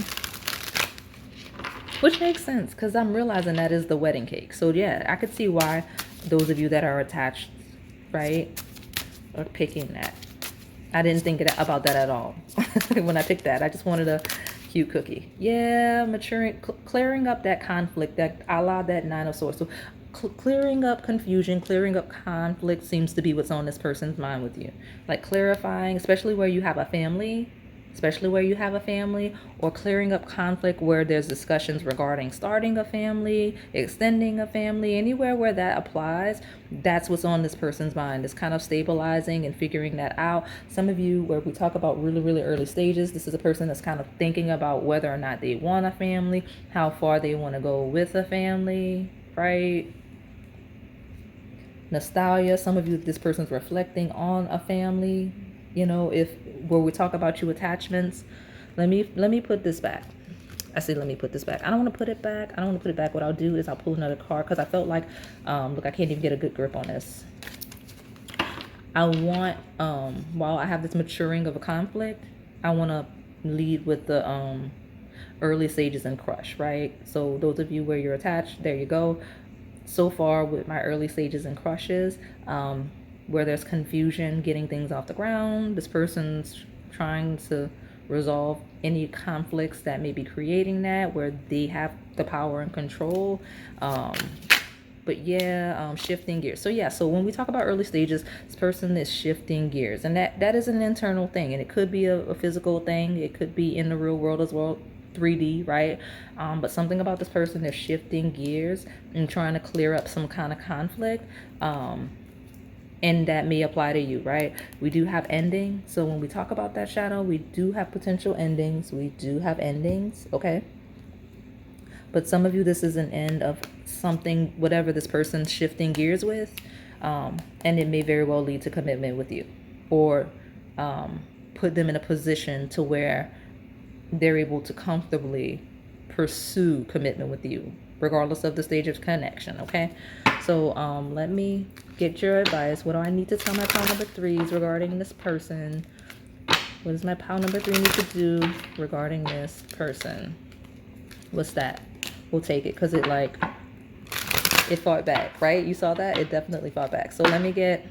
[SPEAKER 1] Which makes sense because I'm realizing that is the wedding cake. So yeah, I could see why those of you that are attached, right, are picking that. I didn't think about that at all when I picked that. I just wanted a cute cookie. Yeah, maturing, clearing up that conflict, that a la that Nine of Swords. So clearing up confusion, clearing up conflict seems to be what's on this person's mind with you. Like clarifying, especially where you have a family, or clearing up conflict where there's discussions regarding starting a family, extending a family, anywhere where that applies. That's what's on this person's mind. It's kind of stabilizing and figuring that out. Some of you, where we talk about really, really early stages, this is a person that's kind of thinking about whether or not they want a family, how far they want to go with a family, right? Nostalgia. Some of you, this person's reflecting on a family. You know, if where we talk about you attachments, let me put this back. I say let me put this back. I don't want to put it back. I don't want to put it back. What I'll do is I'll pull another card because I felt like, look, I can't even get a good grip on this. I want, while I have this maturing of a conflict, I want to lead with the early stages and crush, right? So those of you where you're attached, there you go. So far with my early stages and crushes, where there's confusion getting things off the ground, this person's trying to resolve any conflicts that may be creating that, where they have the power and control. But yeah, shifting gears. So yeah, so when we talk about early stages, this person is shifting gears, and that is an internal thing, and it could be a physical thing, it could be in the real world as well, 3D, right? But something about this person, they're shifting gears and trying to clear up some kind of conflict, and that may apply to you, right? We do have ending. So when we talk about that shadow, we do have potential endings. We do have endings, okay? But some of you, this is an end of something, whatever this person's shifting gears with, and it may very well lead to commitment with you, or put them in a position to where they're able to comfortably pursue commitment with you, regardless of the stage of connection, okay? So let me get your advice. What do I need to tell my pile number threes regarding this person? What does my pile number 3 need to do regarding this person? What's that? We'll take it because it fought back, right? You saw that? It definitely fought back. So let me get,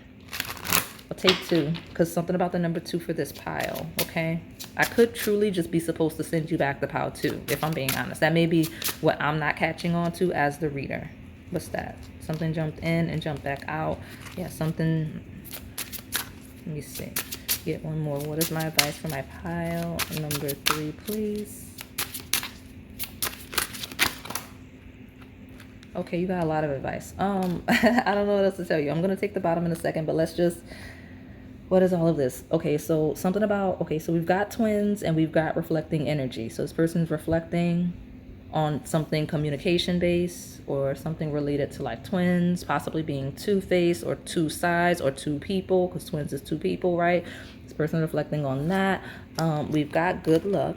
[SPEAKER 1] I'll take 2 because something about the number 2 for this pile, okay? I could truly just be supposed to send you back the pile 2, if I'm being honest. That may be what I'm not catching on to as the reader. What's that? Something jumped in and jumped back out. Yeah, something. Let me see. Get one more. What is my advice for my pile number 3, please? Okay, you got a lot of advice. I don't know what else to tell you. I'm gonna take the bottom in a second, but let's just. What is all of this? Okay, so something about. Okay, so we've got twins and we've got reflecting energy. So this person's reflecting on something communication based or something related to like twins, possibly being two-faced or two sides or two people, because twins is two people, right? This person reflecting on that. We've got good luck.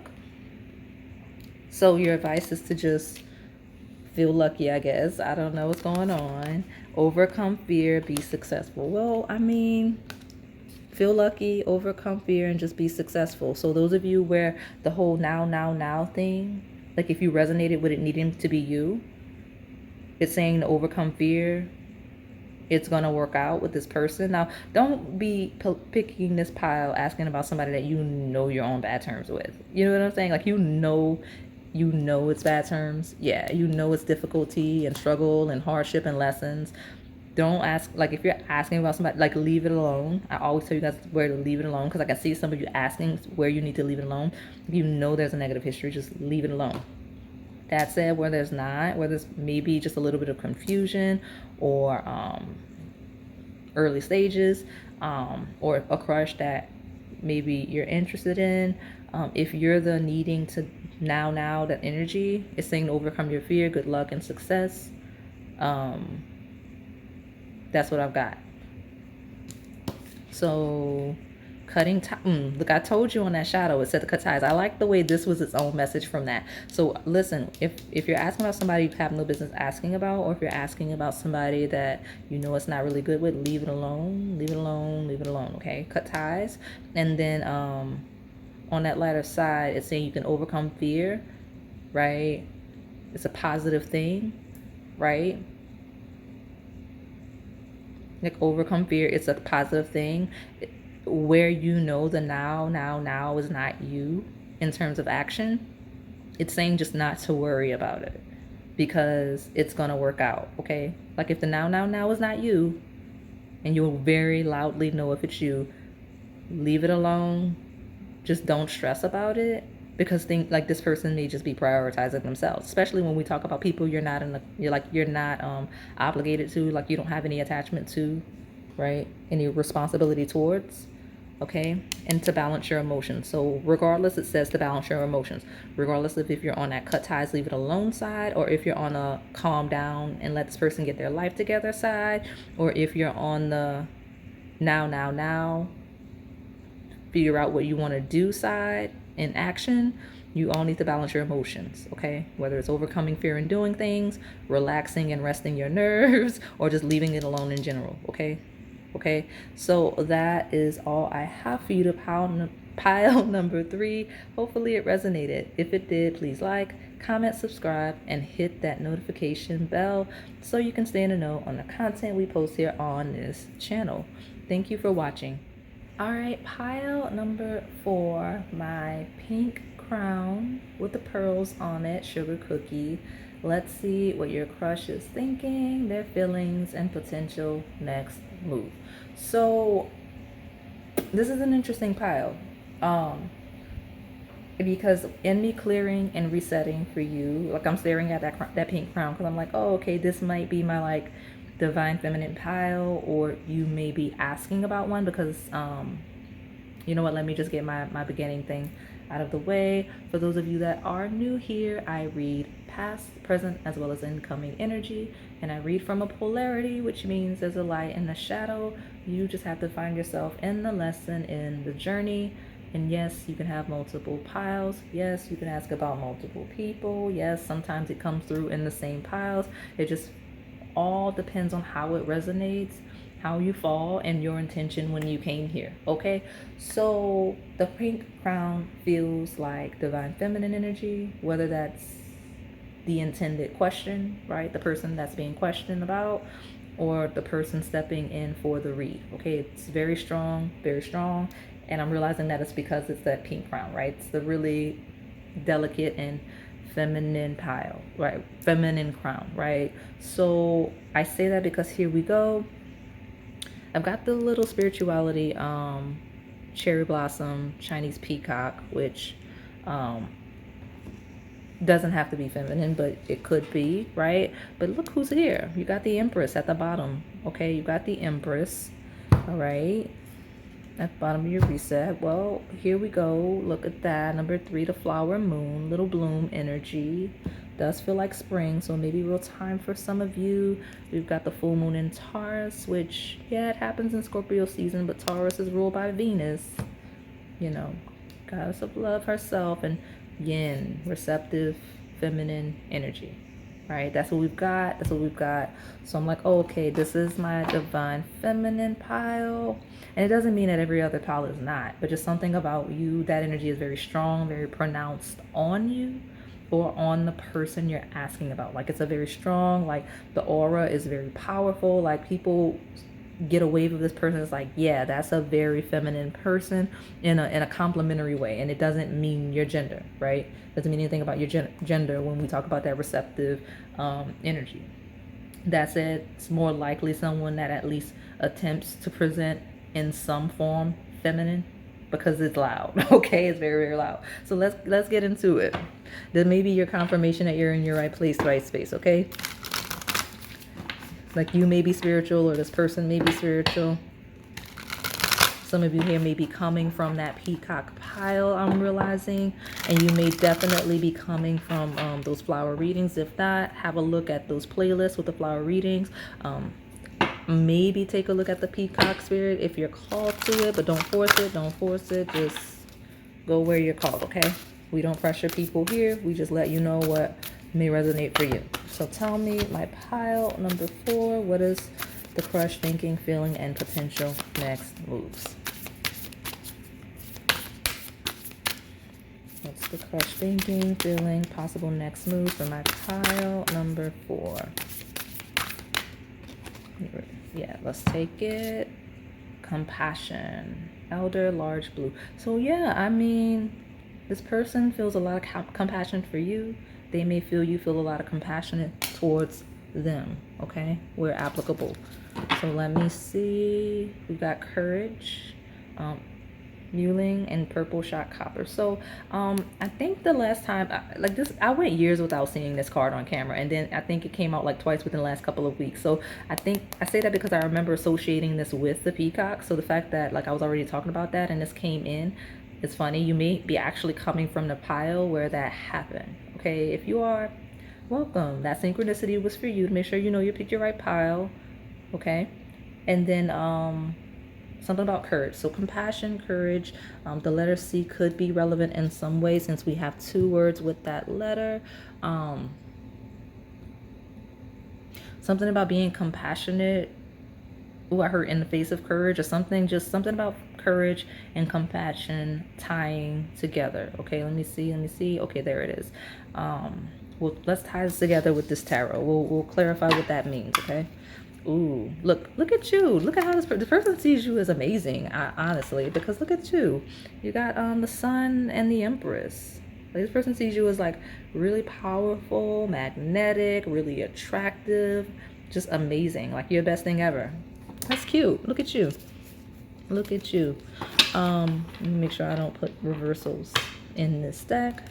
[SPEAKER 1] So your advice is to just feel lucky, I guess. I don't know what's going on. Overcome fear, be successful. Well, I mean, feel lucky, overcome fear, and just be successful. So those of you where the whole now thing, like if you resonated with it needing to be you, it's saying to overcome fear, it's going to work out with this person. Now, don't be picking this pile asking about somebody that you know you're on bad terms with. You know what I'm saying? Like, you know it's bad terms. Yeah, you know it's difficulty and struggle and hardship and lessons. Don't ask, like if you're asking about somebody, like leave it alone. I always tell you guys where to leave it alone because I can see some of you asking where you need to leave it alone. If you know there's a negative history, just leave it alone. That said, where there's not, where there's maybe just a little bit of confusion or early stages or a crush that maybe you're interested in, if you're the needing to now that energy is saying to overcome your fear, good luck and success. That's what I've got. So Look, I told you on that shadow, it said to cut ties. I like the way this was its own message from that. So listen, if you're asking about somebody you have no business asking about, or if you're asking about somebody that you know it's not really good with, leave it alone. Leave it alone. Leave it alone. Okay, cut ties. And then on that latter side, it's saying you can overcome fear, right? It's a positive thing, right? Like, overcome fear, it's a positive thing. Where you know the now is not you in terms of action, it's saying just not to worry about it because it's gonna work out, okay? Like, if the now is not you, and you'll very loudly know if it's you, leave it alone. Just don't stress about it, because think like this person may just be prioritizing themselves, especially when we talk about people you're not obligated to, like you don't have any attachment to, right? Any responsibility towards, okay? And to balance your emotions. So regardless, it says to balance your emotions, regardless of if you're on that cut ties, leave it alone side, or if you're on a calm down and let this person get their life together side, or if you're on the now figure out what you want to do side in action. You all need to balance your emotions, okay? Whether it's overcoming fear and doing things, relaxing and resting your nerves, or just leaving it alone in general, okay? Okay, so that is all I have for you to pile number 3. Hopefully it resonated. If it did, please like, comment, subscribe, and hit that notification bell so you can stay in the know on the content we post here on this channel. Thank you for watching. All right, pile number 4, my pink crown with the pearls on it, sugar cookie. Let's see what your crush is thinking, their feelings, and potential next move. So this is an interesting pile, because in me clearing and resetting for you, like, I'm staring at that pink crown because I'm like, oh, okay, this might be my like divine feminine pile, or you may be asking about one because you know what, let me just get my beginning thing out of the way. For those of you that are new here, I read past, present, as well as incoming energy, and I read from a polarity, which means there's a light and a shadow. You just have to find yourself in the lesson, in the journey. And yes, you can have multiple piles. Yes, you can ask about multiple people. Yes, sometimes it comes through in the same piles. It just all depends on how it resonates, how you fall, and your intention when you came here, okay? So the pink crown feels like divine feminine energy, whether that's the intended question, right? The person that's being questioned about, or the person stepping in for the read, okay? It's very strong, very strong. And I'm realizing that it's because it's that pink crown, right? It's the really delicate and feminine pile, right? Feminine crown, right? So I say that because here we go. I've got the little spirituality cherry blossom Chinese peacock, which doesn't have to be feminine, but it could be, right? But look who's here. You got the Empress at the bottom, okay? You got the Empress, all right, at the bottom of your reset. Well, here we go. Look at that. Number 3, the flower moon, little bloom energy. Does feel like spring, so maybe real time for some of you. We've got the full moon in Taurus, which, yeah, it happens in Scorpio season, but Taurus is ruled by Venus, you know, goddess of love herself, and yin, receptive, feminine energy, right? That's what we've got. That's what we've got. So I'm like, oh, okay, this is my divine feminine pile. And it doesn't mean that every other pile is not, but just something about you, that energy is very strong, very pronounced on you, or on the person you're asking about. Like, it's a very strong, like, the aura is very powerful. Like, people get a wave of this person. It's like, yeah, that's a very feminine person in a complimentary way. And it doesn't mean your gender, right? Doesn't mean anything about your gender when we talk about that receptive energy. That said, it's more likely someone that at least attempts to present in some form feminine, because it's loud. Okay, it's very, very loud. So let's get into it. Then maybe your confirmation that you're in your right place, right space, okay? Like, you may be spiritual, or this person may be spiritual. Some of you here may be coming from that peacock pile, I'm realizing, and you may definitely be coming from those flower readings. If not, have a look at those playlists with the flower readings. maybe take a look at the peacock spirit if you're called to it, but don't force it. Don't force it. Just go where you're called, okay? We don't pressure people here. We just let you know what may resonate for you. So tell me, my pile number 4, what is the crush thinking, feeling, and potential next moves? What's the crush thinking, feeling, possible next moves for my pile number 4? Yeah, let's take it. Compassion. Elder, large blue. So yeah, I mean, this person feels a lot of compassion for you. They may feel you feel a lot of compassion towards them, okay? Where applicable. So let me see. We got courage, Muling, and purple shot copper. So I think the last time like this, I went years without seeing this card on camera, and then I think it came out like twice within the last couple of weeks. So I think I say that because I remember associating this with the peacock. So the fact that like I was already talking about that and this came in, it's funny. You may be actually coming from the pile where that happened. Okay, if you are, welcome. That synchronicity was for you to make sure you know you picked your right pile. Okay, and then something about courage. So compassion, courage. The letter C could be relevant in some way since we have 2 words with that letter. Something about being compassionate. Oh, I heard in the face of courage or something. Just something about courage and compassion tying together. Okay, let me see. Okay, there it is. Well, let's tie this together with this tarot. We'll clarify what that means. Okay. Ooh, look at you. Look at how this the person sees you as amazing, honestly, because look at you. You got the Sun and the Empress. Like, this person sees you as like really powerful, magnetic, really attractive, just amazing. Like you're the best thing ever. That's cute. Look at you. Look at you. Let me make sure I don't put reversals in this deck.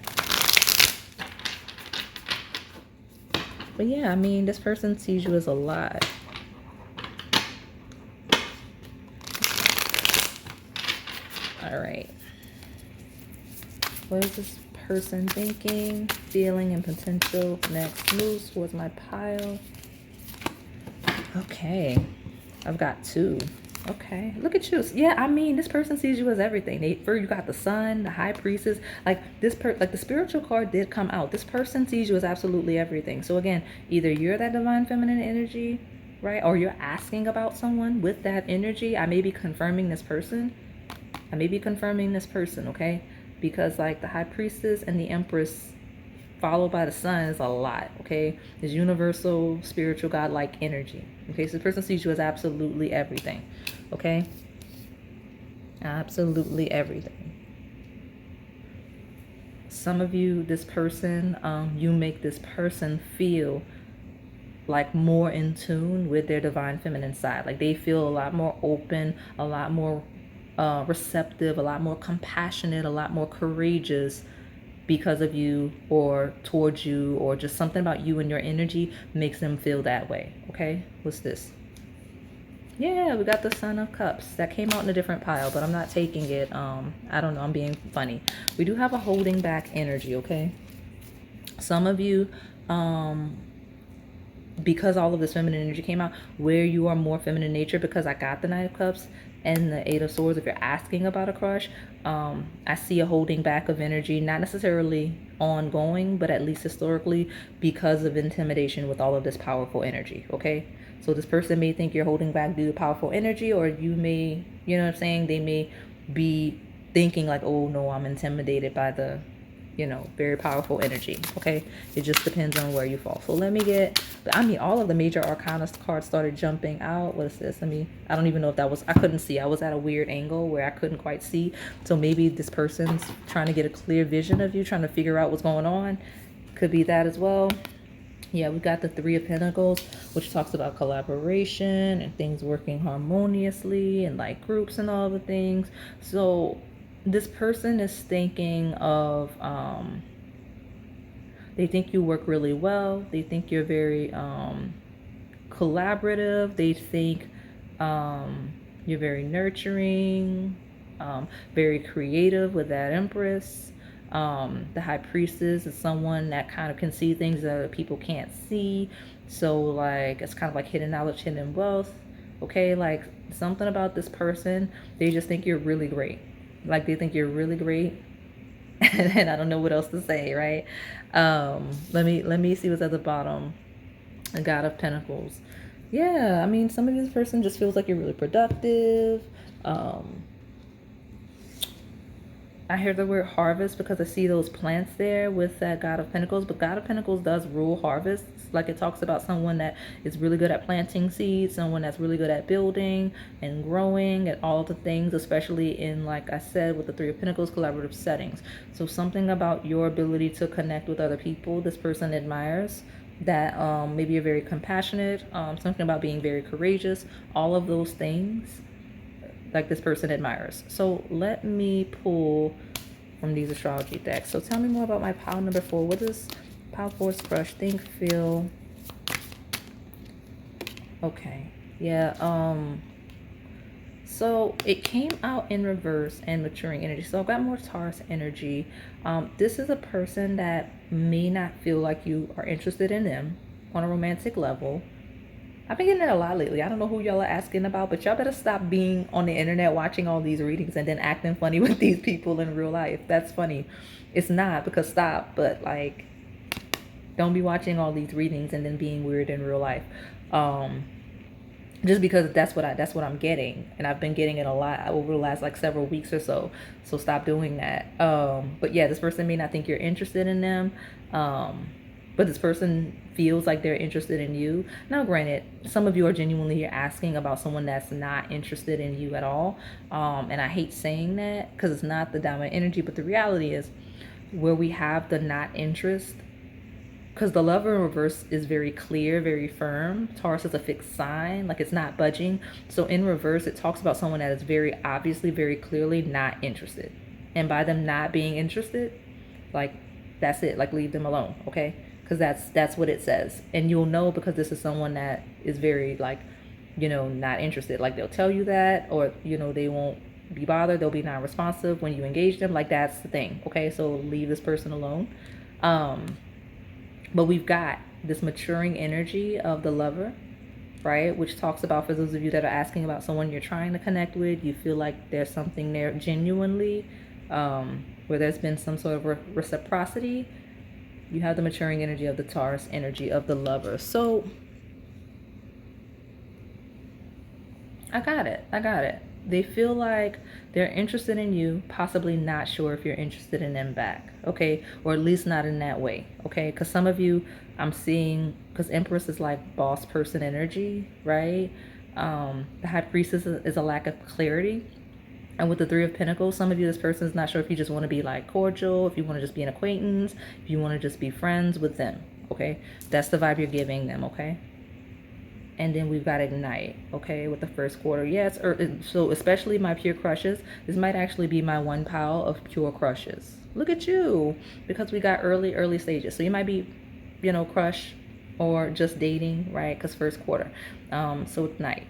[SPEAKER 1] But yeah, I mean, this person sees you as a lot. All right. What is this person thinking, feeling, and potential next moves towards my pile? Okay. I've got 2. Okay. Look at you. Yeah, I mean, this person sees you as everything. You got the Sun, the High Priestess. Like like the spiritual card did come out. This person sees you as absolutely everything. So again, either you're that divine feminine energy, right? Or you're asking about someone with that energy. I may be confirming this person. Okay? Because like the High Priestess and the Empress followed by the Sun is a lot, okay? This universal, spiritual, godlike energy. Okay, so the person sees you as absolutely everything, okay? Absolutely everything. Some of you, this person, you make this person feel like more in tune with their divine feminine side. Like they feel a lot more open, a lot more receptive, a lot more compassionate, a lot more courageous because of you or towards you, or just something about you and your energy makes them feel that way. Okay, what's this? Yeah, we got the Son of Cups. That came out in a different pile, but I'm not taking it. I don't know, I'm being funny. We do have a holding back energy, okay? Some of you, because all of this feminine energy came out, where you are more feminine nature, because I got the Knight of Cups and the Eight of Swords. If you're asking about a crush, I see a holding back of energy, not necessarily ongoing, but at least historically, because of intimidation with all of this powerful energy. Okay, so this person may think you're holding back due to powerful energy, or you may, you know what I'm saying, they may be thinking like, oh no, I'm intimidated by the, you know, very powerful energy. Okay, it just depends on where you fall. So let me get, I mean, all of the major arcana cards started jumping out. What is this? I don't even know if that was, I couldn't see. I was at a weird angle where I couldn't quite see. So maybe this person's trying to get a clear vision of you, trying to figure out what's going on. Could be that as well. Yeah, we got the Three of Pentacles, which talks about collaboration and things working harmoniously and like groups and all the things. So this person is thinking of, they think you work really well. They think you're very collaborative. They think you're very nurturing, very creative with that Empress. The High Priestess is someone that kind of can see things that other people can't see. So like, it's kind of like hidden knowledge, hidden wealth. Okay, like something about this person, they just think you're really great. Like they think you're really great. And I don't know what else to say, right? Let me see what's at the bottom. A God of Pentacles. Yeah, I mean, some of this person just feels like you're really productive. Um, I hear the word harvest because I see those plants there with that God of Pentacles. But God of Pentacles does rule harvests. Like it talks about someone that is really good at planting seeds, someone that's really good at building and growing and all the things, especially in, like I said, with the Three of Pentacles, collaborative settings. So something about your ability to connect with other people, this person admires that. Maybe you're very compassionate, something about being very courageous, all of those things like this person admires. So let me pull from these astrology decks. So tell me more about my pile number 4. What does pile 4's crush think, feel? Okay. Yeah. So it came out in reverse and maturing energy. So I've got more Taurus energy. This is a person that may not feel like you are interested in them on a romantic level. I've been getting that a lot lately. I don't know who y'all are asking about, but y'all better stop being on the internet watching all these readings and then acting funny with these people in real life. That's funny. It's not, because stop, but like, don't be watching all these readings and then being weird in real life. Just because that's what I'm getting, and I've been getting it a lot over the last like several weeks or so. So stop doing that. But yeah, this person may not think you're interested in them. But this person feels like they're interested in you. Now, granted, some of you are genuinely here asking about someone that's not interested in you at all. And I hate saying that because it's not the dominant energy, but the reality is where we have the not interest, because the lover in reverse is very clear, very firm. Taurus is a fixed sign, like it's not budging. So in reverse, it talks about someone that is very obviously, very clearly not interested. And by them not being interested, like that's it, like leave them alone, okay? Because that's what it says. And you'll know because this is someone that is very like, not interested. Like they'll tell you that, or they won't be bothered, they'll be non-responsive when you engage them. Like that's the thing, okay? So leave this person alone. But we've got this maturing energy of the lover, right? Which talks about, for those of you that are asking about someone you're trying to connect with, you feel like there's something there genuinely, where there's been some sort of reciprocity. You have the maturing energy of the Taurus energy of the lover. So I got it. They feel like they're interested in you, possibly not sure if you're interested in them back, okay? Or at least not in that way, okay? Because some of you, I'm seeing, because Empress is like boss person energy, right? The High Priestess is a lack of clarity. And with the Three of Pentacles, some of you, this person is not sure if you just want to be like cordial, if you want to just be an acquaintance, if you want to just be friends with them, okay? That's the vibe you're giving them, okay? And then we've got Ignite, okay, with the first quarter. Yes, so especially my pure crushes. This might actually be my one pile of pure crushes. Look at you, because we got early stages. So you might be, crush or just dating, right? Because first quarter. So Ignite.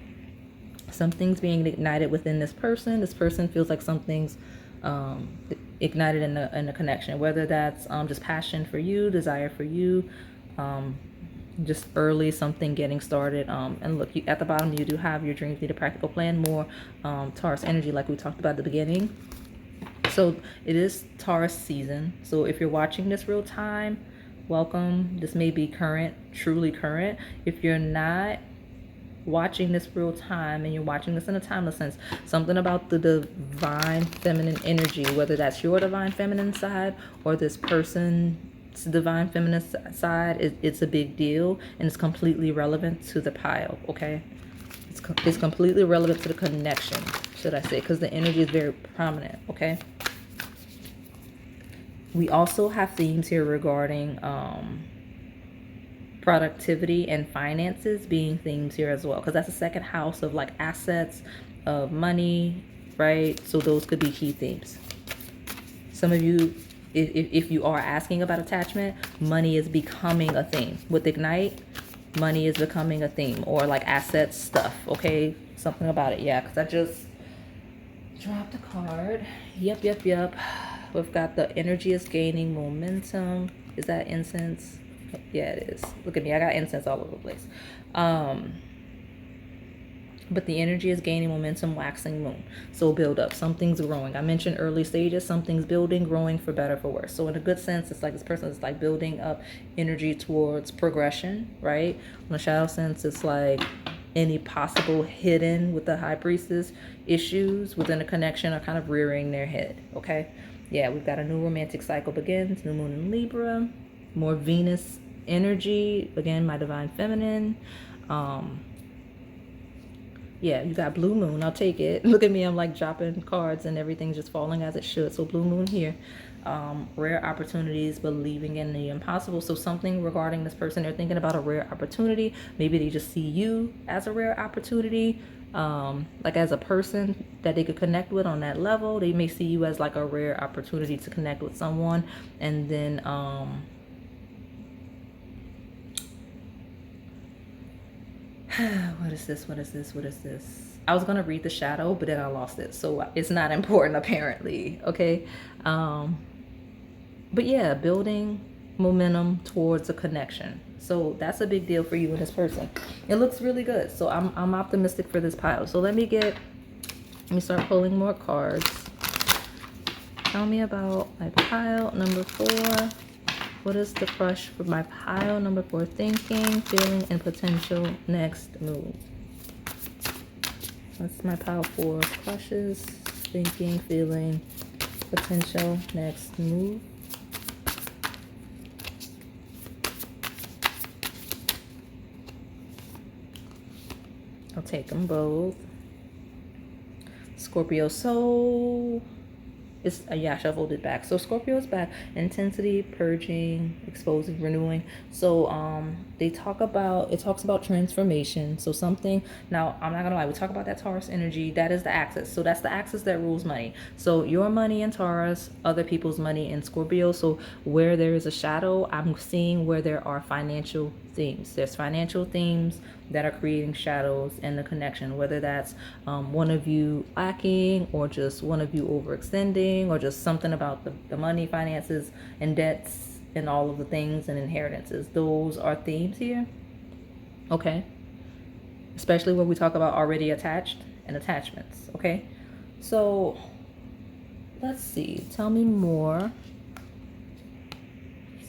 [SPEAKER 1] Something's being ignited within this person. This person feels like something's ignited in the connection, whether that's just passion for you, desire for you, just early something getting started. And look, at the bottom you do have your dreams need a practical plan, more Taurus energy like we talked about at the beginning. So it is Taurus season, so if you're watching this real time, welcome. This may be current, truly current. If you're not watching this real time and you're watching this in a timeless sense, something about the divine feminine energy, whether that's your divine feminine side or this person's divine feminine side, it's a big deal, and it's completely relevant to the pile, okay? It's completely relevant to the connection, should I say, because the energy is very prominent, okay? We also have themes here regarding productivity and finances being themes here as well, because that's the second house of like assets, of money, right? So those could be key themes. Some of you, if you are asking about attachment, money is becoming a theme. With Ignite, money is becoming a theme, or like assets stuff, okay? Something about it, yeah, because I just dropped a card. Yep. We've got the energy is gaining momentum. Is that incense? Yeah, it is. Look at me. I got incense all over the place. But the energy is gaining momentum, waxing moon. So build up. Something's growing. I mentioned early stages. Something's building, growing, for better, for worse. So in a good sense, it's like this person is like building up energy towards progression, right? In a shadow sense, it's like any possible hidden with the high priestess issues within a connection are kind of rearing their head, okay? Yeah, we've got a new romantic cycle begins. New moon in Libra. More Venus energy. Again, my divine feminine. Yeah, you got blue moon. I'll take it. Look at me. I'm like dropping cards and everything's just falling as it should. So blue moon here. Rare opportunities, believing in the impossible. So something regarding this person, they're thinking about a rare opportunity. Maybe they just see you as a rare opportunity. Like as a person that they could connect with on that level. They may see you as like a rare opportunity to connect with someone. And then what is this? What is this? What is this? I was going to read the shadow, but then I lost it. So it's not important apparently. Okay. But yeah, building momentum towards a connection. So that's a big deal for you and this person. It looks really good. So I'm optimistic for this pile. So let me start pulling more cards. Tell me about my pile number 4. What is the crush for my pile number 4? Thinking, feeling, and potential next move. That's my pile 4. Crushes, thinking, feeling, potential next move. I'll take them both. Scorpio, so it's yeah, I shuffled it back. So Scorpio's back. Intensity, purging, exposing, renewing. So it talks about transformation. So something, now I'm not gonna lie, we talk about that Taurus energy. That is the axis. So that's the axis that rules money. So your money in Taurus, other people's money in Scorpio. So where there is a shadow, I'm seeing where there are financial themes. There's financial themes that are creating shadows in the connection, whether that's one of you lacking, or just one of you overextending, or just something about the money, finances, and debts, and all of the things, and inheritances. Those are themes here, okay? Especially when we talk about already attached and attachments, okay? So let's see, tell me more.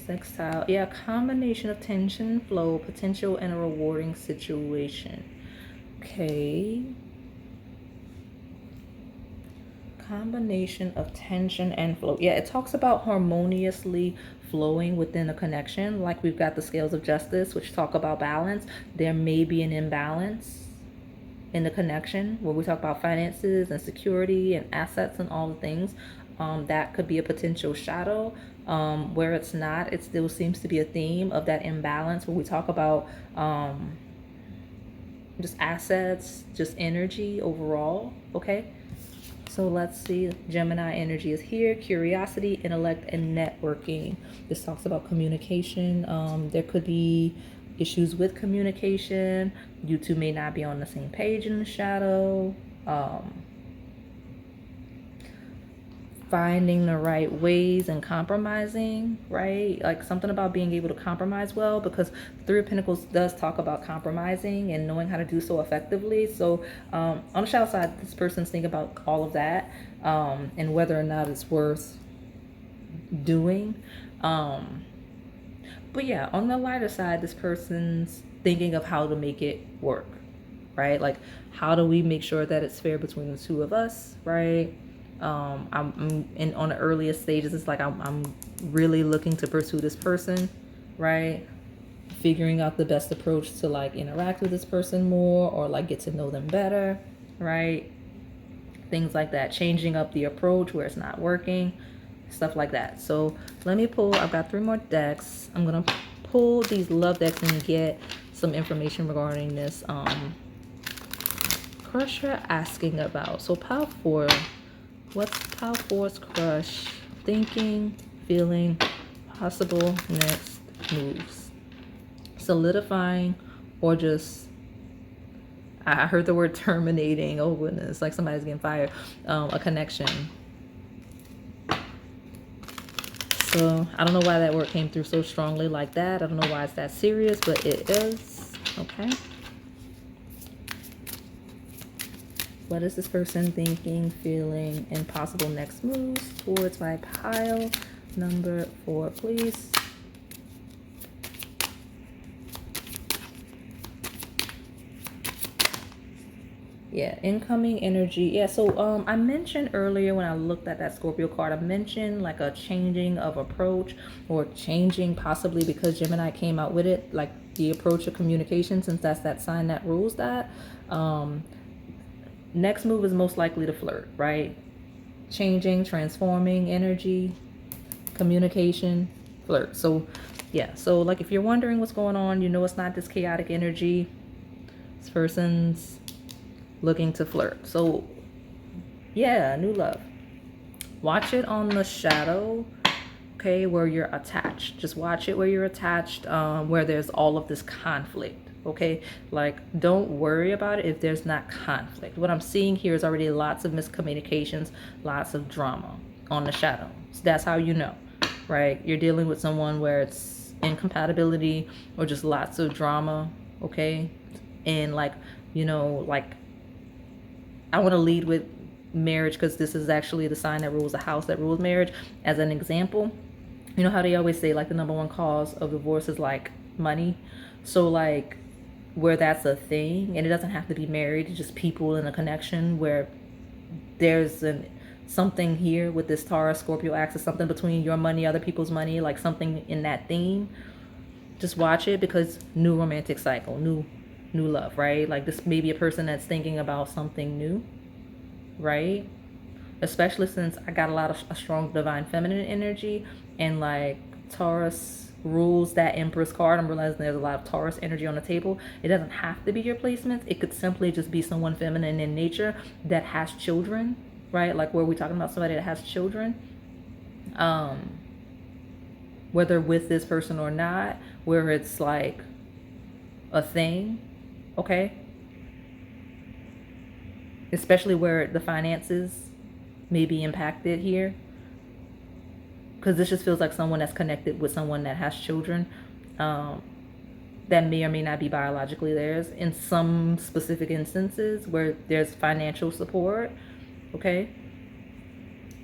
[SPEAKER 1] Sextile, yeah, combination of tension and flow, potential, and a rewarding situation. Okay. Combination of tension and flow. Yeah, it talks about harmoniously flowing within a connection. Like we've got the scales of justice, which talk about balance. There may be an imbalance in the connection where we talk about finances and security and assets and all the things. That could be a potential shadow. Where it's not, it still seems to be a theme of that imbalance when we talk about just assets, just energy overall. Okay, so let's see. Gemini energy is here. Curiosity, intellect, and networking. This talks about communication. There could be issues with communication. You two may not be on the same page in the shadow. Finding the right ways and compromising, right? Like something about being able to compromise well, because Three of Pentacles does talk about compromising and knowing how to do so effectively. So on the shadow side, this person's thinking about all of that, and whether or not it's worth doing. But yeah, on the lighter side, this person's thinking of how to make it work, right? Like, how do we make sure that it's fair between the two of us, right? I'm in on the earliest stages. It's like I'm really looking to pursue this person, right? Figuring out the best approach to like interact with this person more, or like get to know them better, right? Things like that. Changing up the approach where it's not working, stuff like that. So let me pull. I've got 3 more decks. I'm gonna pull these love decks and get some information regarding this crush you're asking about. So pile 4. What's pile 4's crush? Thinking, feeling, possible next moves. Solidifying, or just, I heard the word terminating. Oh goodness, like somebody's getting fired. A connection. So I don't know why that word came through so strongly like that. I don't know why it's that serious, but it is. Okay. What is this person thinking, feeling, and possible next moves towards my pile number 4, please? Yeah, incoming energy. Yeah, so I mentioned earlier when I looked at that Scorpio card, I mentioned like a changing of approach, or changing possibly because Gemini came out with it, like the approach of communication, since that's that sign that rules that. Next move is most likely to flirt, right? Changing, transforming energy, communication, flirt. So yeah, so like if you're wondering what's going on, you know it's not this chaotic energy. This person's looking to flirt. So yeah, new love. Watch it on the shadow, okay, where you're attached. Just watch it where you're attached, where there's all of this conflict, okay? Like, don't worry about it if there's not conflict. What I'm seeing here is already lots of miscommunications, lots of drama on the shadow. So that's how you know, right? You're dealing with someone where it's incompatibility or just lots of drama, okay? And like, you know, like, I want to lead with marriage because this is actually the sign that rules the house that rules marriage. As an example, you know how they always say like the number one cause of divorce is like money. So like where that's a thing, and it doesn't have to be married, it's just people in a connection where there's something here with this Taurus Scorpio axis, something between your money, other people's money, like something in that theme. Just watch it because new romantic cycle, new love, right? Like this may be a person that's thinking about something new, right? Especially since I got a lot of a strong divine feminine energy, and like Taurus rules that Empress card. I'm realizing there's a lot of Taurus energy on the table. It doesn't have to be your placements. It could simply just be someone feminine in nature that has children, right? Like where we're talking about somebody that has children, whether with this person or not, where it's like a thing, okay? Especially where the finances may be impacted here, because this just feels like someone that's connected with someone that has children, that may or may not be biologically theirs in some specific instances where there's financial support, okay?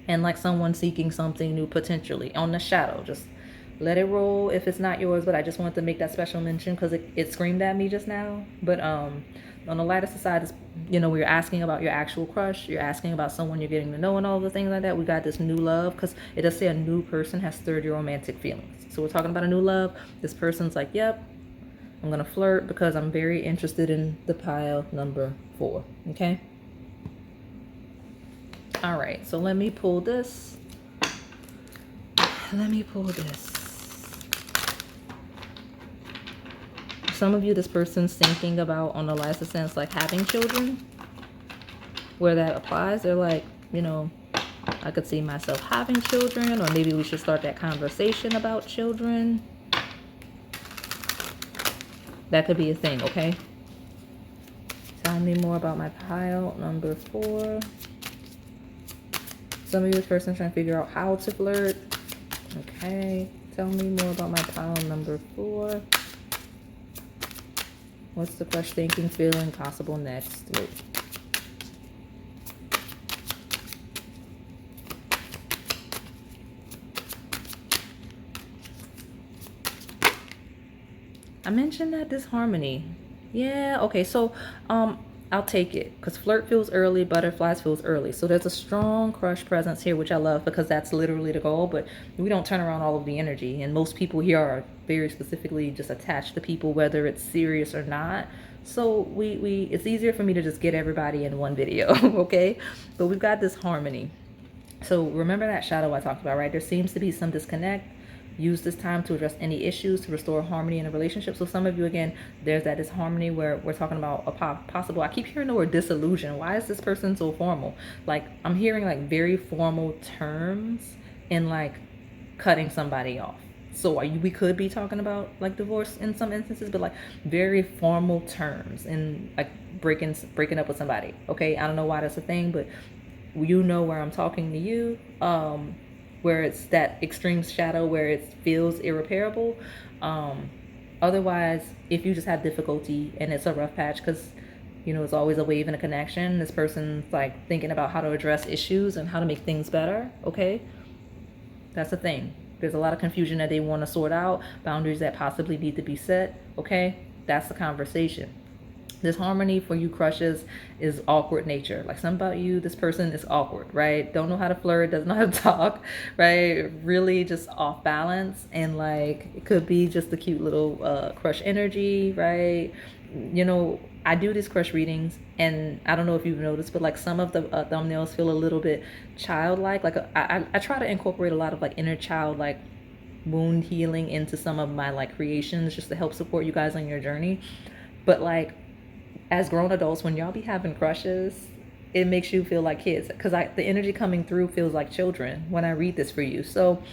[SPEAKER 1] And like someone seeking something new potentially on the shadow. Just let it roll if it's not yours, but I just wanted to make that special mention because it screamed at me just now. But on the lighter side, is, you know, we're asking about your actual crush, you're asking about someone you're getting to know and all the things like that. We got this new love because it does say a new person has stirred your romantic feelings. So we're talking about a new love. This person's like, yep, I'm gonna flirt because I'm very interested in the pile number 4, okay? All right, so let me pull this. Some of you, this person's thinking about, on the lighter sense, like having children, where that applies. They're like, you know, I could see myself having children, or maybe we should start that conversation about children. That could be a thing, okay? Tell me more about my pile number 4. Some of you, this person's trying to figure out how to flirt. Okay, tell me more about my pile number 4. What's the crush thinking, feeling, possible next move? I mentioned that disharmony. Yeah, okay, so I'll take it because flirt feels early, butterflies feels early. So there's a strong crush presence here, which I love because that's literally the goal. But we don't turn around all of the energy, and most people here are very specifically just attached to people, whether it's serious or not. So we it's easier for me to just get everybody in one video, okay? But we've got this harmony. So remember that shadow I talked about, right? There seems to be some disconnect. Use this time to address any issues to restore harmony in a relationship. So some of you, again, there's that disharmony where we're talking about a possible, I keep hearing the word disillusion. Why is this person so formal? Like I'm hearing like very formal terms in like cutting somebody off. So we could be talking about like divorce in some instances, but like very formal terms and like breaking up with somebody. Okay, I don't know why that's a thing, but you know where I'm talking to you. Where it's that extreme shadow where it feels irreparable. Otherwise, if you just have difficulty and it's a rough patch, because You know, it's always a wave and a connection. This person's like thinking about how to address issues and how to make things better. Okay, that's the thing. There's a lot of confusion that they want to sort out, boundaries that possibly need to be set. Okay, that's the conversation. This harmony for you crushes is awkward nature. Like something about you, this person is awkward, right? Don't know how to flirt, doesn't know how to talk, right? Really just off balance. And like it could be just a cute little crush energy, right? You know, I do these crush readings, and I don't know if you've noticed, but like some of the thumbnails feel a little bit childlike. Like I try to incorporate a lot of like inner child, like wound healing into some of my like creations just to help support you guys on your journey. But like as grown adults, when y'all be having crushes, it makes you feel like kids because the energy coming through feels like children when I read this for you. So,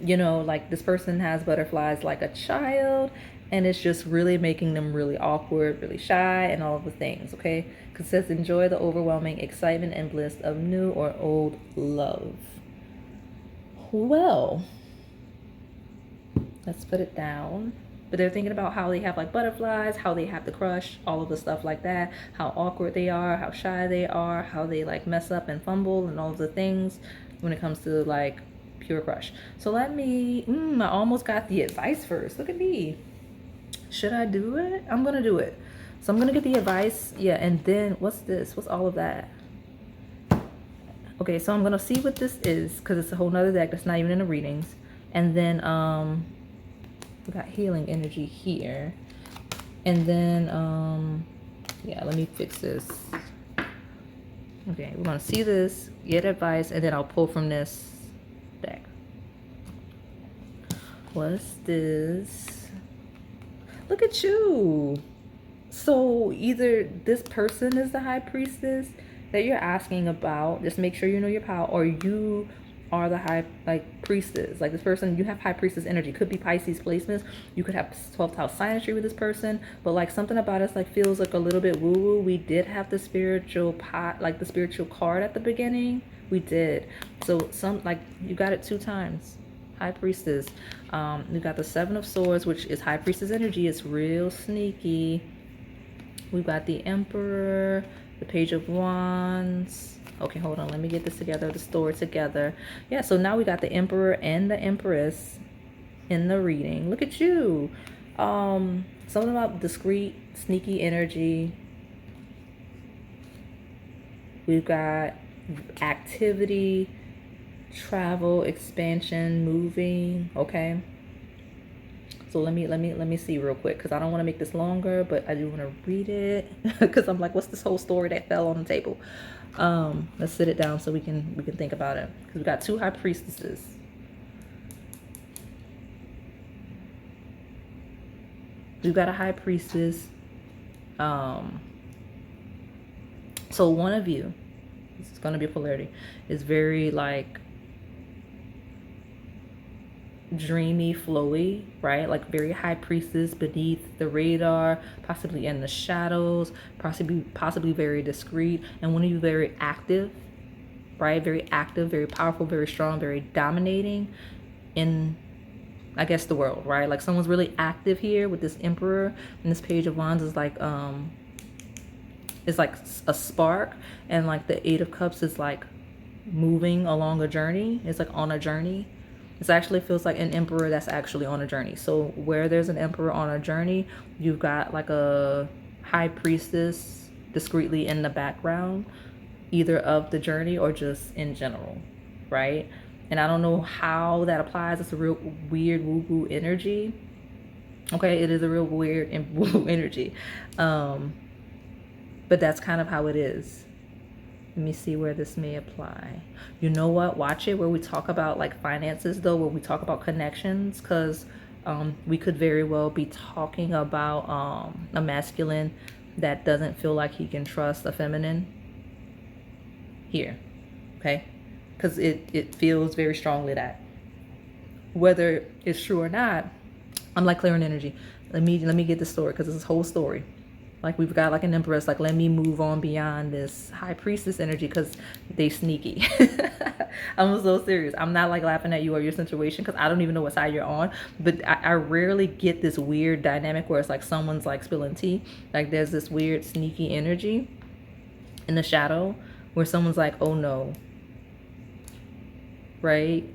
[SPEAKER 1] you know, like this person has butterflies like a child, and it's just really making them really awkward, really shy, and all of the things, okay? Because it says, enjoy the overwhelming excitement and bliss of new or old love. Well, let's put it down. But they're thinking about how they have like butterflies, how they have the crush, all of the stuff like that, how awkward they are, how shy they are, how they like mess up and fumble and all of the things when it comes to like pure crush. So let me, I almost got the advice first. Look at me. Should I do it? I'm going to do it. So I'm going to get the advice. Yeah. And then what's this? What's all of that? Okay. So I'm going to see what this is because it's a whole nother deck that's not even in the readings. And then, we got healing energy here. And then, yeah, let me fix this. Okay, we're going to see this, get advice, and then I'll pull from this deck. What's this? Look at you. So either this person is the high priestess that you're asking about, just make sure you know your power, or you are the high like priestess. Like this person, you have high priestess energy. Could be Pisces placements. You could have 12th house signetry with this person, but like something about us like feels like a little bit woo woo. We did have the spiritual pot, like the spiritual card at the beginning. We did. So some like you got it 2 times. High priestess. You got the 7 of swords, which is high priestess energy. It's real sneaky. We've got the emperor, the page of wands. Okay, hold on. Let me get this together, the story together. Yeah, so now we got the emperor and the empress in the reading. Look at you. Something about discreet, sneaky energy. We've got activity, travel, expansion, moving. Okay. So let me see real quick because I don't want to make this longer, but I do want to read it because I'm like, what's this whole story that fell on the table? Let's sit it down so we can think about it because we got 2 high priestesses. We've got a high priestess. So one of you, this is going to be a polarity, is very like dreamy, flowy, right? Like very high priestess, beneath the radar, possibly in the shadows, possibly very discreet, and one of you very active, right? Very active, very powerful, very strong, very dominating in, I guess, the world, right? Like someone's really active here with this emperor, and this page of wands is like it's like a spark, and like the 8 of cups is like moving along a journey. It's like on a journey. It actually feels like an emperor that's actually on a journey. So where there's an emperor on a journey, you've got like a high priestess discreetly in the background, either of the journey or just in general, right? And I don't know how that applies. It's a real weird woo-woo energy. Okay, it is a real weird and woo-woo energy. But that's kind of how it is. Let me see where this may apply. You know what? Watch it where we talk about like finances though, where we talk about connections, because we could very well be talking about a masculine that doesn't feel like he can trust a feminine here, okay? Because it feels very strongly that whether it's true or not, I'm like clearing energy. Let me get the story because it's this whole story. Like we've got like an empress, like let me move on beyond this high priestess energy because they sneaky. I'm so serious. I'm not like laughing at you or your situation because I don't even know what side you're on. But I rarely get this weird dynamic where it's like someone's like spilling tea. Like there's this weird sneaky energy in the shadow where someone's like, oh no, right?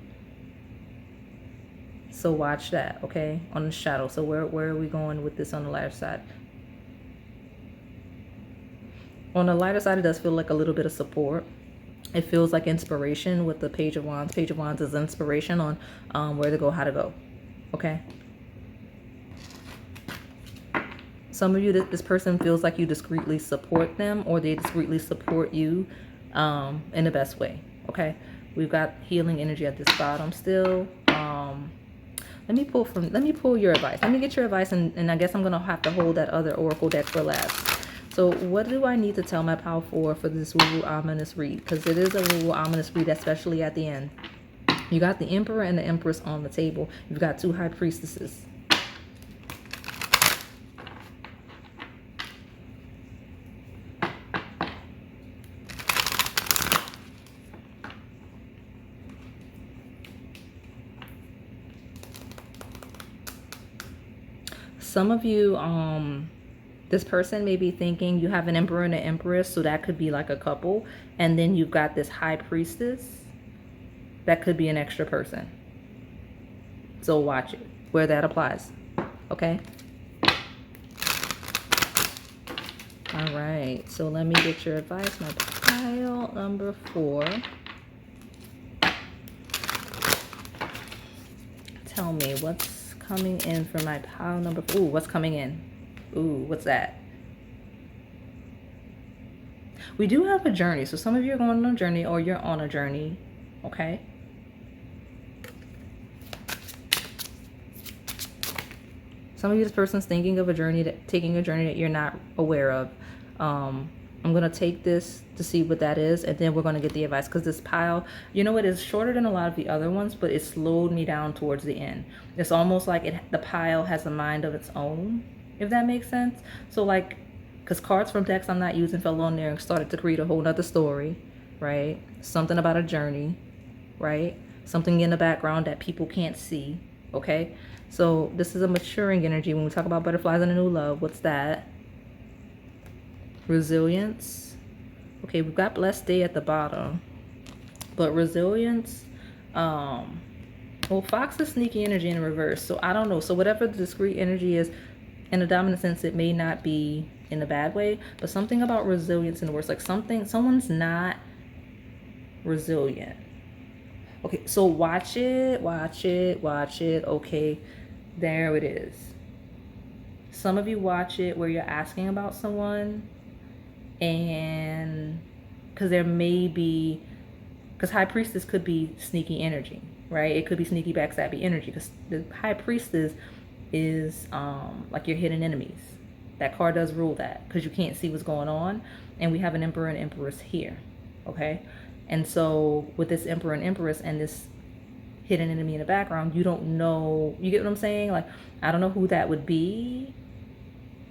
[SPEAKER 1] So watch that, okay? On the shadow. So where are we going with this on the lighter side? On the lighter side, it does feel like a little bit of support. It feels like inspiration with the Page of Wands. Page of Wands is inspiration on where to go, how to go, okay? Some of you, this person feels like you discreetly support them or they discreetly support you in the best way, okay? We've got healing energy at this bottom still. Let me pull your advice. Let me get your advice, and I guess I'm gonna have to hold that other oracle deck for last. So what do I need to tell my pal for this woo-woo ominous read? Because it is a woo-woo ominous read, especially at the end. You got the Emperor and the Empress on the table. You've got two High Priestesses. Some of you, this person may be thinking you have an Emperor and an Empress, so that could be like a couple. And then you've got this High Priestess. That could be an extra person. So watch it, where that applies, okay? All right, so let me get your advice. My pile number 4. Tell me what's coming in for my pile number 4. Ooh, what's coming in? Ooh, what's that? We do have a journey. So some of you are going on a journey or you're on a journey, okay? Some of you, this person's thinking of a journey, taking a journey that you're not aware of. I'm going to take this to see what that is, and then we're going to get the advice, because this pile, you know, it is shorter than a lot of the other ones, but it slowed me down towards the end. It's almost like the pile has a mind of its own, if that makes sense. So like, because cards from decks I'm not using fell on there and started to create a whole nother story, right? Something about a journey, right? Something in the background that people can't see, okay? So this is a maturing energy. When we talk about butterflies and a new love, what's that? Resilience. Okay, we've got blessed day at the bottom, but resilience. Well, Fox is sneaky energy in reverse, so I don't know. So whatever the discrete energy is, in a dominant sense, it may not be in a bad way, but something about resilience in the worst, like someone's not resilient. Okay, so watch it. Okay, there it is. Some of you watch it where you're asking about someone, and because there may be, because High Priestess could be sneaky energy, right? It could be sneaky backstabby energy, because the High Priestess is like your hidden enemies. That card does rule that, because you can't see what's going on, and we have an Emperor and Empress here, okay? And so with this Emperor and Empress and this hidden enemy in the background, you don't know, you get what I'm saying? Like, I don't know who that would be,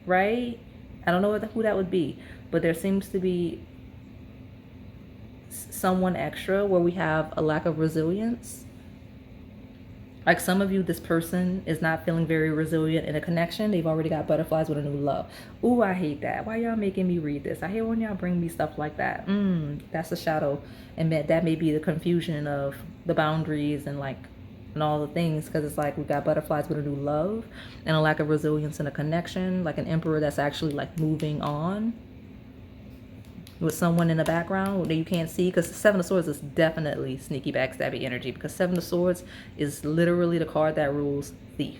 [SPEAKER 1] right? I don't know who that would be, but there seems to be someone extra where we have a lack of resilience. Like some of you, this person is not feeling very resilient in a connection. They've already got butterflies with a new love. Ooh, I hate that. Why y'all making me read this? I hate when y'all bring me stuff like that. That's a shadow. And that may be the confusion of the boundaries and like, and all the things, because it's like we got butterflies with a new love and a lack of resilience in a connection, like an Emperor that's actually like moving on with someone in the background that you can't see, because the Seven of Swords is definitely sneaky backstabby energy, because Seven of Swords is literally the card that rules thief.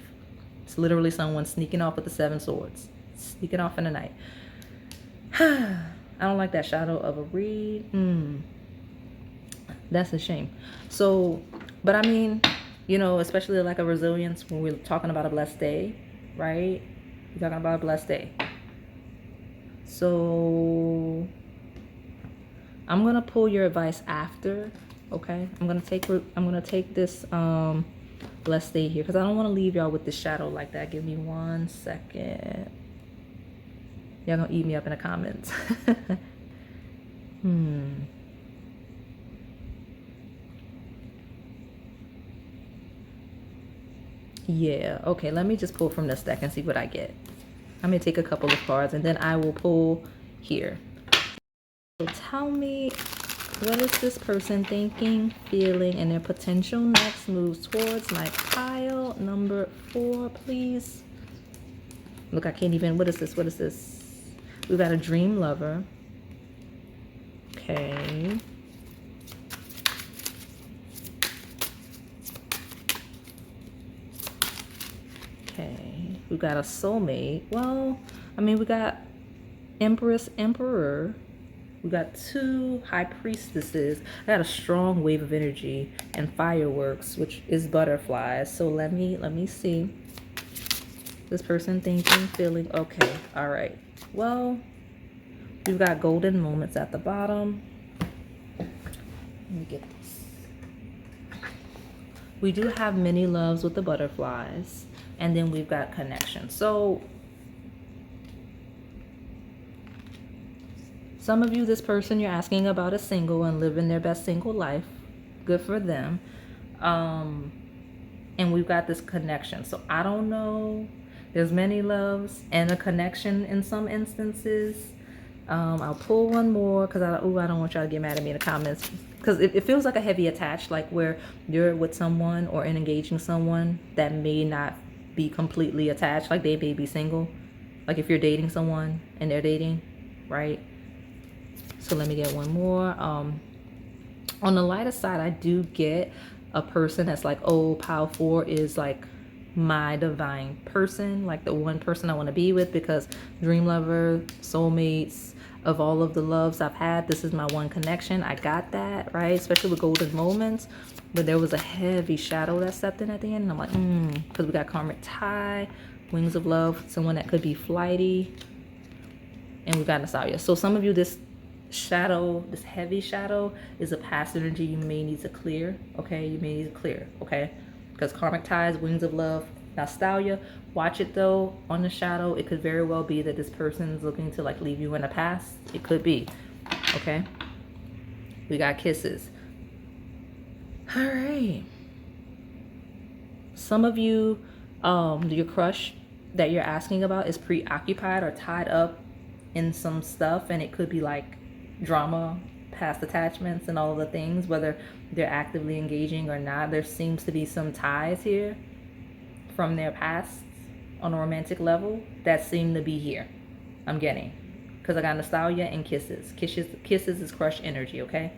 [SPEAKER 1] It's literally someone sneaking off with the 7 swords, sneaking off in the night. I don't like that shadow of a read. That's a shame. So, but I mean, you know, especially like a resilience when we're talking about a blessed day, right? We're talking about a blessed day. So I'm gonna pull your advice after, okay? I'm gonna take this blessed day here, because I don't want to leave y'all with this shadow like that. Give me 1 second. Y'all gonna eat me up in the comments. Yeah, okay, let me just pull from this deck and see what I get. I'm gonna take a couple of cards and then I will pull here. So tell me, what is this person thinking, feeling, and their potential next moves towards my pile number 4, please? Look, I can't even, what is this? What is this? We've got a dream lover. Okay. Okay. We got a soulmate. Well, I mean, we got Empress, Emperor. We got 2 high priestesses. I got a strong wave of energy and fireworks, which is butterflies. So let me see. This person thinking, feeling, okay, all right. Well, we've got golden moments at the bottom. Let me get this. We do have many loves with the butterflies, and then we've got connection. So some of you, this person you're asking about is single and living their best single life. Good for them. And we've got this connection. So I don't know. There's many loves and a connection in some instances. I'll pull one more because I don't want y'all to get mad at me in the comments. Because it feels like a heavy attached, like where you're with someone or engaging someone that may not be completely attached. Like they may be single. Like if you're dating someone and they're dating, right? So let me get one more. On the lighter side, I do get a person that's like, oh, pile 4 is like my divine person, like the one person I want to be with, because dream lover, soulmates, of all of the loves I've had, this is my one connection. I got that, right? Especially with golden moments. But there was a heavy shadow that stepped in at the end. And I'm like, because we got karmic tie, wings of love, someone that could be flighty. And we got nostalgia. So some of you, this shadow, this heavy shadow is a past energy you may need to clear. Okay, you may need to clear. Okay, because karmic ties, wings of love, nostalgia. Watch it though on the shadow. It could very well be that this person's looking to like leave you in the past. It could be. Okay, we got kisses. All right, some of you, your crush that you're asking about is preoccupied or tied up in some stuff, and it could be like drama, past attachments, and all of the things, whether they're actively engaging or not. There seems to be some ties here from their past on a romantic level that seem to be here. I'm getting, because I got nostalgia and kisses. Kisses is crush energy. Okay,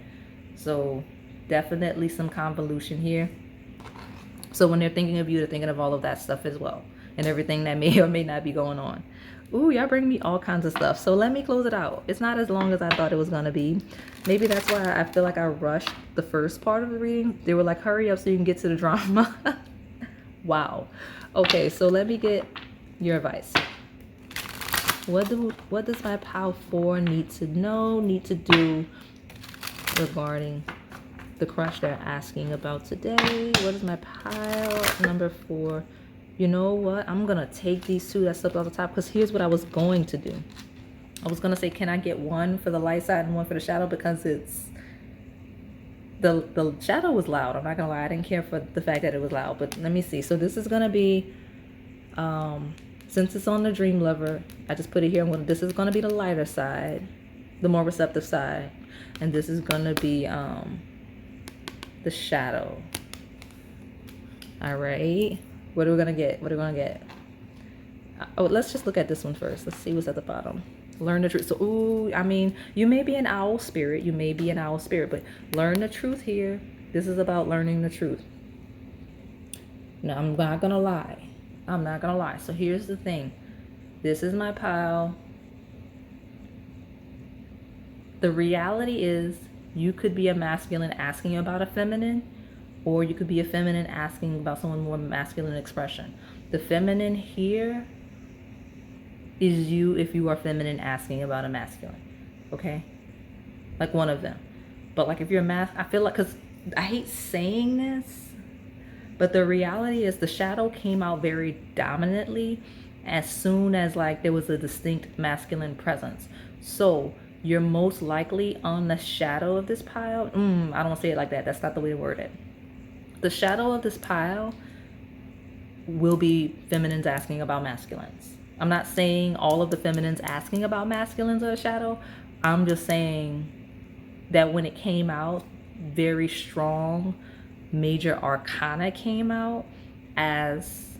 [SPEAKER 1] so definitely some convolution here. So when they're thinking of you, they're thinking of all of that stuff as well, and everything that may or may not be going on. Ooh, y'all bring me all kinds of stuff. So let me close it out. It's not as long as I thought it was going to be. Maybe that's why I feel like I rushed the first part of the reading. They were like, hurry up so you can get to the drama. Wow. Okay, so let me get your advice. What does my pile 4 need to know, need to do regarding the crush they're asking about today? What is my pile number 4? You know what? I'm going to take these 2 that slipped off the top, because here's what I was going to do. I was going to say, can I get one for the light side and one for the shadow? Because it's... The shadow was loud. I'm not going to lie. I didn't care for the fact that it was loud. But let me see. So this is going to be... since it's on the dream lover, I just put it here. This is going to be the lighter side. The more receptive side. And this is going to be the shadow. All right. What are we going to get? What are we going to get? Oh, let's just look at this one first. Let's see what's at the bottom. Learn the truth. So, ooh, I mean, you may be an owl spirit. You may be an owl spirit, but learn the truth here. This is about learning the truth. Now, I'm not going to lie. I'm not going to lie. So here's the thing. This is my pile. The reality is you could be a masculine asking about a feminine, or you could be a feminine asking about someone more masculine expression. The feminine here is you if you are feminine asking about a masculine. Okay? Like one of them. But like if you're a I feel like, because I hate saying this, but the reality is the shadow came out very dominantly as soon as like there was a distinct masculine presence. So you're most likely on the shadow of this pile. I don't want to say it like that. That's not the way to word it. The shadow of this pile will be feminines asking about masculines. I'm not saying all of the feminines asking about masculines are a shadow. I'm just saying that when it came out, very strong major arcana came out as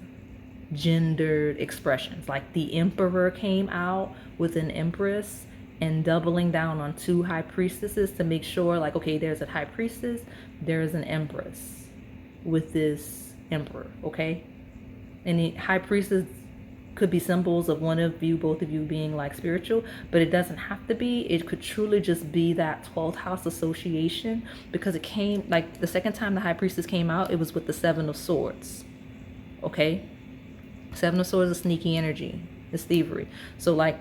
[SPEAKER 1] gendered expressions. Like the emperor came out with an empress and doubling down on 2 high priestesses to make sure, like, okay, there's a high priestess, there's an empress with this emperor, okay? And the high priestess could be symbols of one of you, both of you being like spiritual, but it doesn't have to be. It could truly just be that 12th house association, because it came, like the second time the high priestess came out, it was with the 7 of swords, okay? 7 of swords is sneaky energy, it's thievery. So like,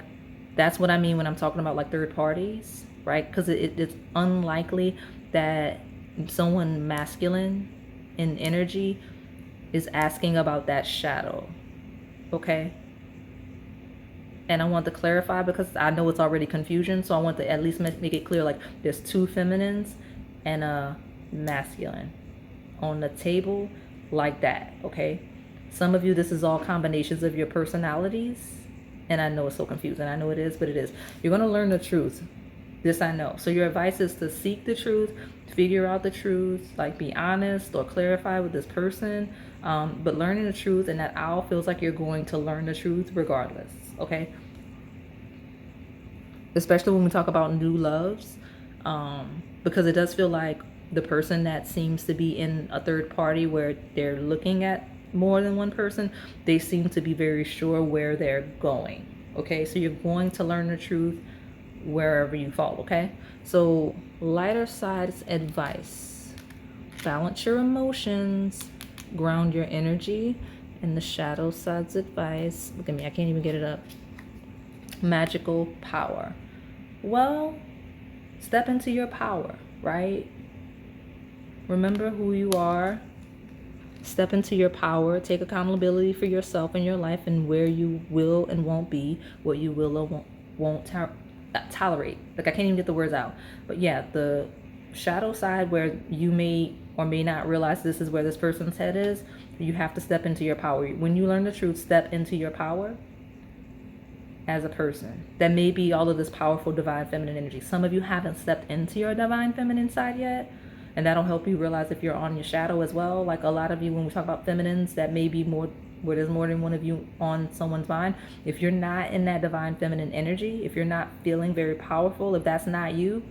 [SPEAKER 1] that's what I mean when I'm talking about like third parties, right? Because it's unlikely that someone masculine in energy is asking about that shadow, okay? And I want to clarify, because I know it's already confusion, so I want to at least make it clear, like there's 2 feminines and a masculine on the table like that, okay? Some of you, this is all combinations of your personalities, and I know it's so confusing. I know it is, but it is. You're going to learn the truth. This I know. So your advice is to seek the truth, figure out the truth, like be honest or clarify with this person. But learning the truth, and that owl feels like you're going to learn the truth regardless, okay? Especially when we talk about new loves, because it does feel like the person that seems to be in a third party where they're looking at more than one person, they seem to be very sure where they're going, okay? So you're going to learn the truth wherever you fall, okay? So lighter side's advice: balance your emotions, ground your energy. And the shadow side's advice, look at me, I can't even get it up. Magical power. Well, step into your power, right? Remember who you are. Step into your power. Take accountability for yourself and your life, and where you will and won't be, what you will or won't tolerate. Like, I can't even get the words out. But yeah, the shadow side, where you may or may not realize this is where this person's head is, you have to step into your power. When you learn the truth, step into your power as a person. That may be all of this powerful divine feminine energy. Some of you haven't stepped into your divine feminine side yet, and that'll help you realize if you're on your shadow as well. Like a lot of you, when we talk about feminines, that may be more where there's more than one of you on someone's mind. If you're not in that divine feminine energy, if you're not feeling very powerful, if that's not you,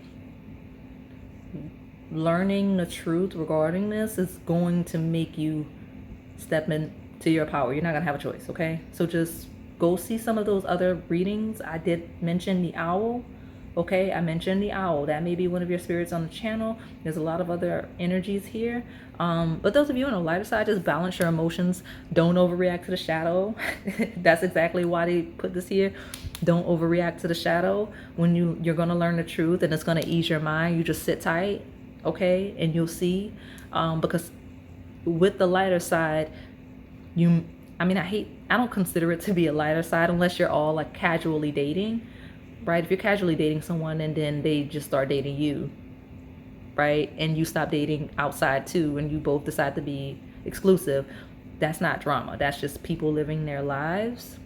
[SPEAKER 1] learning the truth regarding this is going to make you step into your power. You're not gonna have a choice, okay? So just go see some of those other readings. I did mention the owl, okay? I mentioned the owl. That may be one of your spirits on the channel. There's a lot of other energies here. But those of you on the lighter side, just balance your emotions. Don't overreact to the shadow. That's exactly why they put this here. Don't overreact to the shadow. When you're gonna learn the truth, and it's gonna ease your mind. You just sit tight, okay? And you'll see. Because with the lighter side, I don't consider it to be a lighter side unless you're all like casually dating, right? If you're casually dating someone and then they just start dating you, right? And you stop dating outside too, and you both decide to be exclusive, that's not drama. That's just people living their lives.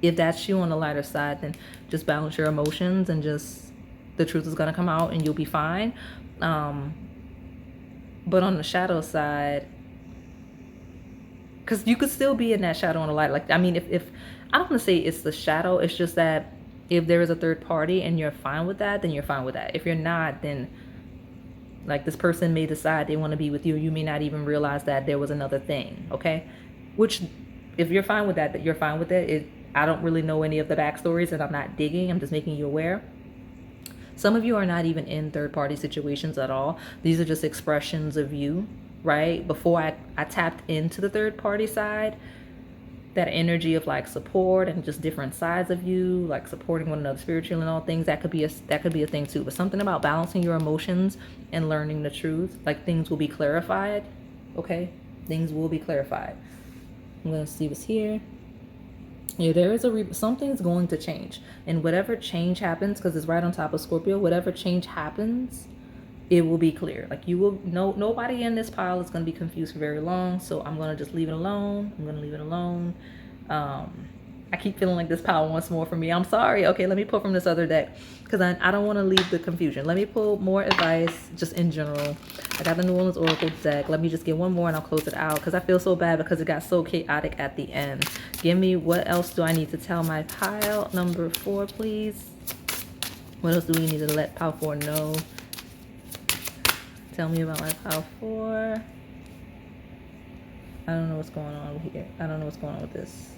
[SPEAKER 1] If that's you on the lighter side, then just balance your emotions, and just the truth is going to come out and you'll be fine. But on the shadow side, because you could still be in that shadow on the light. Like, I mean, if I don't want to say it's the shadow, it's just that if there is a third party and you're fine with that, then you're fine with that. If you're not, then like this person may decide they want to be with you. You may not even realize that there was another thing, okay? Which, if you're fine with that you're fine with it. I don't really know any of the backstories, and I'm not digging. I'm just making you aware. Some of you are not even in third party situations at all. These are just expressions of you, right? Before I tapped into the third party side, that energy of like support and just different sides of you, like supporting one another spiritually and all things, that could be a thing too. But something about balancing your emotions and learning the truth, like things will be clarified, okay? Things will be clarified. I'm gonna see what's here. Yeah, there is something's going to change, and whatever change happens, because it's right on top of Scorpio, whatever change happens, it will be clear. Like, you will no nobody in this pile is going to be confused for very long. So I'm going to just leave it alone. I'm going to leave it alone. I keep feeling like this pile wants more from me. I'm sorry. Okay, let me pull from this other deck, because I don't want to leave the confusion. Let me pull more advice just in general. I got the New Orleans Oracle deck. Let me just get one more and I'll close it out, because I feel so bad because it got so chaotic at the end. Give me, what else do I need to tell my pile number 4, please? What else do we need to let pile 4 know? Tell me about my pile 4. I don't know what's going on here. I don't know what's going on with this.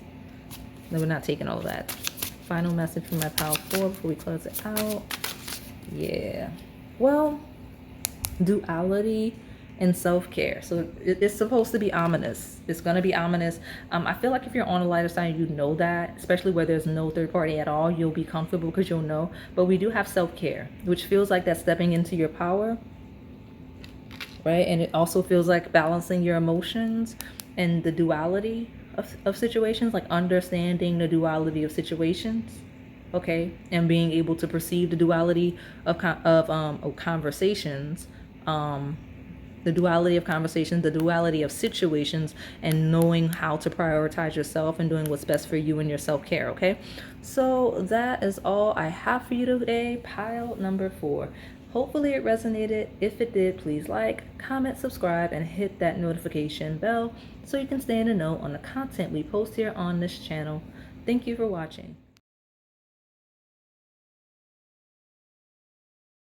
[SPEAKER 1] No, we're not taking all of that. Final message from my pile 4 before we close it out. Yeah. Well, duality and self-care. So it's supposed to be ominous. It's going to be ominous. I feel like if you're on a lighter side, you know that, especially where there's no third party at all, you'll be comfortable because you'll know. But we do have self-care, which feels like that's stepping into your power, right? And it also feels like balancing your emotions and the duality of situations, like understanding the duality of situations, okay, and being able to perceive the duality of conversations, the duality of conversations, the duality of situations, and knowing how to prioritize yourself and doing what's best for you and your self-care, okay? So that is all I have for you today, pile number 4. Hopefully it resonated. If it did, please like, comment, subscribe, and hit that notification bell so you can stay in the know on the content we post here on this channel. Thank you for watching.